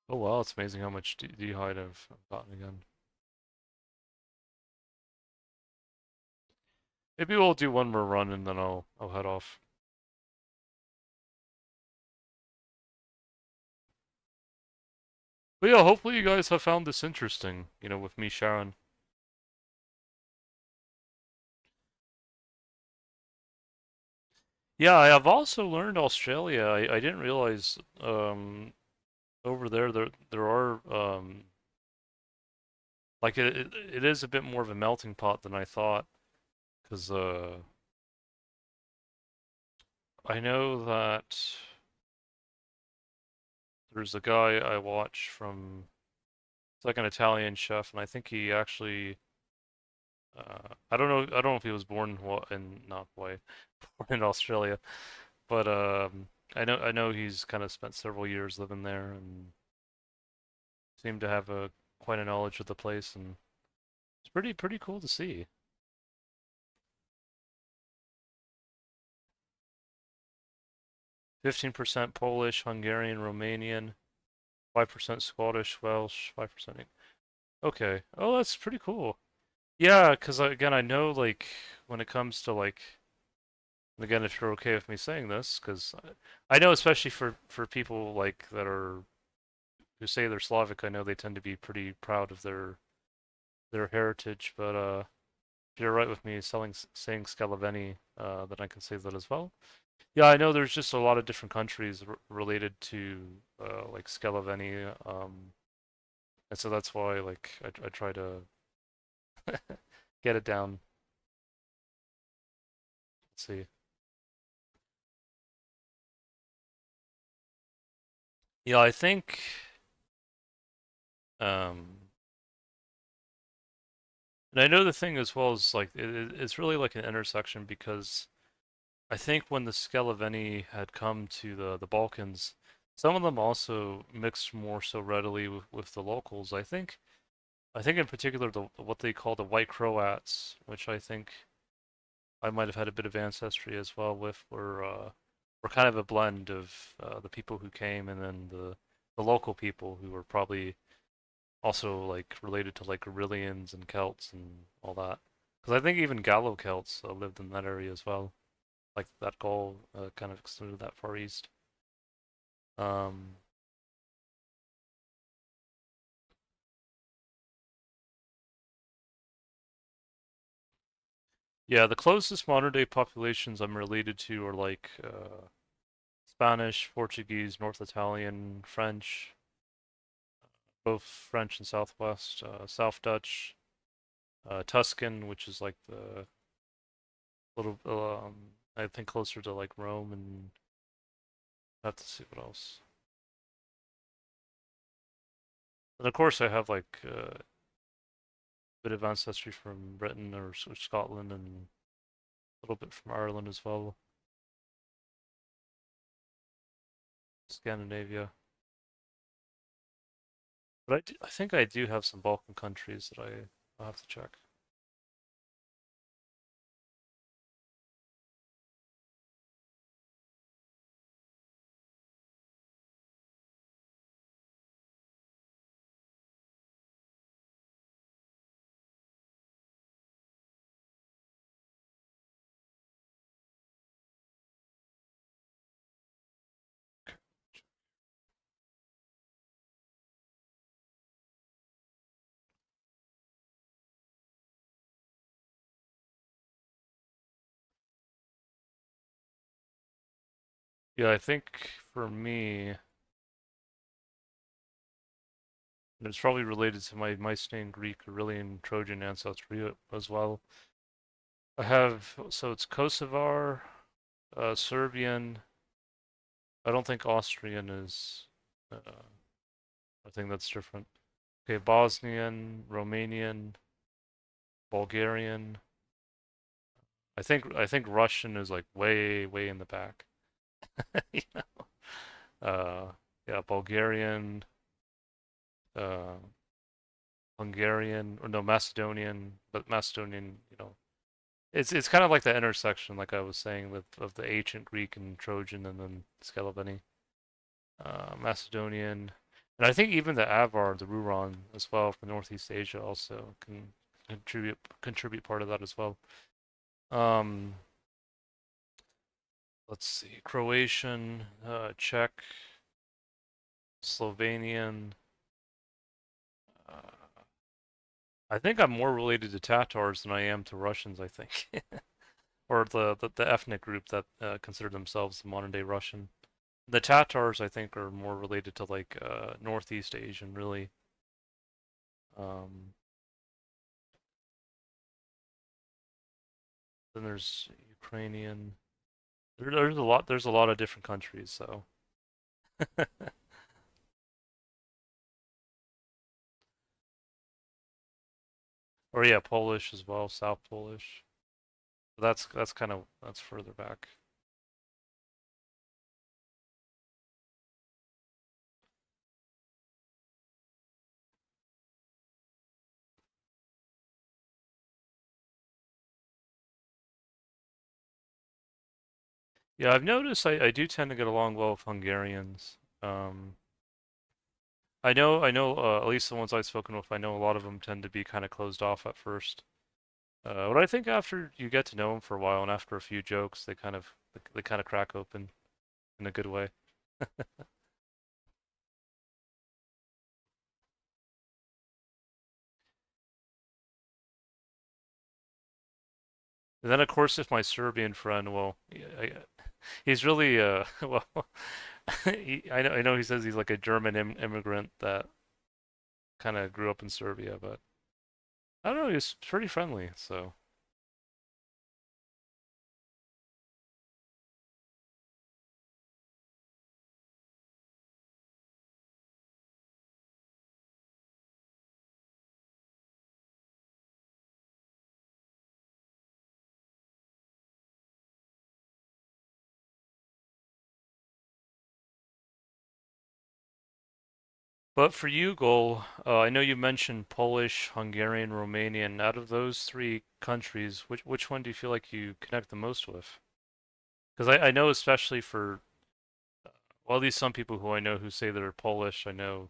Speaker 1: Oh wow, it's amazing how much D-hide I've gotten again. Maybe we'll do one more run and then I'll head off. But yeah, hopefully you guys have found this interesting, with me sharing. Yeah, I have also learned Australia. I didn't realize over there are like it is a bit more of a melting pot than I thought. Because I know that there's a guy I watch from, it's like an Italian chef, and I think he actually, I don't know if he was born in not Hawaii, born in Australia, but I know he's kind of spent several years living there and seemed to have a quite a knowledge of the place, and it's pretty cool to see. 15% Polish, Hungarian, Romanian, 5% Scottish, Welsh, 5%. Okay. Oh, that's pretty cool. Yeah, because again, I know like when it comes to like, and again, if you're okay with me saying this, because I know especially for people like that are who say they're Slavic, I know they tend to be pretty proud of their heritage. But if you're right with me saying Scalaveni, then I can say that as well. Yeah, I know there's just a lot of different countries related to like Scalaveni, and so that's why like I try to get it down. Let's see. Yeah, I think um and I know the thing as well is like it's really like an intersection because I think when the Scalaveni had come to the Balkans, some of them also mixed more so readily with the locals. I think in particular what they call the White Croats, which I think I might have had a bit of ancestry as well with, were kind of a blend of the people who came and then the local people who were probably also like related to like Aurelians and Celts and all that. Because I think even Gallo Celts lived in that area as well. Like that Gaul kind of extended that far east. Um, yeah, the closest modern day populations I'm related to are like Spanish, Portuguese, North Italian, French, both French and Southwest, South Dutch, Tuscan, which is like the little, I think closer to like Rome, and I have to see what else. And of course, I have like a bit of ancestry from Britain or Scotland and a little bit from Ireland as well, Scandinavia. But I think I do have some Balkan countries that I'll have to check. Yeah, I think for me, and it's probably related to my Mycenaean, Greek, Aurelian, Trojan ancestry as well. I have, so it's Kosovar, Serbian. I don't think Austrian is, I think that's different. Okay, Bosnian, Romanian, Bulgarian. I think Russian is like way in the back. You know? Yeah, Bulgarian, uh, Hungarian, or no, Macedonian, but Macedonian, it's kind of like the intersection, like I was saying, with of the ancient Greek and Trojan, and then Scalaveni, Macedonian. And I think even the Avar, the Ruron as well from Northeast Asia also can contribute part of that as well. Um, let's see, Croatian, Czech, Slovenian. Uh, I think I'm more related to Tatars than I am to Russians, I think. Or the ethnic group that consider themselves the modern day Russian. The Tatars, I think, are more related to like Northeast Asian, really. Um, then there's Ukrainian. There's a lot. There's a lot of different countries. So, or yeah, Polish as well, South Polish. That's kind of that's further back. Yeah, I've noticed I do tend to get along well with Hungarians. Um, I know, at least the ones I've spoken with, I know a lot of them tend to be kind of closed off at first. But I think after you get to know them for a while and after a few jokes, they kind of crack open in a good way. And then of course, if my Serbian friend, well, he's really well, I know he says he's like a German immigrant that kind of grew up in Serbia, but I don't know, he's pretty friendly, so. But for you, Goal, I know you mentioned Polish, Hungarian, Romanian. Out of those three countries, which one do you feel like you connect the most with? Because I know especially for, well, at least some people who I know who say they're Polish, I know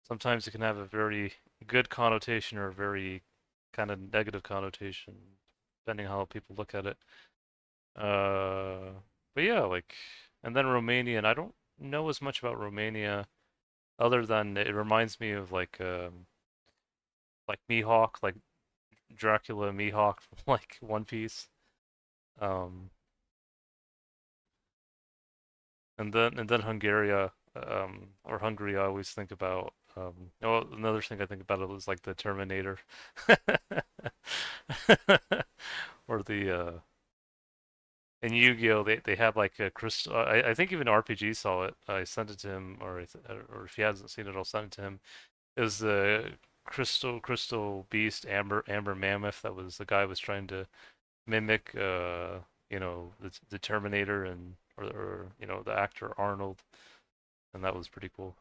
Speaker 1: sometimes it can have a very good connotation or a very kind of negative connotation, depending how people look at it. Uh, but yeah, like, and then Romanian. I don't know as much about Romania other than it reminds me of like Mihawk, like Dracula Mihawk from like One Piece. Um, and then Hungary, or Hungary. I always think about. Oh, another thing I think about it is like the Terminator, or the in Yu-Gi-Oh they had like a crystal. I think even RPG saw it. I sent it to him, or if he hasn't seen it, I'll send it to him. It was the crystal beast amber mammoth that was the guy was trying to mimic the Terminator and or the actor Arnold, and that was pretty cool.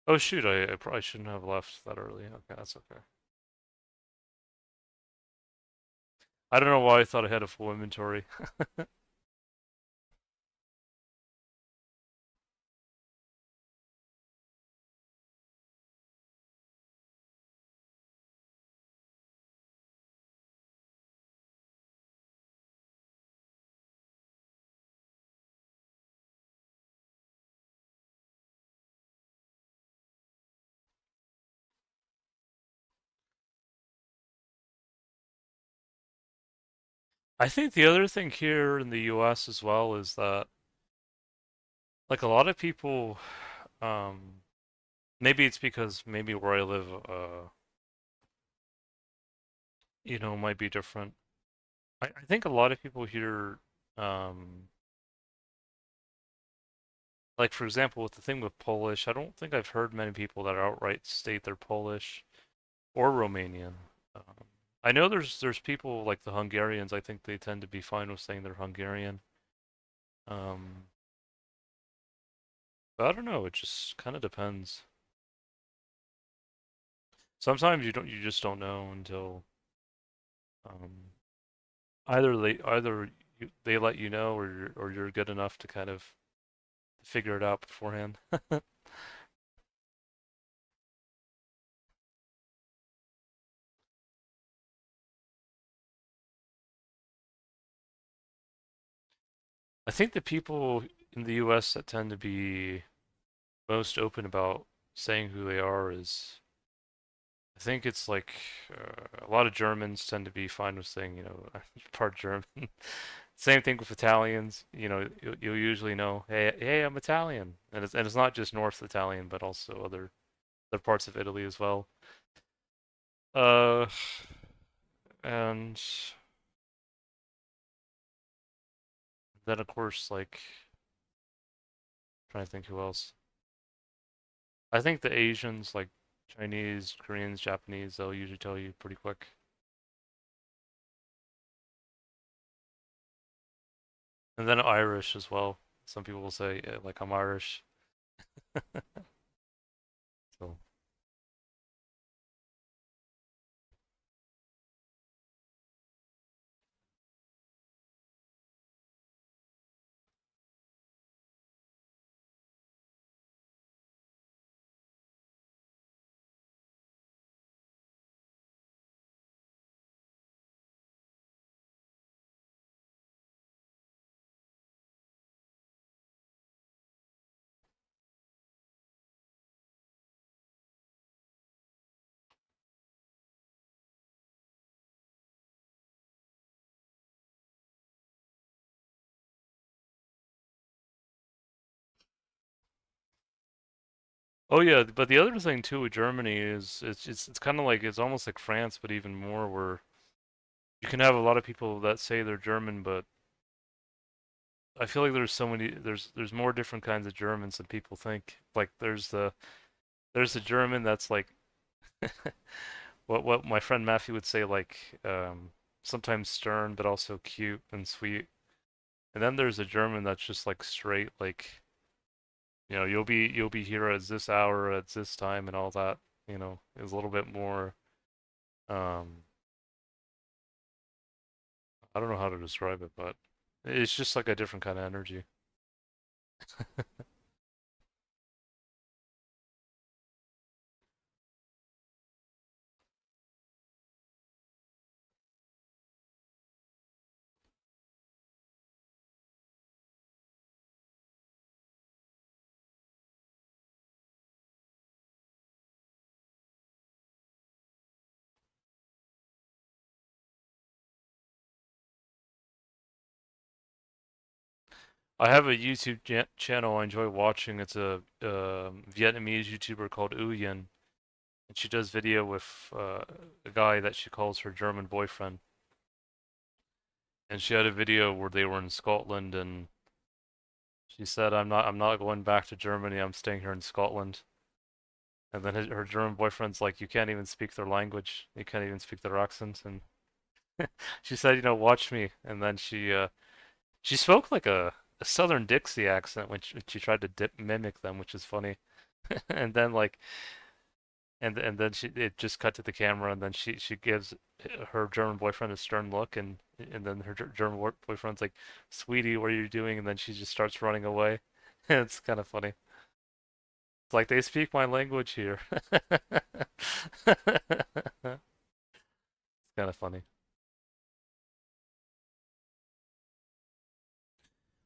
Speaker 1: Oh shoot, I probably shouldn't have left that early. Okay, that's okay. I don't know why I thought I had a full inventory. I think the other thing here in the US as well is that like a lot of people, um maybe it's because maybe where I live might be different. I think a lot of people here, um like for example, with the thing with Polish, I don't think I've heard many people that outright state they're Polish or Romanian. Um, I know there's people like the Hungarians. I think they tend to be fine with saying they're Hungarian. Um, but I don't know. It just kind of depends. Sometimes you just don't know until um, either they let you know, or you're good enough to kind of figure it out beforehand. I think the people in the US that tend to be most open about saying who they are is, I think it's like a lot of Germans tend to be fine with saying, part German. Same thing with Italians. You'll usually know, hey, I'm Italian, and it's not just North Italian, but also other parts of Italy as well. Uh, and then of course, like, trying to think who else. I think the Asians, like Chinese, Koreans, Japanese, they'll usually tell you pretty quick. And then Irish as well. Some people will say, yeah, like, I'm Irish. So, oh yeah, but the other thing too with Germany is it's kind of like it's almost like France, but even more where you can have a lot of people that say they're German, but I feel like there's more different kinds of Germans than people think. Like there's the German that's like what my friend Matthew would say, like sometimes stern but also cute and sweet. And then there's a German that's just like straight, like, you'll be here at this hour at this time and all that, is a little bit more um I don't know how to describe it, but it's just like a different kind of energy. I have a YouTube channel I enjoy watching. It's a Vietnamese YouTuber called Uyen, and she does video with a guy that she calls her German boyfriend. And she had a video where they were in Scotland, and she said, "I'm not going back to Germany. I'm staying here in Scotland." And then her German boyfriend's like, "You can't even speak their language. You can't even speak their accent." And she said, "Watch me." And then she spoke like a Southern Dixie accent when she tried to mimic them, which is funny. And then like and then it just cut to the camera, and then she gives her German boyfriend a stern look, and then her German boyfriend's like, "Sweetie, what are you doing?" And then she just starts running away. It's kind of funny. It's like they speak my language here. It's kind of funny.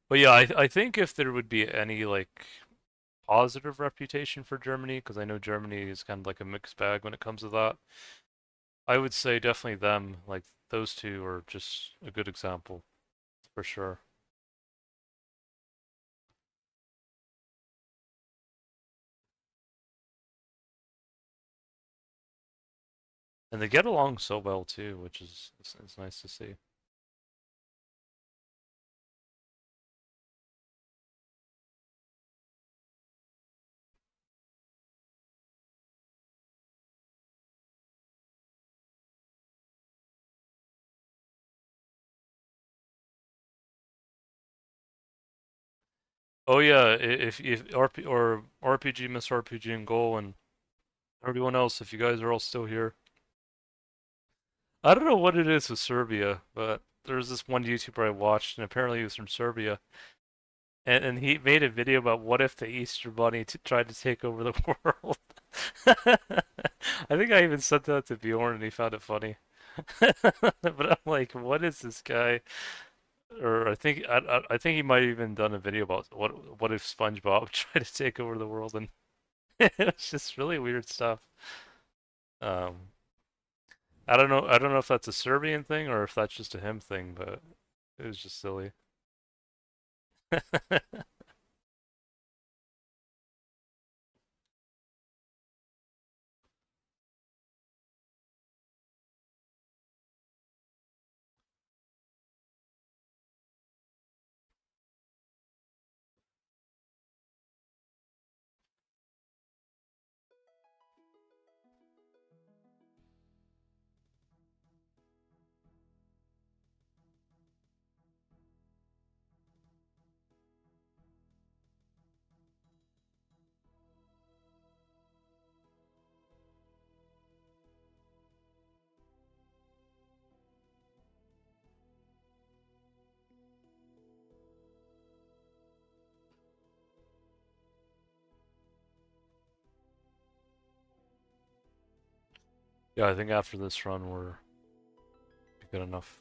Speaker 1: But yeah, I think if there would be any like positive reputation for Germany, because I know Germany is kind of like a mixed bag when it comes to that, I would say definitely them. Like those two are just a good example for sure. And they get along so well too, which is nice to see. Oh yeah, if RP or RPG Miss RPG and Goal and everyone else, if you guys are all still here, I don't know what it is with Serbia, but there was this one YouTuber I watched, and apparently he was from Serbia, and he made a video about what if the Easter Bunny tried to take over the world. I think I even sent that to Bjorn, and he found it funny. But I'm like, what is this guy? Or I think he might have even done a video about what if SpongeBob tried to take over the world, and it was just really weird stuff. Um, I don't know if that's a Serbian thing or if that's just a him thing, but it was just silly. Yeah, I think after this run we're good enough.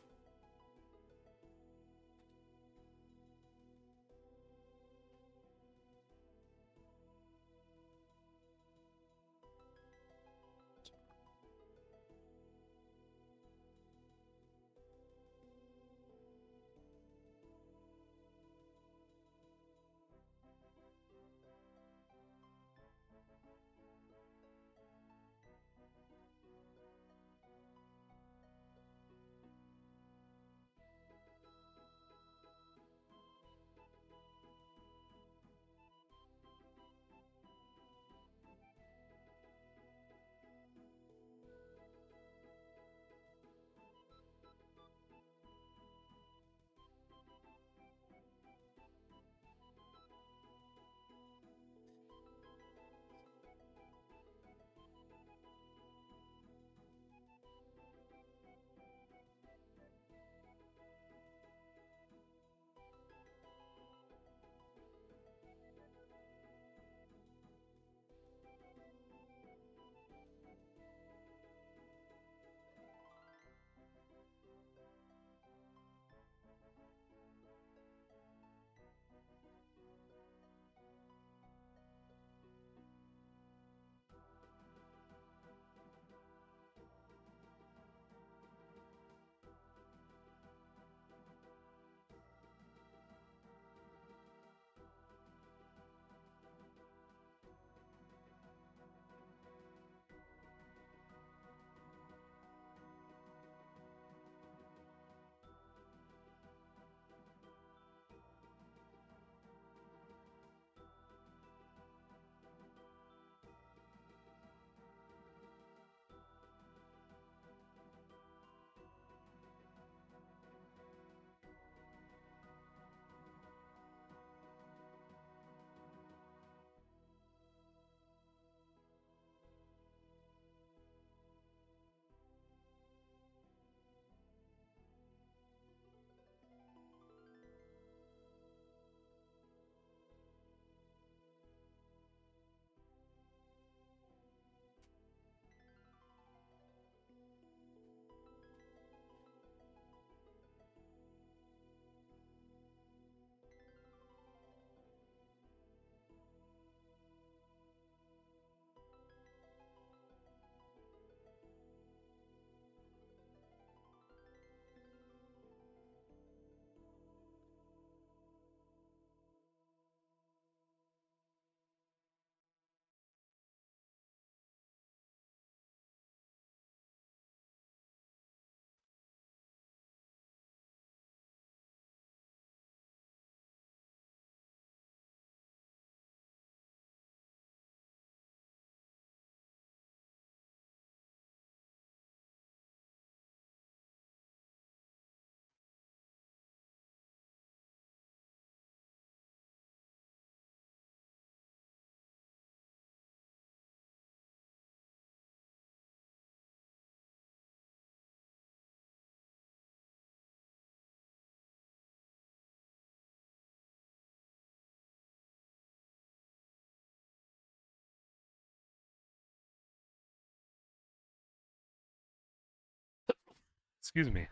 Speaker 1: Excuse me.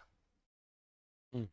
Speaker 1: Hmm.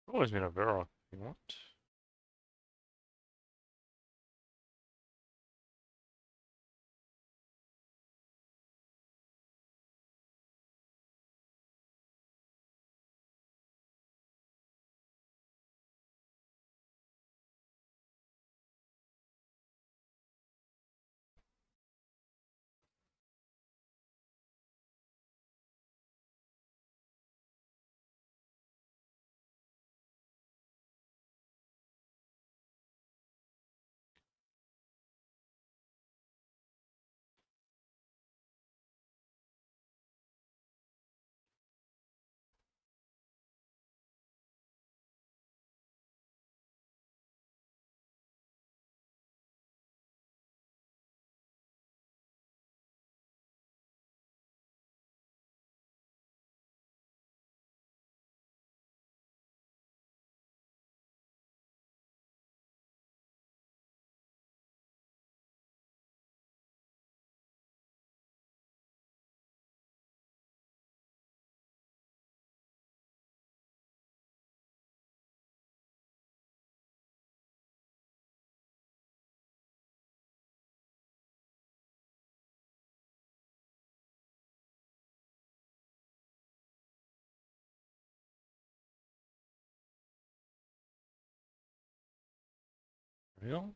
Speaker 1: Always been a Vera. You want? Real?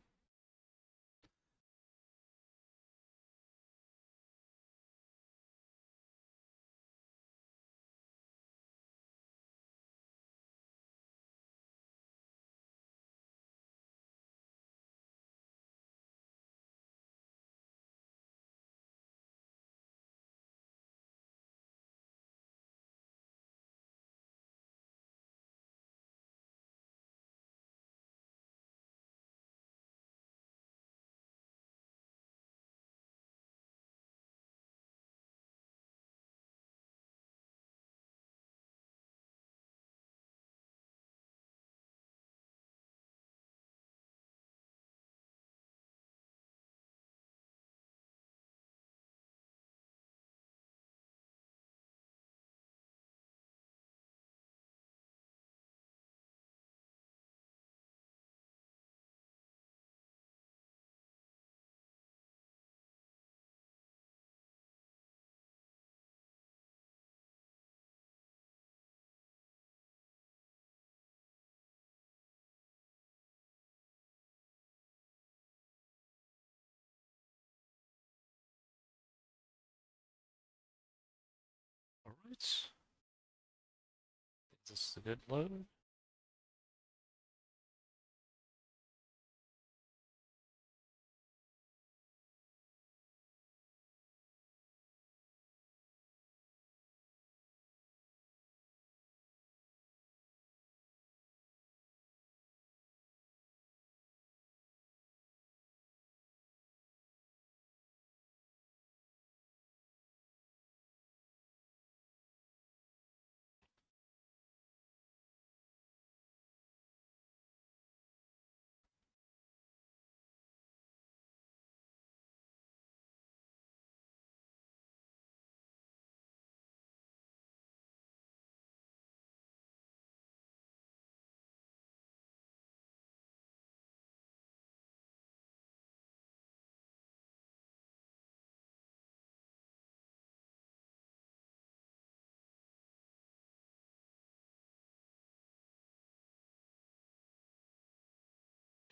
Speaker 1: This is a good load.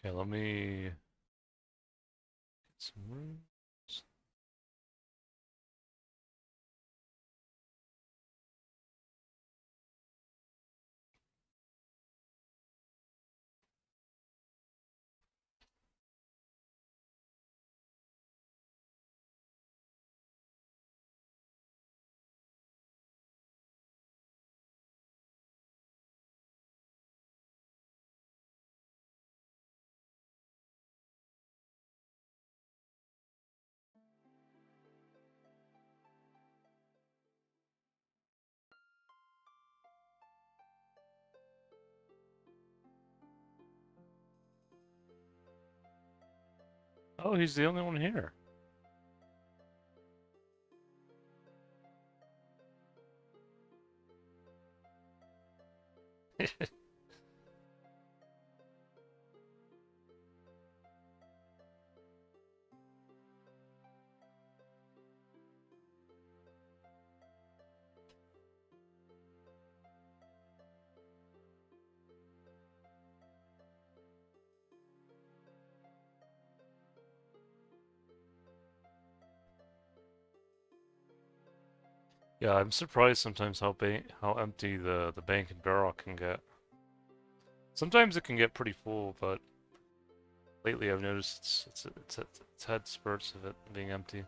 Speaker 1: Okay, let me get some rooms. Oh, he's the only one here. Yeah, I'm surprised sometimes how empty the bank and barrel can get. Sometimes it can get pretty full, but lately I've noticed it's had spurts of it being empty.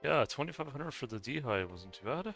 Speaker 1: Yeah, 2,500 for the D-high wasn't too bad.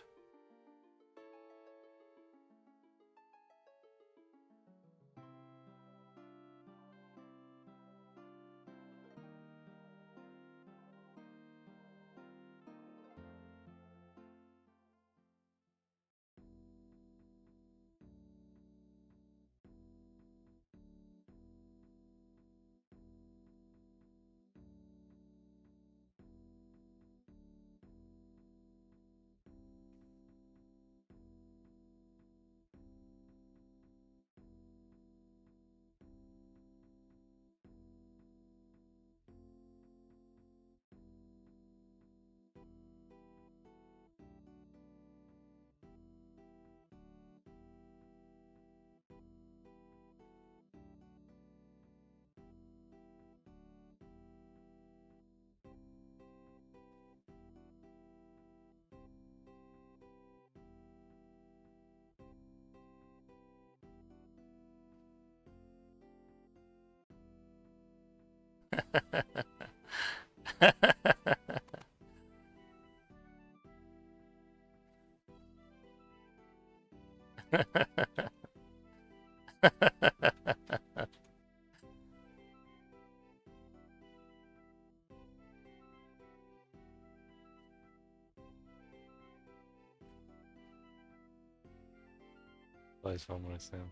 Speaker 1: Always fun when I see him.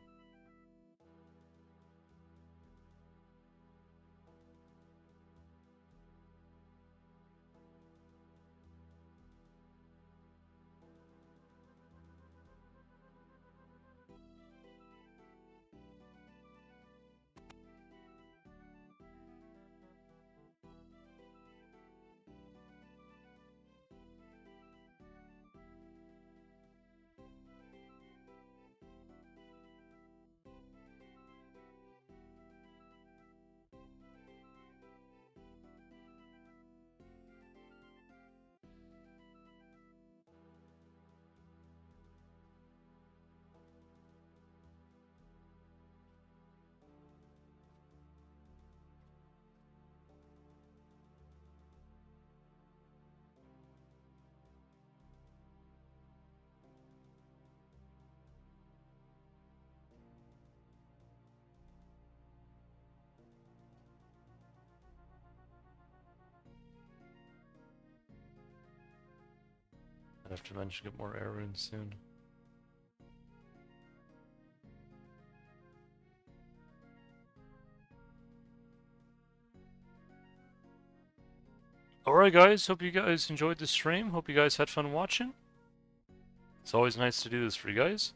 Speaker 1: I'd have to manage to get more air runes soon. Alright guys, hope you guys enjoyed the stream. Hope you guys had fun watching. It's always nice to do this for you guys.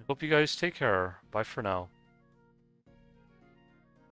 Speaker 1: Hope you guys take care. Bye for now.